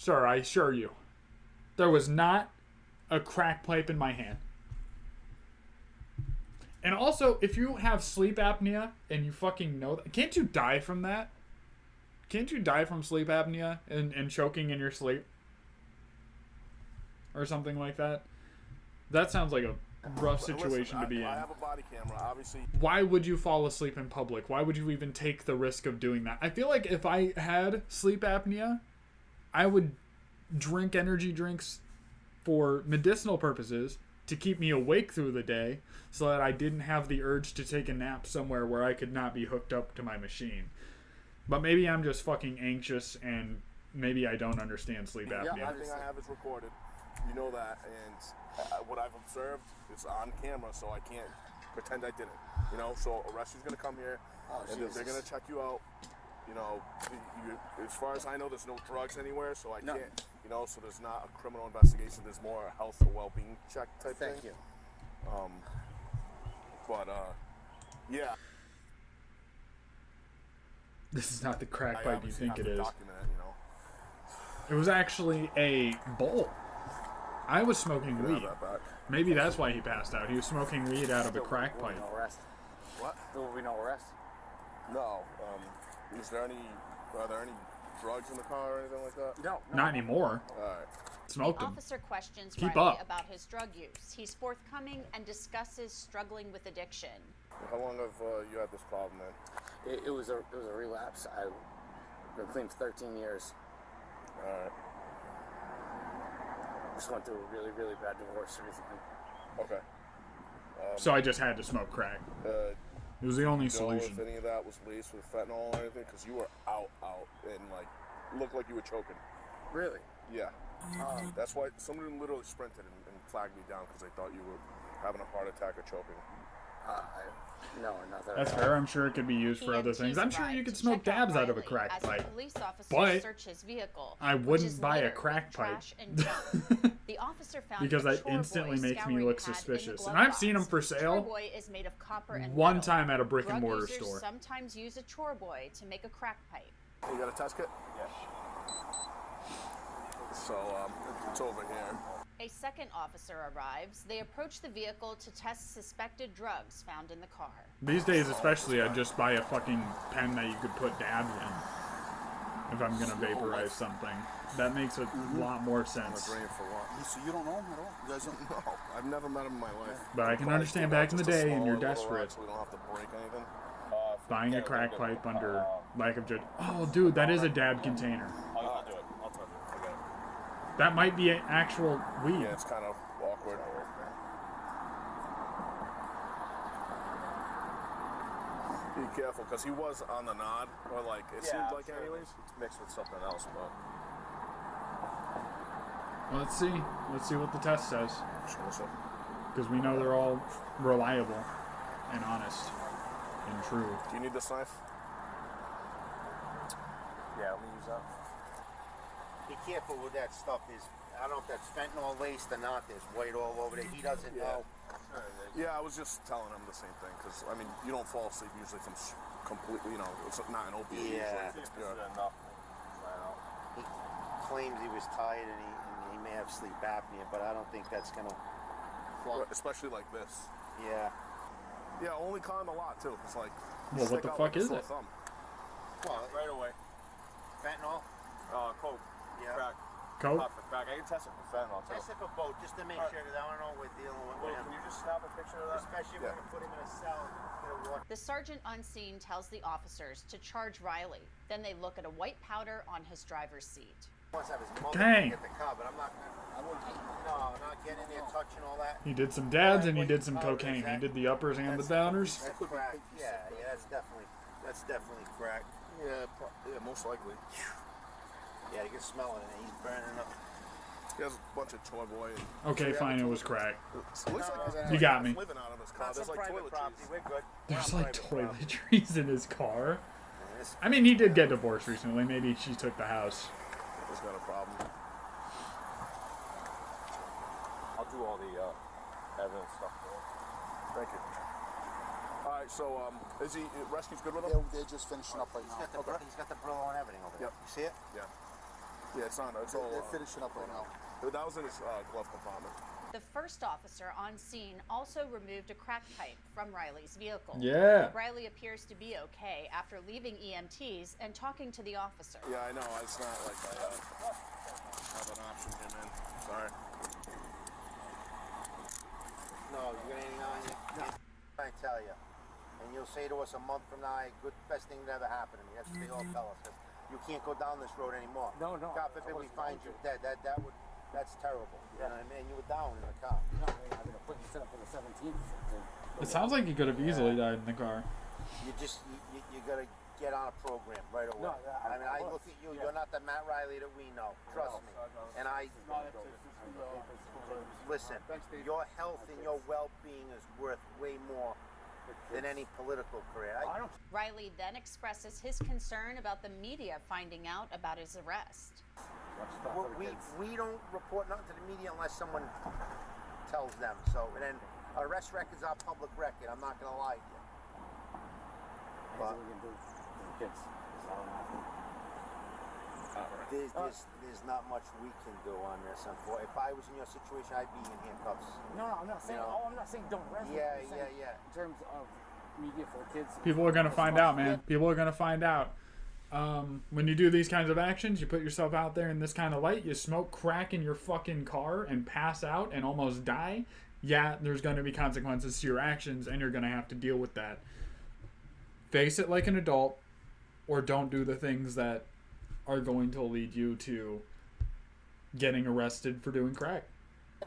I assure you, there was not a crack pipe in my hand. And also, if you have sleep apnea and you fucking know that, can't you die from that? Can't you die from sleep apnea and choking in your sleep? Or something like that? That sounds like a rough situation to be in. I have a body camera, obviously. Why would you fall asleep in public? Why would you even take the risk of doing that? I feel like if I had sleep apnea, I would drink energy drinks for medicinal purposes to keep me awake through the day so that I didn't have the urge to take a nap somewhere where I could not be hooked up to my machine. But maybe I'm just fucking anxious and maybe I don't understand sleep apnea. Yeah, everything I have is recorded. You know that, and what I've observed is on camera, so I can't pretend I didn't. You know, so a rescue's gonna come here, and they're gonna check you out. You know, as far as I know, there's no drugs anywhere, so I can't. You know, so there's not a criminal investigation. There's more a health or well-being check type thing. Thank you. Yeah. This is not the crack pipe you think it is. Document it, you know. It was actually a bowl. I was smoking weed. Maybe that's why he passed out. He was smoking weed out of a crack pipe. No arrest. What? There will be no arrest. No. Are there any drugs in the car or anything like that? No. Not anymore. All right. Smoked them. Officer questions Keep Riley up. about his drug use. He's forthcoming and discusses struggling with addiction. How long have you had this problem, then? It was a relapse. I've been clean for 13 years. All right. Just went through a really, really bad divorce recently. Okay. So I just had to smoke crack. It was the only solution. If any of that was laced with fentanyl or anything, because you were out, and like looked like you were choking. Really? Yeah. That's why somebody literally sprinted and flagged me down because they thought you were having a heart attack or choking. No, nothing. That's fair. I'm sure it could be used for other things. I'm sure you could smoke dabs out of a crack pipe. But I wouldn't buy a crack pipe. Because that instantly makes me look suspicious. And I've seen them for sale one time at a brick and mortar store. Sometimes use a chore boy to make a crack pipe. You got a test kit? Yes. So, it's over here. A second officer arrives. They approach the vehicle to test suspected drugs found in the car. These days especially, I'd just buy a fucking pen that you could put dabs in. if I'm gonna vaporize something. That makes a lot more sense. For what? So you don't know him at all? You guys don't know? I've never met him in my life. But I can understand back in the day, and you're desperate. So we don't have to break anything. Buying a crack pipe under lack of judgment. Oh, dude, that is a dab container. I'll do it. I'll touch it. Forget it. That might be actual weed. Yeah, it's kind of awkward. Be careful, because he was on the nod, or like, it seemed like anyways. It's mixed with something else, but... Well, let's see. Let's see what the test says. Sure. Because we know they're all reliable and honest and true. Do you need this knife? Yeah, let me use that. Be careful with that stuff. I don't know if that's fentanyl laced or not. There's white all over there. He doesn't know. Yeah, I was just telling him the same thing, because, I mean, you don't fall asleep usually from completely, you know, it's not an opiate Yeah. usually. He claims he was tired and he may have sleep apnea, but I don't think that's going to... Especially like this. Yeah. Yeah, only climb a lot, too. It's like... Well, what the fuck is it? Well, right away. Fentanyl? Coke. Yeah. Crack. Coke? Not for crack. I can test it for fentanyl, too. Test it for both, just to make sure that I don't know what we're dealing with. Well, can you just snap a picture of that? Especially if we're going to put him in a cell. The sergeant on scene tells the officers to charge Riley. Then they look at a white powder on his driver's seat. Dang. Get the car, but I'm not getting in there touching all that. He did some dabs and he did some cocaine. He did the uppers and the downers. That's crack. Yeah, that's definitely crack. Yeah, most likely. Yeah, you can smell it, and he's burning up. He has a bunch of toy boy. Okay, fine, it was crack. It looks like You got me. living out of his car. There's like toiletries. We're good. There's like toiletries in his car. I mean, he did get divorced recently. Maybe she took the house. He's got a problem. I'll do all the evidence stuff for him. Thank you. All right, so is he rescue's good with him? They're just finishing up right now. He's got the Brillo and everything over there. Yep. You see it? Yeah. Yeah, it's on. It's all. They're finishing up right now. That was in his glove compartment. The first officer on scene also removed a crack pipe from Riley's vehicle. Yeah. Riley appears to be okay after leaving EMTs and talking to the officer. Yeah, I know. It's not like I have an option here, man. Sorry. No, you got anything on you? No. I tell you. And you'll say to us a month from now, best thing that ever happened to me. That's what they all tell us. You can't go down this road anymore. No. God forbid we find you dead. That's terrible. You know what I mean? You were down in the car. No, I'm going to put you set up for the 17th. It sounds like he could have easily died in the car. You got to get on a program right away. No, I look at you. You're not the Matt Riley that we know. Trust me. And listen, your health and your well-being is worth way more than any political career. Riley then expresses his concern about the media finding out about his arrest. We don't report nothing to the media unless someone tells them. So, and then arrest records are public record. I'm not going to lie to you. But there's not much we can do on this. If I was in your situation, I'd be in handcuffs. No, I'm not saying. I'm not saying don't arrest me. Yeah. In terms of media for kids. People are gonna find out, man. People are gonna find out. When you do these kinds of actions, you put yourself out there in this kind of light, you smoke crack in your fucking car and pass out and almost die. Yeah, there's gonna be consequences to your actions, and you're gonna have to deal with that. Face it like an adult, or don't do the things that are going to lead you to getting arrested for doing crack.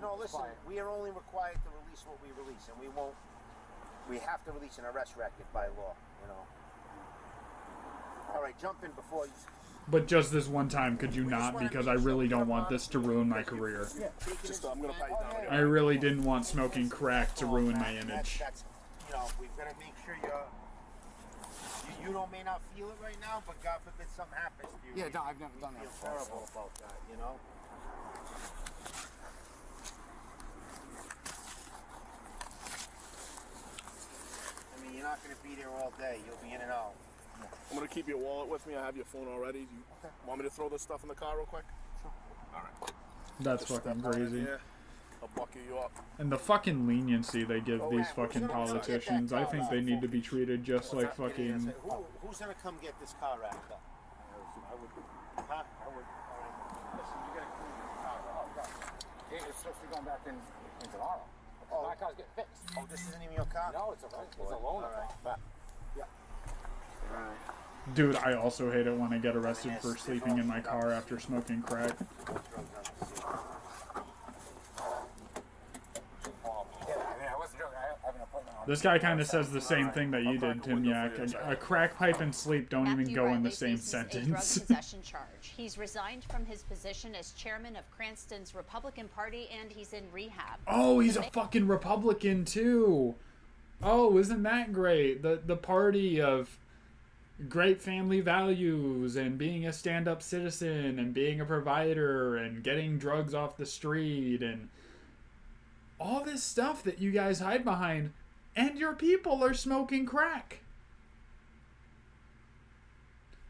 No, listen, we are only required to release what we release, and we have to release an arrest record by law, you know. All right, jump in before you... But just this one time, could you not? Because I really don't want this to ruin my career. Just, I'm gonna pat you down again. I really didn't want smoking crack to ruin my image. That's you know, we've got to make sure you may not feel it right now, but God forbid something happens to you. Yeah, no, I've never done that. I feel terrible about that, you know? I mean, you're not going to be there all day. You'll be in and out. I'm going to keep your wallet with me. I have your phone already. You want me to throw this stuff in the car real quick? Sure. All right. That's fucking crazy. I'll buckle you up. And the fucking leniency they give these fucking politicians, I think they need to be treated just like fucking... Who's going to come get this car wrapped up? would. Huh? I would. All right. Listen, you gotta clean your car. Oh, God. It's supposed to be going back in tomorrow. Oh, my car's getting fixed. Oh, this isn't even your car? No, it's a loaner. All right. But, yeah. all right. Dude, I also hate it when I get arrested for sleeping in my car after smoking crack. This guy kind of says the same thing that you did, Tim Yak. A crack pipe and sleep don't even go in the same sentence. A drug possession charge. He's resigned from his position as chairman of Cranston's Republican Party, and he's in rehab. Oh, he's a fucking Republican too. Oh, isn't that great? The party of great family values and being a stand-up citizen and being a provider and getting drugs off the street and all this stuff that you guys hide behind, and your people are smoking crack.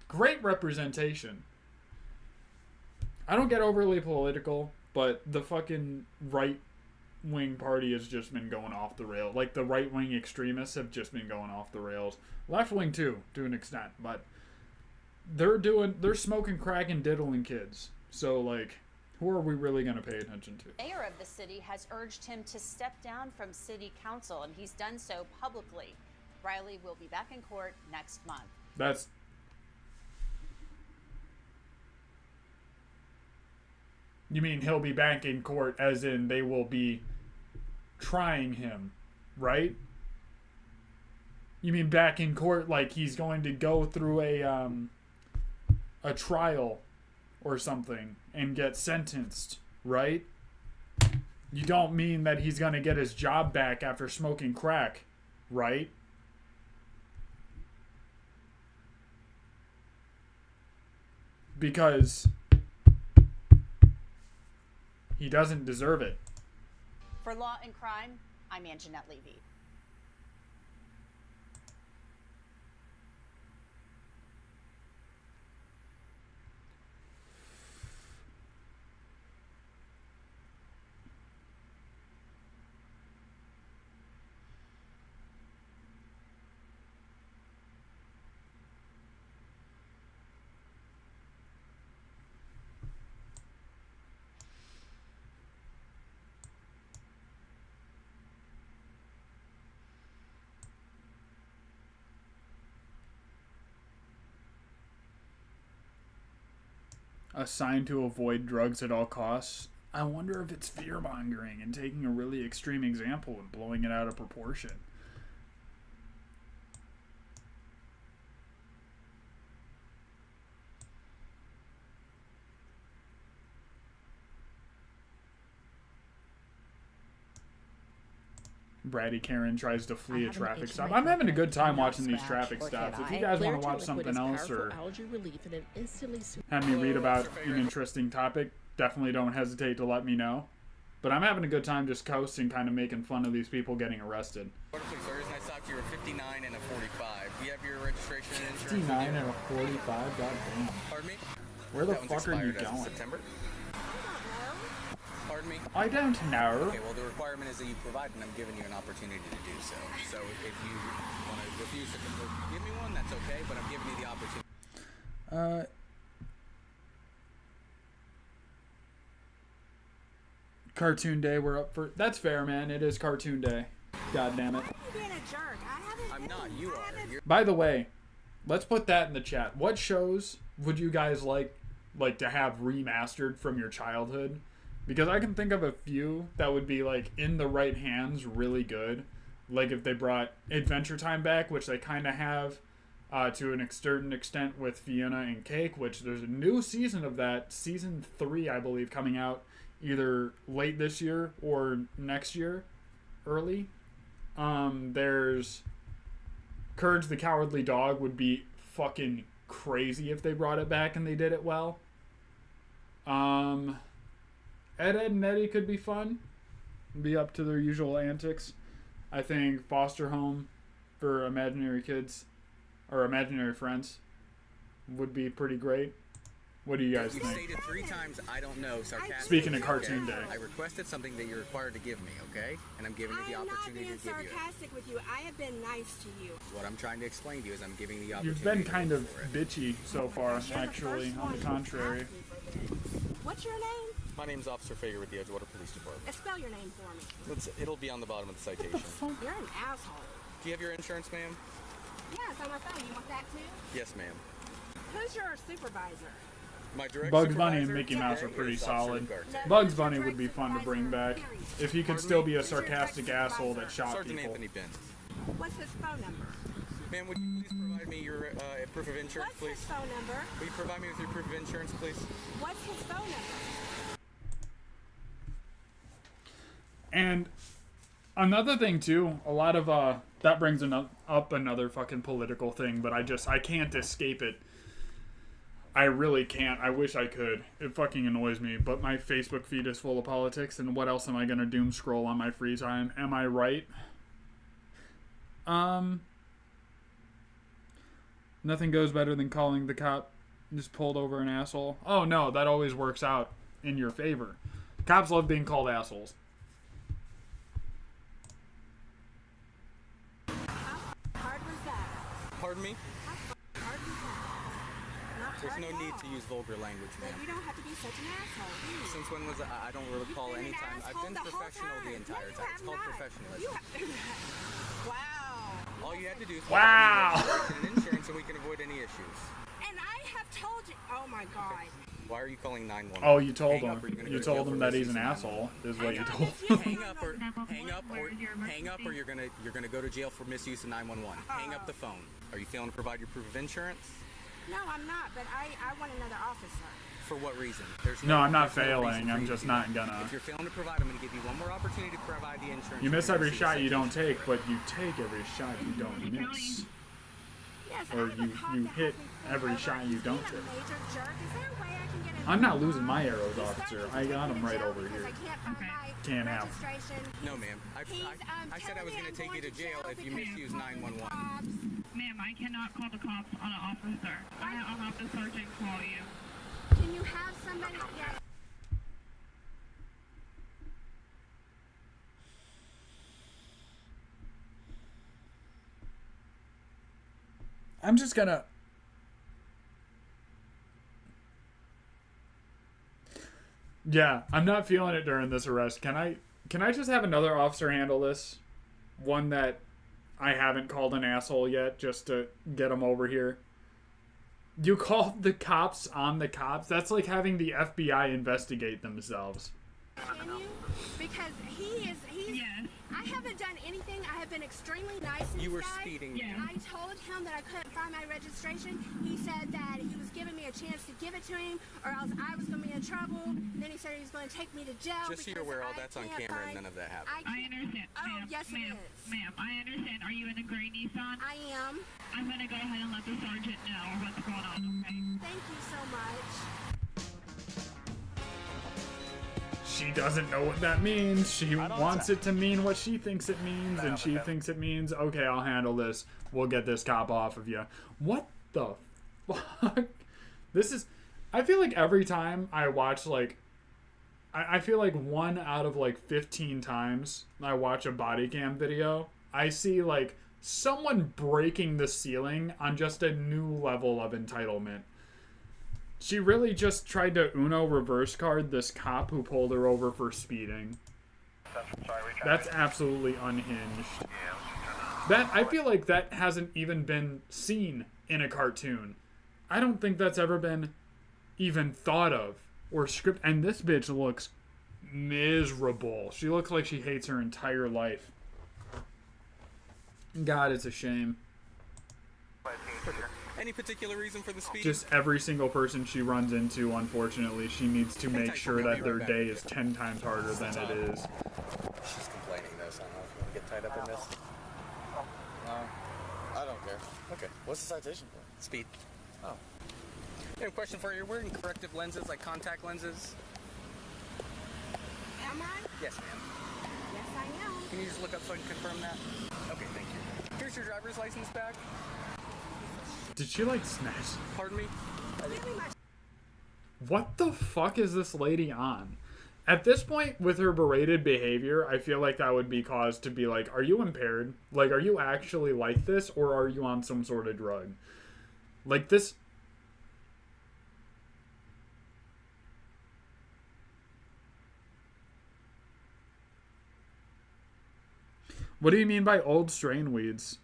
Great representation. I don't get overly political, but the fucking right-wing party has just been going off the rails. Like, the right-wing extremists have just been going off the rails. Left-wing too, to an extent, but they're smoking crack and diddling kids. So, like, who are we really going to pay attention to? The mayor of the city has urged him to step down from city council, and he's done so publicly. Riley will be back in court next month. That's... You mean he'll be back in court as in they will be trying him, right? You mean back in court like he's going to go through a trial or something and get sentenced, right? You don't mean that he's going to get his job back after smoking crack, right? Because he doesn't deserve it. For Law and Crime, I'm Anjanette Levy. A sign to avoid drugs at all costs. I wonder if it's fear-mongering and taking a really extreme example and blowing it out of proportion. Bratty Karen tries to flee a traffic stop. I'm having a good time watching these traffic stops. If you guys want to watch something else or have me read about an interesting topic, definitely don't hesitate to let me know. But I'm having a good time just coasting, kind of making fun of these people getting arrested. Thursday, I stopped you were 59 and a 45. Do you have your registration and insurance? 59 and a 45? God damn. Pardon me? Where the fuck are you going? September? Pardon me? I don't know. Okay, well, the requirement is that you provide, and I'm giving you an opportunity to do so. So if you want to refuse to give me one, that's okay, but I'm giving you the opportunity. Cartoon Day, we're up for... That's fair, man. It is Cartoon Day. God damn it. You're being a jerk. I'm not. You are. By the way, let's put that in the chat. What shows would you guys like to have remastered from your childhood? Because I can think of a few that would be, like, in the right hands, really good. Like, if they brought Adventure Time back, which they kind of have to an certain extent with Fiona and Cake, which there's a new season of that, season 3, I believe, coming out either late this year or next year, early. There's Courage the Cowardly Dog would be fucking crazy if they brought it back and they did it well. Ed, Edd and Eddy could be fun. Be up to their usual antics. I think Foster Home for imaginary kids or imaginary friends would be pretty great. What do you guys You've think? stated 3 times, I don't know, sarcastically. Speaking of Cartoon okay? Day. I requested something that you're required to give me, okay? And I'm giving you the opportunity to give you it. I'm not being sarcastic with you. I have been nice to you. What I'm trying to explain to you is I'm giving the opportunity. You've been kind of bitchy so far, actually, on the contrary. What's your name? My name's Officer Fager with the Edgewater Police Department. Spell your name for me. It'll be on the bottom of the citation. You're an asshole. Do you have your insurance, ma'am? Yes, on my phone. You want that too? Yes, ma'am. Who's your supervisor? My direct Bugs Bunny and supervisor Mickey Mouse are today pretty is Officer solid. Garcia. Bugs Bunny would be fun to bring back. If he could Pardon still me? be a sarcastic asshole that shot Sergeant people. Anthony Benz. What's his phone number? Ma'am, would you please provide me your proof of insurance, What's please? his phone number? Will you provide me with your proof of insurance, please? What's his phone number? And another thing too, a lot of that brings up another fucking political thing, but I can't escape it. I really can't. I wish I could. It fucking annoys me, but my Facebook feed is full of politics, and what else am I gonna doom scroll on my free time? Am I right? Nothing goes better than calling the cop just pulled over an asshole. Oh no, that always works out in your favor. Cops love being called assholes. Hard was that? Pardon me? Hard was that? Not There's hard no at need all. to use vulgar language, But ma'am. you don't have to be such an asshole, do you? Since when was I don't recall any time. I've been professional the entire time. It's called professionalism. Wow. All you had to do is Wow. an insurance and we can avoid any issues. And I have told you. Oh my God. Why are you calling 911? Oh, you told Hang up him. or you're gonna You go to jail told for him that he's misuse an of asshole. Is what you told him. him. Hang up or you're gonna go to jail for misuse of 911. Hang up the phone. Are you failing to provide your proof of insurance? No, I'm not. But I want another officer. For what reason? There's No, I'm not there's no reason failing. for I'm you to just do not that. gonna. If you're failing to provide, I'm gonna give you one more opportunity to provide the insurance. You miss You're every gonna shot receive you a don't citation. take, but you take every shot you don't miss. Yes, Or you hit every shot you don't take. I'm not losing my arrows, officer. I got them right over here. Can't have them. No, ma'am. I said I was going to take you to jail if you misuse 911. Ma'am, I cannot call the cops on an officer. I'll have the sergeant call you. Can you have somebody? Yeah. I'm just gonna. Yeah, I'm not feeling it during this arrest. Can I just have another officer handle this? One that I haven't called an asshole yet, just to get him over here. You called the cops on the cops? That's like having the FBI investigate themselves. Can you? Because he's I haven't done anything. I have been extremely nice to You this were guy. speeding. Yeah. I told him that I couldn't find my registration. He said that he was giving me a chance to give it to him, or else I was going to be in trouble. Then he said he was going to take me to jail. Just so you're aware, all that's on camera and none of that happened. I understand. Oh, ma'am, yes, it ma'am, is. ma'am, I understand. Are you in a gray Nissan? I am. I'm going to go ahead and let the sergeant know what's going on, okay? Thank you so much. She doesn't know what that means. She wants it to mean what she thinks it means, and she thinks it means, okay, I'll handle this. We'll get this cop off of you. What the fuck? This is... I feel like every time I watch, like... I feel like 1 out of, like, 15 times I watch a body cam video, I see, like, someone breaking the ceiling on just a new level of entitlement. She really just tried to Uno reverse card this cop who pulled her over for speeding. That's absolutely unhinged. That I feel like that hasn't even been seen in a cartoon. I don't think that's ever been even thought of or script. And this bitch looks miserable. She looks like she hates her entire life. God, it's a shame. Any particular reason for the speed? Just every single person she runs into, unfortunately, she needs to make sure that their day is 10 times harder than it is. She's complaining though, so I don't know if you want to get tied up in this. No, I don't care. Okay, what's the citation for? Speed. Oh. I have a question for you. You're wearing corrective lenses, like contact lenses? Am I? Yes, ma'am. Yes, I am. Can you just look up so I can confirm that? Okay, thank you. Here's your driver's license back. Did she like snatch? Pardon me? What the fuck is this lady on? At this point, with her berated behavior, I feel like that would be cause to be like, are you impaired? Like, are you actually like this, or are you on some sort of drug? Like, this... What do you mean by old strain weeds?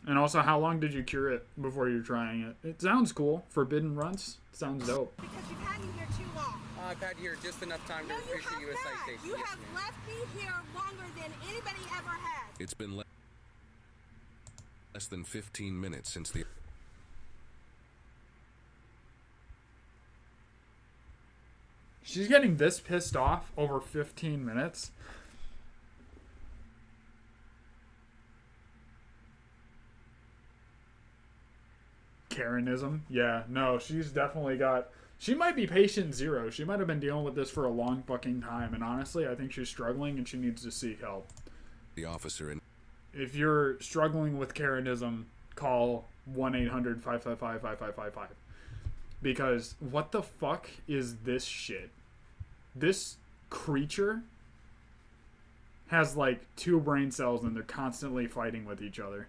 And also, how long did you cure it before you're trying it? It sounds cool. Forbidden runts? Sounds dope. Because you've had me here too long. I've had here just enough time to issue you a citation. You have left me here longer than anybody ever has. It's been less than 15 minutes since the... She's getting this pissed off over 15 minutes. Karenism. Yeah, no, she's definitely got... She might be patient zero. She might have been dealing with this for a long fucking time. And honestly, I think she's struggling and she needs to seek help. The officer in... If you're struggling with Karenism, call 1-800-555-5555. Because what the fuck is this shit? This creature has like 2 brain cells and they're constantly fighting with each other.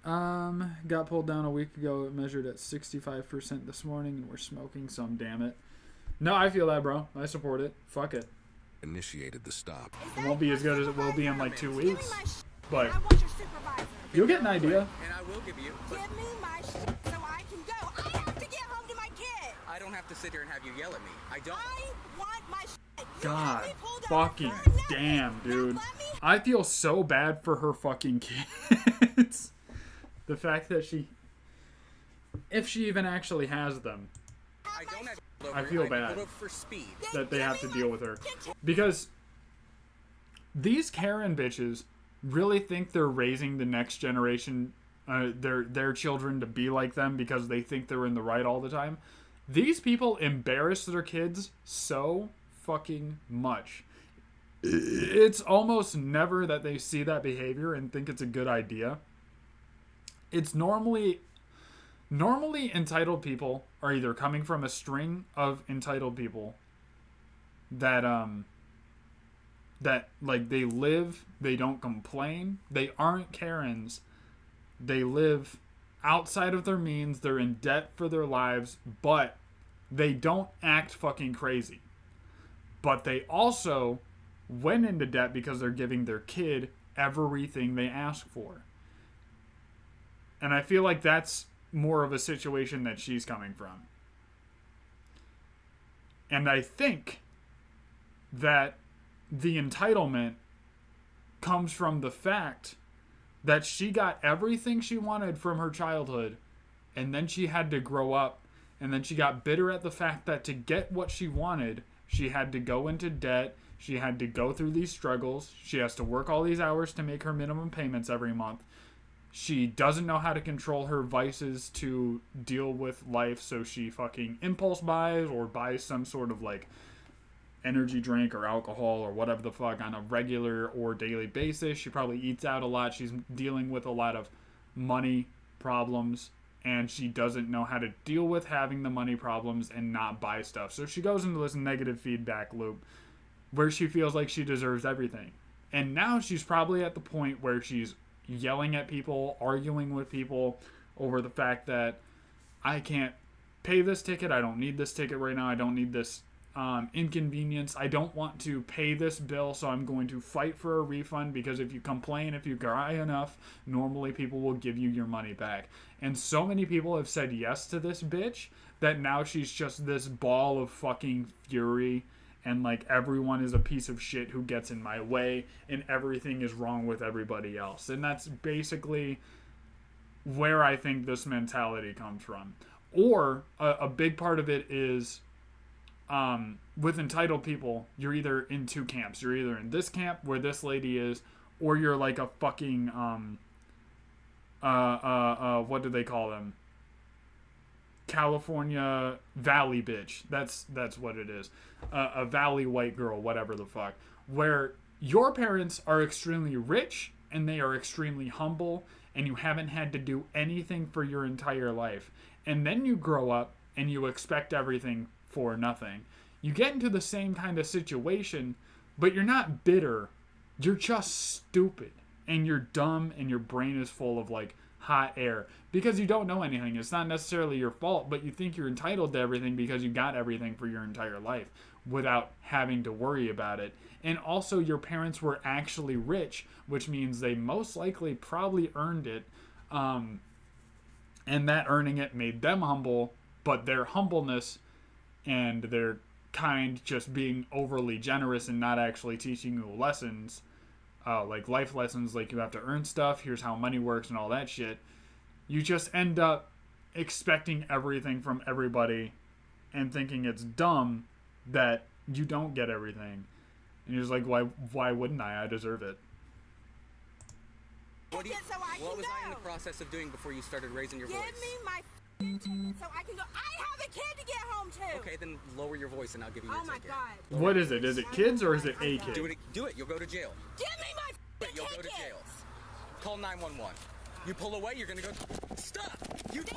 Got pulled down a week ago. It measured at 65% this morning and we're smoking some, damn it. No, I feel that, bro. I support it. Fuck it. Initiated the stop. It won't be as good as it will be in like 2 weeks. But you'll get an idea. And I will give you. Give me my shit so I can go. I have to get home to my kid. I don't have to sit here and have you yell at me. I don't. I want my shit. God fucking damn, dude. I feel so bad for her fucking kids. The fact that if she even actually has them, I feel bad that they have to deal with her. Because these Karen bitches really think they're raising the next generation, their children to be like them because they think they're in the right all the time. These people embarrass their kids so fucking much. It's almost never that they see that behavior and think it's a good idea. It's normally entitled people are either coming from a string of entitled people that like they live, they don't complain, they aren't Karens, they live outside of their means, they're in debt for their lives, but they don't act fucking crazy. But they also went into debt because they're giving their kid everything they ask for. And I feel like that's more of a situation that she's coming from. And I think that the entitlement comes from the fact that she got everything she wanted from her childhood, and then she had to grow up, and then she got bitter at the fact that to get what she wanted, she had to go into debt, she had to go through these struggles, she has to work all these hours to make her minimum payments every month. She doesn't know how to control her vices to deal with life, so she fucking impulse buys or buys some sort of like energy drink or alcohol or whatever the fuck on a regular or daily basis. She probably eats out a lot. She's dealing with a lot of money problems, and she doesn't know how to deal with having the money problems and not buy stuff. So she goes into this negative feedback loop where she feels like she deserves everything. And now she's probably at the point where she's yelling at people, arguing with people over the fact that I can't pay this ticket, I don't need this ticket right now, I don't need this inconvenience, I don't want to pay this bill, so I'm going to fight for a refund, because if you complain, if you cry enough, normally people will give you your money back. And so many people have said yes to this bitch that now she's just this ball of fucking fury, and like everyone is a piece of shit who gets in my way, and everything is wrong with everybody else. And that's basically where I think this mentality comes from. Or a big part of it is with entitled people, you're either in 2 camps. You're either in this camp where this lady is, or you're like a fucking what do they call them? California Valley bitch. That's what it is. A Valley white girl, whatever the fuck. Where your parents are extremely rich and they are extremely humble, and you haven't had to do anything for your entire life. And then you grow up and you expect everything for nothing. You get into the same kind of situation, but you're not bitter. You're just stupid. And you're dumb, and your brain is full of, like, hot air. Because you don't know anything. It's not necessarily your fault, but you think you're entitled to everything because you got everything for your entire life without having to worry about it. And also, your parents were actually rich, which means they most likely probably earned it. And that earning it made them humble, but their humbleness and their kind just being overly generous and not actually teaching you lessons, like life lessons, like you have to earn stuff, here's how money works and all that shit. You just end up expecting everything from everybody and thinking it's dumb that you don't get everything. And you're just like, why wouldn't I? I deserve it. What was I in the process of doing before you started raising your voice? Give me my ticket so I can go. I have a kid to get home to. Okay, then lower your voice and I'll give you your ticket. Oh my God. What is it? Is it kids or is it a kid? Do it. You'll go to jail. Give me my You'll go to jail. Call 911. You pull away, you're gonna go. Stop! Give me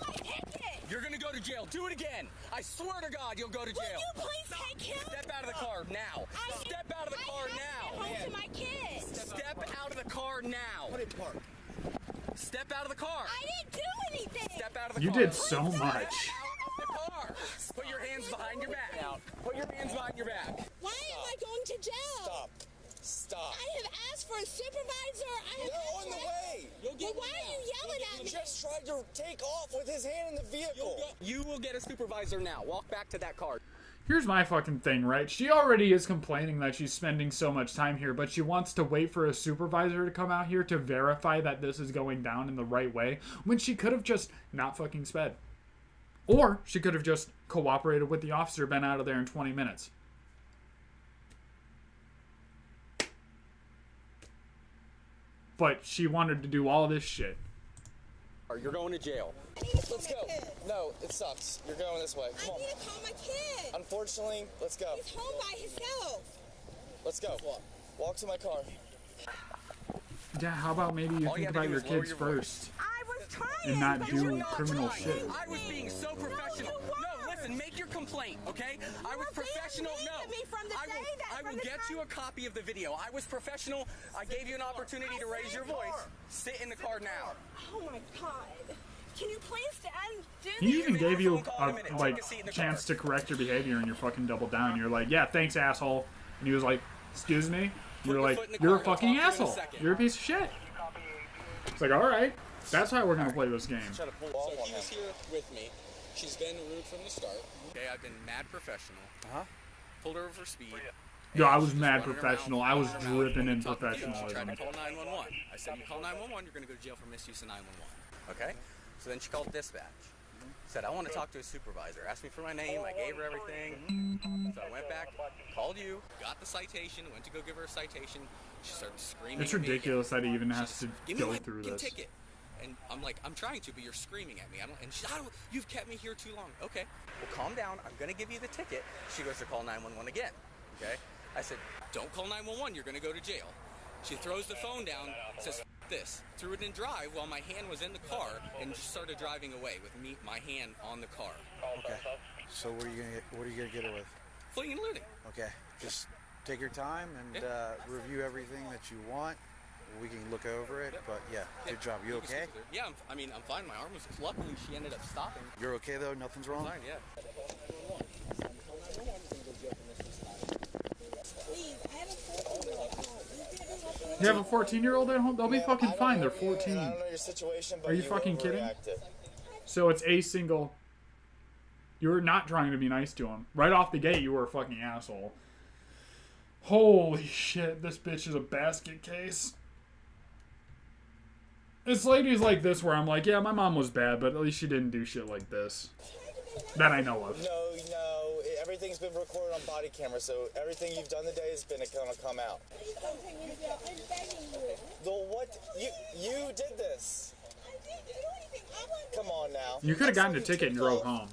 my ticket! You're gonna go to jail. Do it again. I swear to God, you'll go to jail. Will you please take him? Step out of the car now. Step out of the car now. I have to get home to my kids. Step out of the car now. Put it park. Step out of the car. I didn't do anything. Step out of the You car. did so much. Out of the car. Put your hands behind your back. Put your hands behind your back. Why am I going to jail? Stop. I have asked for a supervisor. They're on the way. Well, why are you yelling at me? He just tried to take off with his hand in the vehicle. You will get a supervisor now. Walk back to that car. Here's my fucking thing, right? She already is complaining that she's spending so much time here, but she wants to wait for a supervisor to come out here to verify that this is going down in the right way, when she could have just not fucking sped. Or she could have just cooperated with the officer, been out of there in 20 minutes. But she wanted to do all this shit. You're going to jail. Let's go. No, it sucks. You're going this way. Come on. I need to call my kid. Unfortunately, let's go. He's home by himself. Let's go. Walk to my car. Yeah, how about maybe you think about your kids first? I was trying. And not do criminal shit. I was being so professional. No, listen, make your complaint, okay? I was professional. No. I will get you a copy of the video. I was professional. I gave you an opportunity to raise your voice. Sit in the car now. Oh my God. Can you please stand? He even gave you a like chance to correct your behavior, and you're fucking doubled down. You're like, yeah, thanks, asshole. And he was like, excuse me? You're like, you're a fucking asshole. You're a piece of shit. It's like, all right, that's how we're gonna play this game. So he was here with me. She's been rude from the start. Okay, I've been mad professional. Pulled her over for speed. Yo, I was mad professional. I was dripping in She tried professionalism. to call 911. I said, you call 911, you're going to go to jail for misuse of 911. Okay? So then she called dispatch. Said, I want to talk to a supervisor. Asked me for my name. I gave her everything. So I went back, called you, got the citation, went to go give her a citation. She started screaming. It's ridiculous that he even has to go through this. Ticket. And I'm like, I'm trying to, but you're screaming at me. You've kept me here too long. Okay, well, calm down. I'm going to give you the ticket. She goes to call 911 again. Okay? I said, don't call 911. You're going to go to jail. She throws the phone down, says, F this. Threw it in drive while my hand was in the car and just started driving away with my hand on the car. Okay. So what are you gonna get it with? Fleeing and looting. Okay. Just take your time and review everything that you want. We can look over it, but yeah, good job. You okay? Yeah, I'm fine. My arm was. Luckily, she ended up stopping. You're okay though. Nothing's wrong. Fine. Yeah. You have a 14-year-old at home? They'll be fucking fine. They're 14. I don't know your situation, but Are you fucking kidding? overreacted. So it's a single. You were not trying to be nice to him. Right off the gate, you were a fucking asshole. Holy shit, this bitch is a basket case. It's ladies like this where I'm like, yeah, my mom was bad, but at least she didn't do shit like this. That I know of. No, everything's been recorded on body camera, so everything you've done today has been gonna come out. Please don't take me to jail. I'm begging you. Well, what? You did this. I didn't do anything. I want Come on now. You could have gotten a ticket and drove home.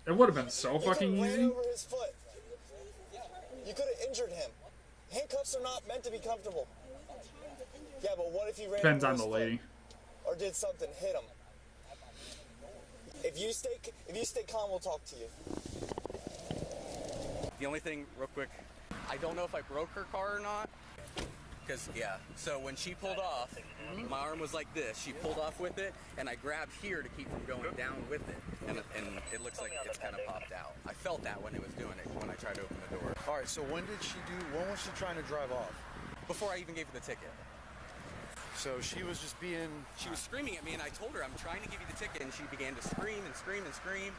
It would have been so fucking You easy. over his foot. You could have injured him. Handcuffs Handcuffs are not meant to be comfortable. Yeah, but what if he ran Depends over on his the foot? lady. Or did something hit him? If you stay calm, we'll talk to you. The only thing, real quick, I don't know if I broke her car or not. Because, yeah, so when she pulled off, my arm was like this. She pulled off with it, and I grabbed here to keep from going down with it. And it looks like it's kind of popped out. I felt that when it was doing it, when I tried to open the door. All right, so when was she trying to drive off? Before I even gave her the ticket. So she was just being... She was screaming at me, and I told her, I'm trying to give you the ticket, and she began to scream and scream and scream,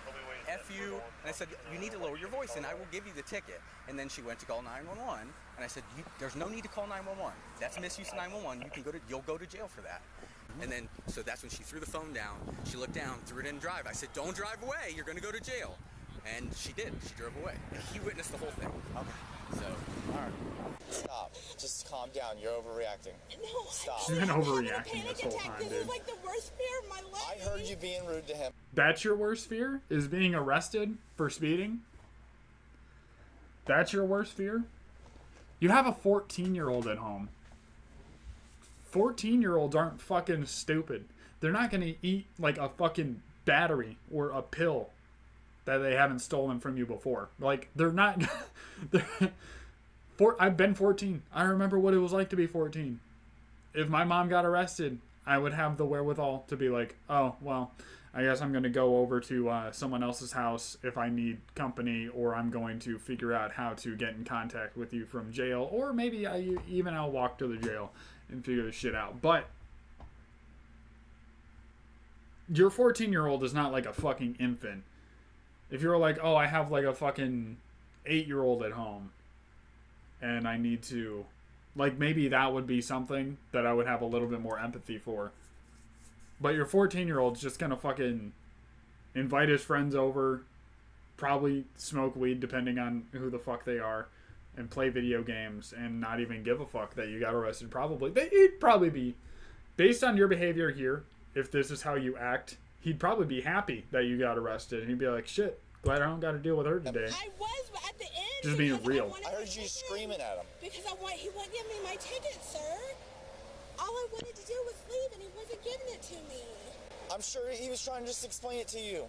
F you, and I said, you need to lower your voice, and I will give you the ticket. And then she went to call 911, and I said, there's no need to call 911. That's misuse of 911. You'll go to jail for that. And then, so that's when she threw the phone down. She looked down, threw it in drive. I said, don't drive away. You're going to go to jail. And she did. She drove away. And he witnessed the whole thing. Okay. So, all right. Stop. Just calm down. You're overreacting. No, stop. She's been overreacting this whole time, This dude. is like the worst fear of my life. I heard you being rude to him. That's your worst fear? Is being arrested for speeding? That's your worst fear? You have a 14-year-old at home. 14-year-olds aren't fucking stupid. They're not going to eat like a fucking battery or a pill that they haven't stolen from you before. Like, they're not... I've been 14. I remember what it was like to be 14. If my mom got arrested, I would have the wherewithal to be like, oh, well, I guess I'm going to go over to someone else's house if I need company, or I'm going to figure out how to get in contact with you from jail, or maybe I'll walk to the jail and figure this shit out. But your 14-year-old is not like a fucking infant. If you're like, oh, I have like a fucking 8-year-old at home and I need to, like, maybe that would be something that I would have a little bit more empathy for. But your 14-year-old's just gonna fucking invite his friends over, probably smoke weed depending on who the fuck they are, and play video games and not even give a fuck that you got arrested. He'd probably be, based on your behavior here, if this is how you act, he'd probably be happy that you got arrested. And he'd be like, shit, glad I don't got to deal with her today. I was, but at the end... Just being real. I heard you screaming at him. Because he wouldn't give me my ticket, sir. All I wanted to do was leave, and he wasn't giving it to me. I'm sure he was trying to just explain it to you.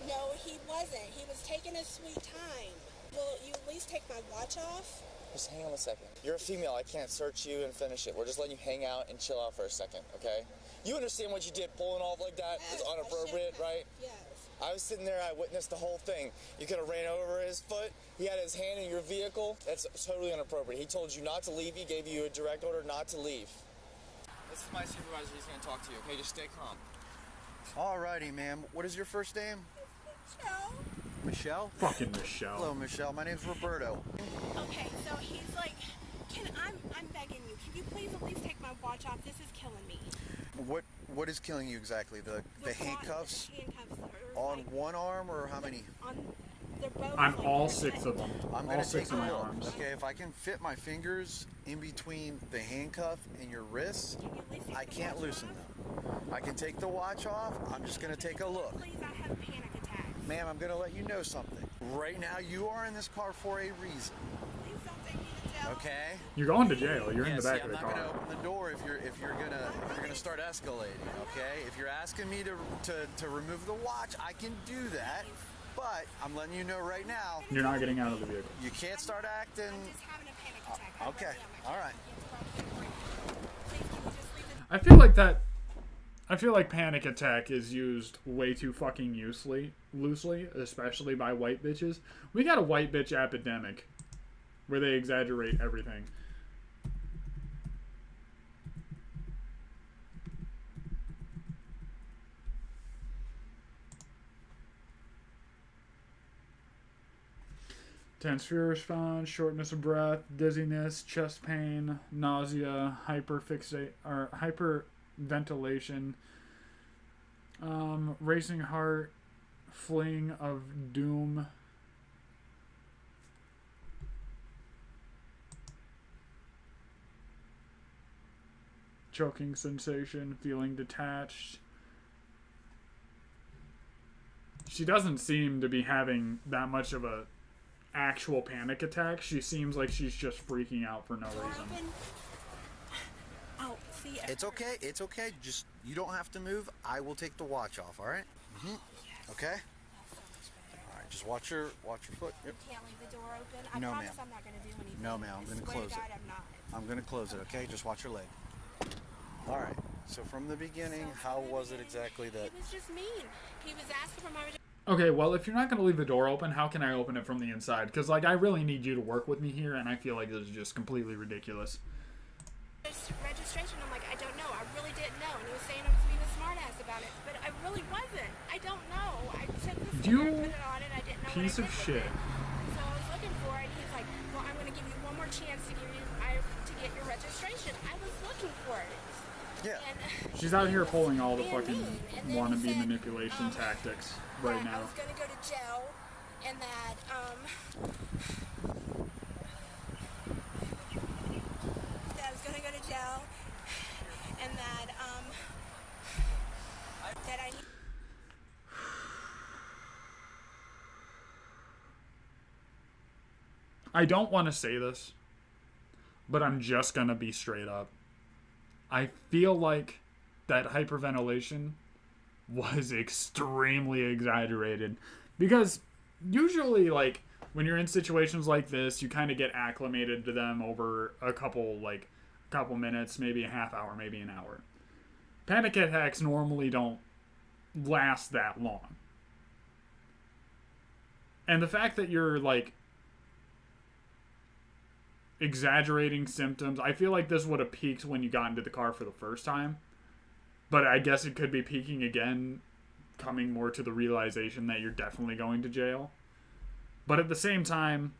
No, he wasn't. He was taking his sweet time. Will you at least take my watch off? Just hang on a second. You're a female. I can't search you and finish it. We're just letting you hang out and chill out for a second, okay? You understand what you did pulling off like that is inappropriate, right? Yes. I was sitting there. I witnessed the whole thing. You could have ran over his foot. He had his hand in your vehicle. That's totally inappropriate. He told you not to leave. He gave you a direct order not to leave. This is my supervisor. He's going to talk to you, okay? Just stay calm. Alrighty, ma'am. What is your first name? Michelle. Michelle? Fucking Michelle. Hello, Michelle. My name's Roberto. Okay, so he's like, I'm begging you, can you please at least take my watch off? This is killing me. What is killing you exactly? The handcuffs? Handcuffs are On one arm or how many? They're both On like all this. 6 of them. I'm all gonna 6 take of a my look. arms. Okay, if I can fit my fingers in between the handcuff and your wrists, I can't loosen them. I can take the watch off. I'm just gonna take a look. Please, I have panic attacks. Ma'am, I'm gonna let you know something. Right now, you are in this car for a reason. Please don't take me to jail. Okay? You're going to jail. You're in the see, back of the I'm not car. gonna open the door if you're gonna start escalating. Okay? If you're asking me to remove the watch, I can do that. But I'm letting you know right now. You're not getting out of the vehicle. You can't start acting. I'm just having a panic attack. Okay. All right. I feel like panic attack is used way too fucking loosely, especially by white bitches. We got a white bitch epidemic where they exaggerate everything. Tense fear response, shortness of breath, dizziness, chest pain, nausea, hyperventilation, racing heart, fling of doom, choking sensation, feeling detached. She doesn't seem to be having that much of a actual panic attack. She seems like she's just freaking out for no reason. Oh, see. It's okay. It's okay. Just, you don't have to move. I will take the watch off, all right? Mm-hmm. Okay? All right, just watch your foot. Yep. Can't leave the door open. I No, promise ma'am. I'm not going to do anything. No, ma'am. I'm going to close God, it. I'm not. I'm going to close it, okay? Just watch your leg. All right. So from the beginning, how was it exactly that... He was just mean. He was asking for my Okay, well, if you're not going to leave the door open, how can I open it from the inside? Because, like, I really need you to work with me here, and I feel like this is just completely ridiculous. registration. I'm like, I don't know. I really didn't know. And he was saying I was being a smartass about it, but I really wasn't. I don't know. I took this You put it on, and I didn't know piece what I of did with shit. it. So I was looking for it. And he's like, well, I'm going to give you one more chance to get your registration. I was looking for it. Yeah. And She's out here pulling all the being fucking mean. And then wannabe he said, manipulation tactics right that I now. was going to go to jail, and that I was going to go to jail, and that that I. I don't want to say this, but I'm just gonna be straight up. I feel like that hyperventilation was extremely exaggerated, because usually, like, when you're in situations like this, you kind of get acclimated to them over a couple minutes, maybe a half hour, maybe an hour. Panic attacks normally don't last that long. And the fact that you're, like, exaggerating symptoms, I feel like this would have peaked when you got into the car for the first time. But I guess it could be peaking again, coming more to the realization that you're definitely going to jail. But at the same time,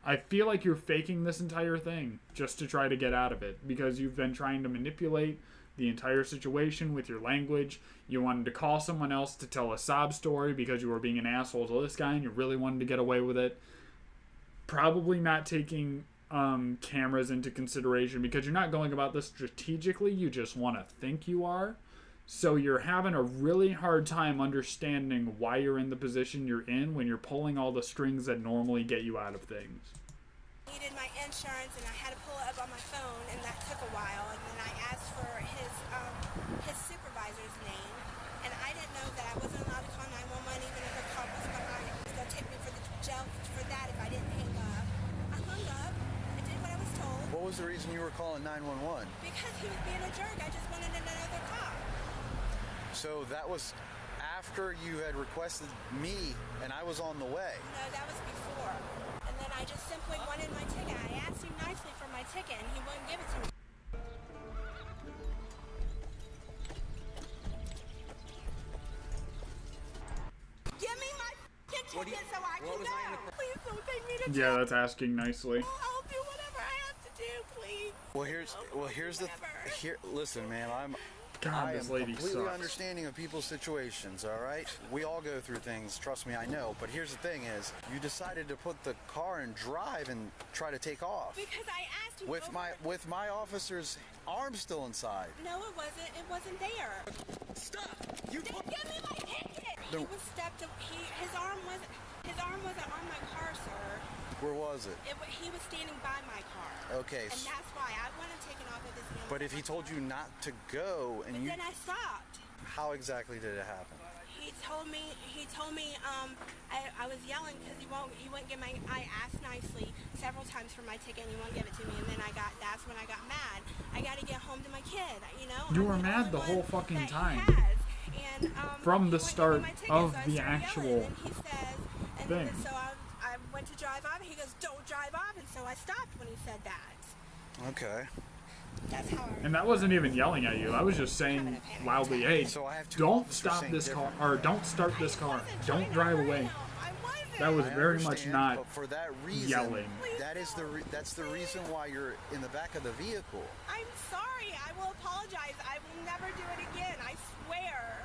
I feel like you're faking this entire thing just to try to get out of it, because you've been trying to manipulate the entire situation with your language. You wanted to call someone else to tell a sob story because you were being an asshole to this guy and you really wanted to get away with it. Probably not taking cameras into consideration, because you're not going about this strategically. You just want to think you are. So you're having a really hard time understanding why you're in the position you're in when you're pulling all the strings that normally get you out of things. Needed my insurance, and I had to pull it up on my phone, and that took a while. And then I asked for his supervisor's name, and I didn't know that I wasn't allowed to call 911 even if a cop was behind. It was going to take me for the jail for that if I didn't hang up. I hung up. I did what I was told. What was the reason you were calling 911? Because he was being a jerk. I just wanted another cop. So that was after you had requested me and I was on the way. No, that was before. And then I just simply wanted my ticket. I asked him nicely for my ticket, and he wouldn't give it to me. Give me my ticket so I can go. Please don't take me to jail. Yeah, that's asking nicely. I'll do whatever I have to do, please. Listen, man, God, I this am lady completely sucks. understanding of people's situations, all right? We all go through things, trust me, I know. But here's the thing is, you decided to put the car in drive and try to take off. Because I asked him With my officer's arm still inside. No, it wasn't. It wasn't there. Stop! Then give me my ticket. No. He was his arm wasn't on my car, sir. Where was it? He was standing by my car. Okay. And that's why I wanted taken off of his hands. But if he told you not to go and Then I stopped. how exactly did it happen? He told me I was yelling because he wouldn't give I asked nicely several times for my ticket and he won't give it to me, and then that's when I got mad. I got to get home to my kid, you know? You were mad the whole fucking time. And, from the start of so I the started actual yelling, and he says, thing. So I went to drive off, and he goes, don't drive off, and so I stopped when he said that. Okay. That's how I... And that wasn't even yelling at you. I was just saying loudly, hey, don't stop this car, or don't start this car. Don't drive away. That was very much not but for that reason, yelling. That's the reason why you're in the back of the vehicle. I'm sorry. I will apologize. I will never do it again. I swear.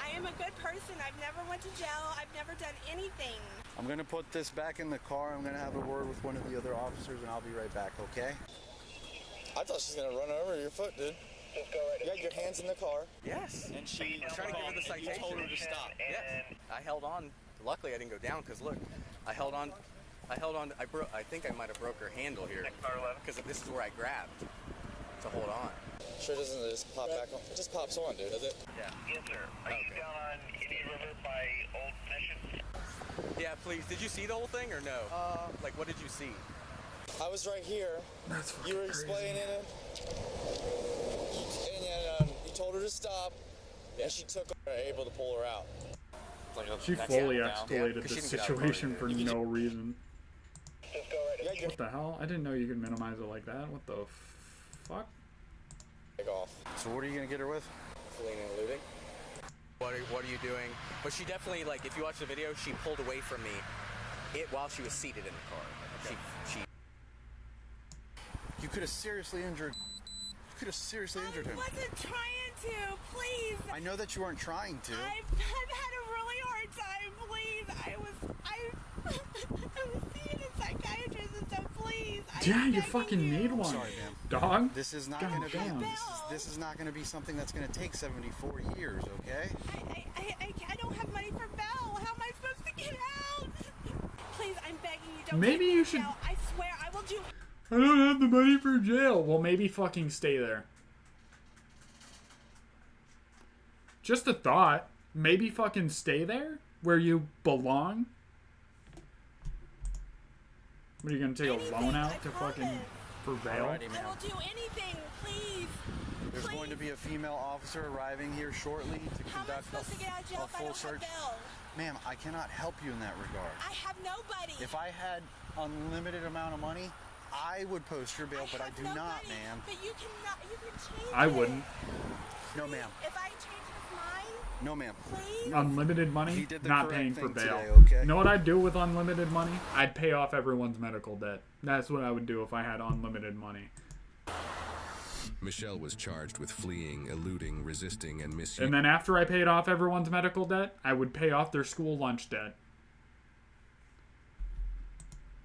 I am a good person. I've never went to jail. I've never done anything. I'm going to put this back in the car. I'm going to have a word with one of the other officers, and I'll be right back, okay? I thought she was going to run over your foot, dude. You had your hands in the car. Yes. And she Trying to give her the citation. You told her to stop. Yes. I held on. Luckily, I didn't go down because look, I held on I held on. I think I might have broke her handle here. Because this is where I grabbed to hold on. Sure doesn't just pop back on? It just pops on, dude, does it? Yeah. Yes, sir. Are you down on Indian River by Old Mission? Yeah, please. Did you see the whole thing or no? Like, what did you see? I was right here. That's fucking You were explaining it. And then you told her to stop, and she took her, able to pull her out. She fully escalated the situation for no reason. What the hell? I didn't know you could minimize it like that. What the fuck? Take off. So what are you gonna get her with? Fleeing and looting. What are you doing? But she definitely, like, if you watch the video, she pulled away from me while she was seated in the car. Okay. She You could have seriously injured. You could have seriously injured him. I wasn't trying to, please. I know that you weren't trying to. I've had a really hard time, please. I was seeing a psychiatrist and stuff, please. Yeah, you fucking need one. Sorry, ma'am. Dog. This is not God gonna be. damn. This is not gonna be something that's gonna take 74 years. Okay. I don't have money for bail. How am I supposed to get out? Please, I'm begging you, don't Maybe take me you to should. jail. I swear, I will do. I don't have the money for jail. Well, maybe fucking stay there. Just a thought. Maybe fucking stay there where you belong. What are you gonna take a loan out to fucking for bail? Alrighty, ma'am. I will do anything, please. There's going to be a female officer arriving here shortly to How am I conduct supposed to get out of jail a if I full don't search. have bail? Ma'am, I cannot help you in that regard. I have nobody. If I had unlimited amount of money, I would post your bail, but I do not, ma'am. But you cannot. You can change I it. wouldn't. No, ma'am. If I change his mind, No, ma'am. please. Unlimited money, He did the not correct paying for thing bail. today, okay? You know what I'd do with unlimited money? I'd pay off everyone's medical debt. That's what I would do if I had unlimited money. Michelle was charged with fleeing, eluding, resisting, and misuse. And then after I paid off everyone's medical debt, I would pay off their school lunch debt.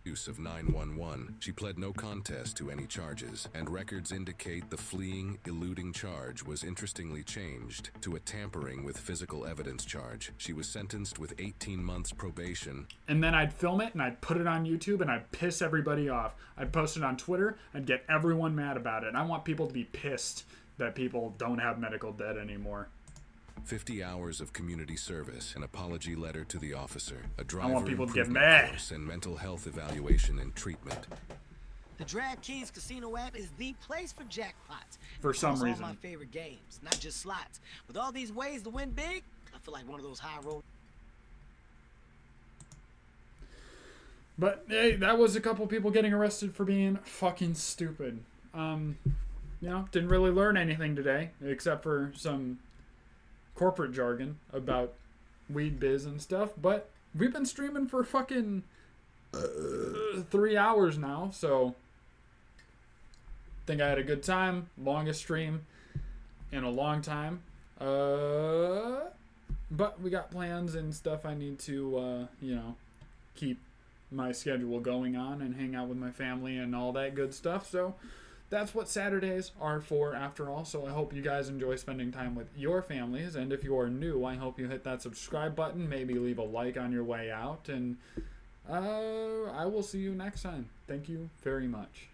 Use of 911. She pled no contest to any charges, and records indicate the fleeing, eluding charge was interestingly changed to a tampering with physical evidence charge. She was sentenced with 18 months probation. And then I'd film it and I'd put it on YouTube and I'd piss everybody off. I'd post it on Twitter. I'd get everyone mad about it. And I want people to be pissed that people don't have medical debt anymore. 50 hours of community service, an apology letter to the officer, a I driver want people to get improvement mad. course, and mental health evaluation and treatment. The DraftKings Casino app is the place for jackpots. For some It's reason. all my favorite games, not just slots. With all these ways to win big, I feel like one of those high roll. But hey, that was a couple people getting arrested for being fucking stupid. You know, didn't really learn anything today except for some corporate jargon about weed biz and stuff. But we've been streaming for fucking 3 hours now, so think I had a good time. Longest stream in a long time. But we got plans and stuff I need to, you know, keep my schedule going on and hang out with my family and all that good stuff. So that's what Saturdays are for after all. So I hope you guys enjoy spending time with your families. And if you are new, I hope you hit that subscribe button. Maybe leave a like on your way out. And I will see you next time. Thank you very much.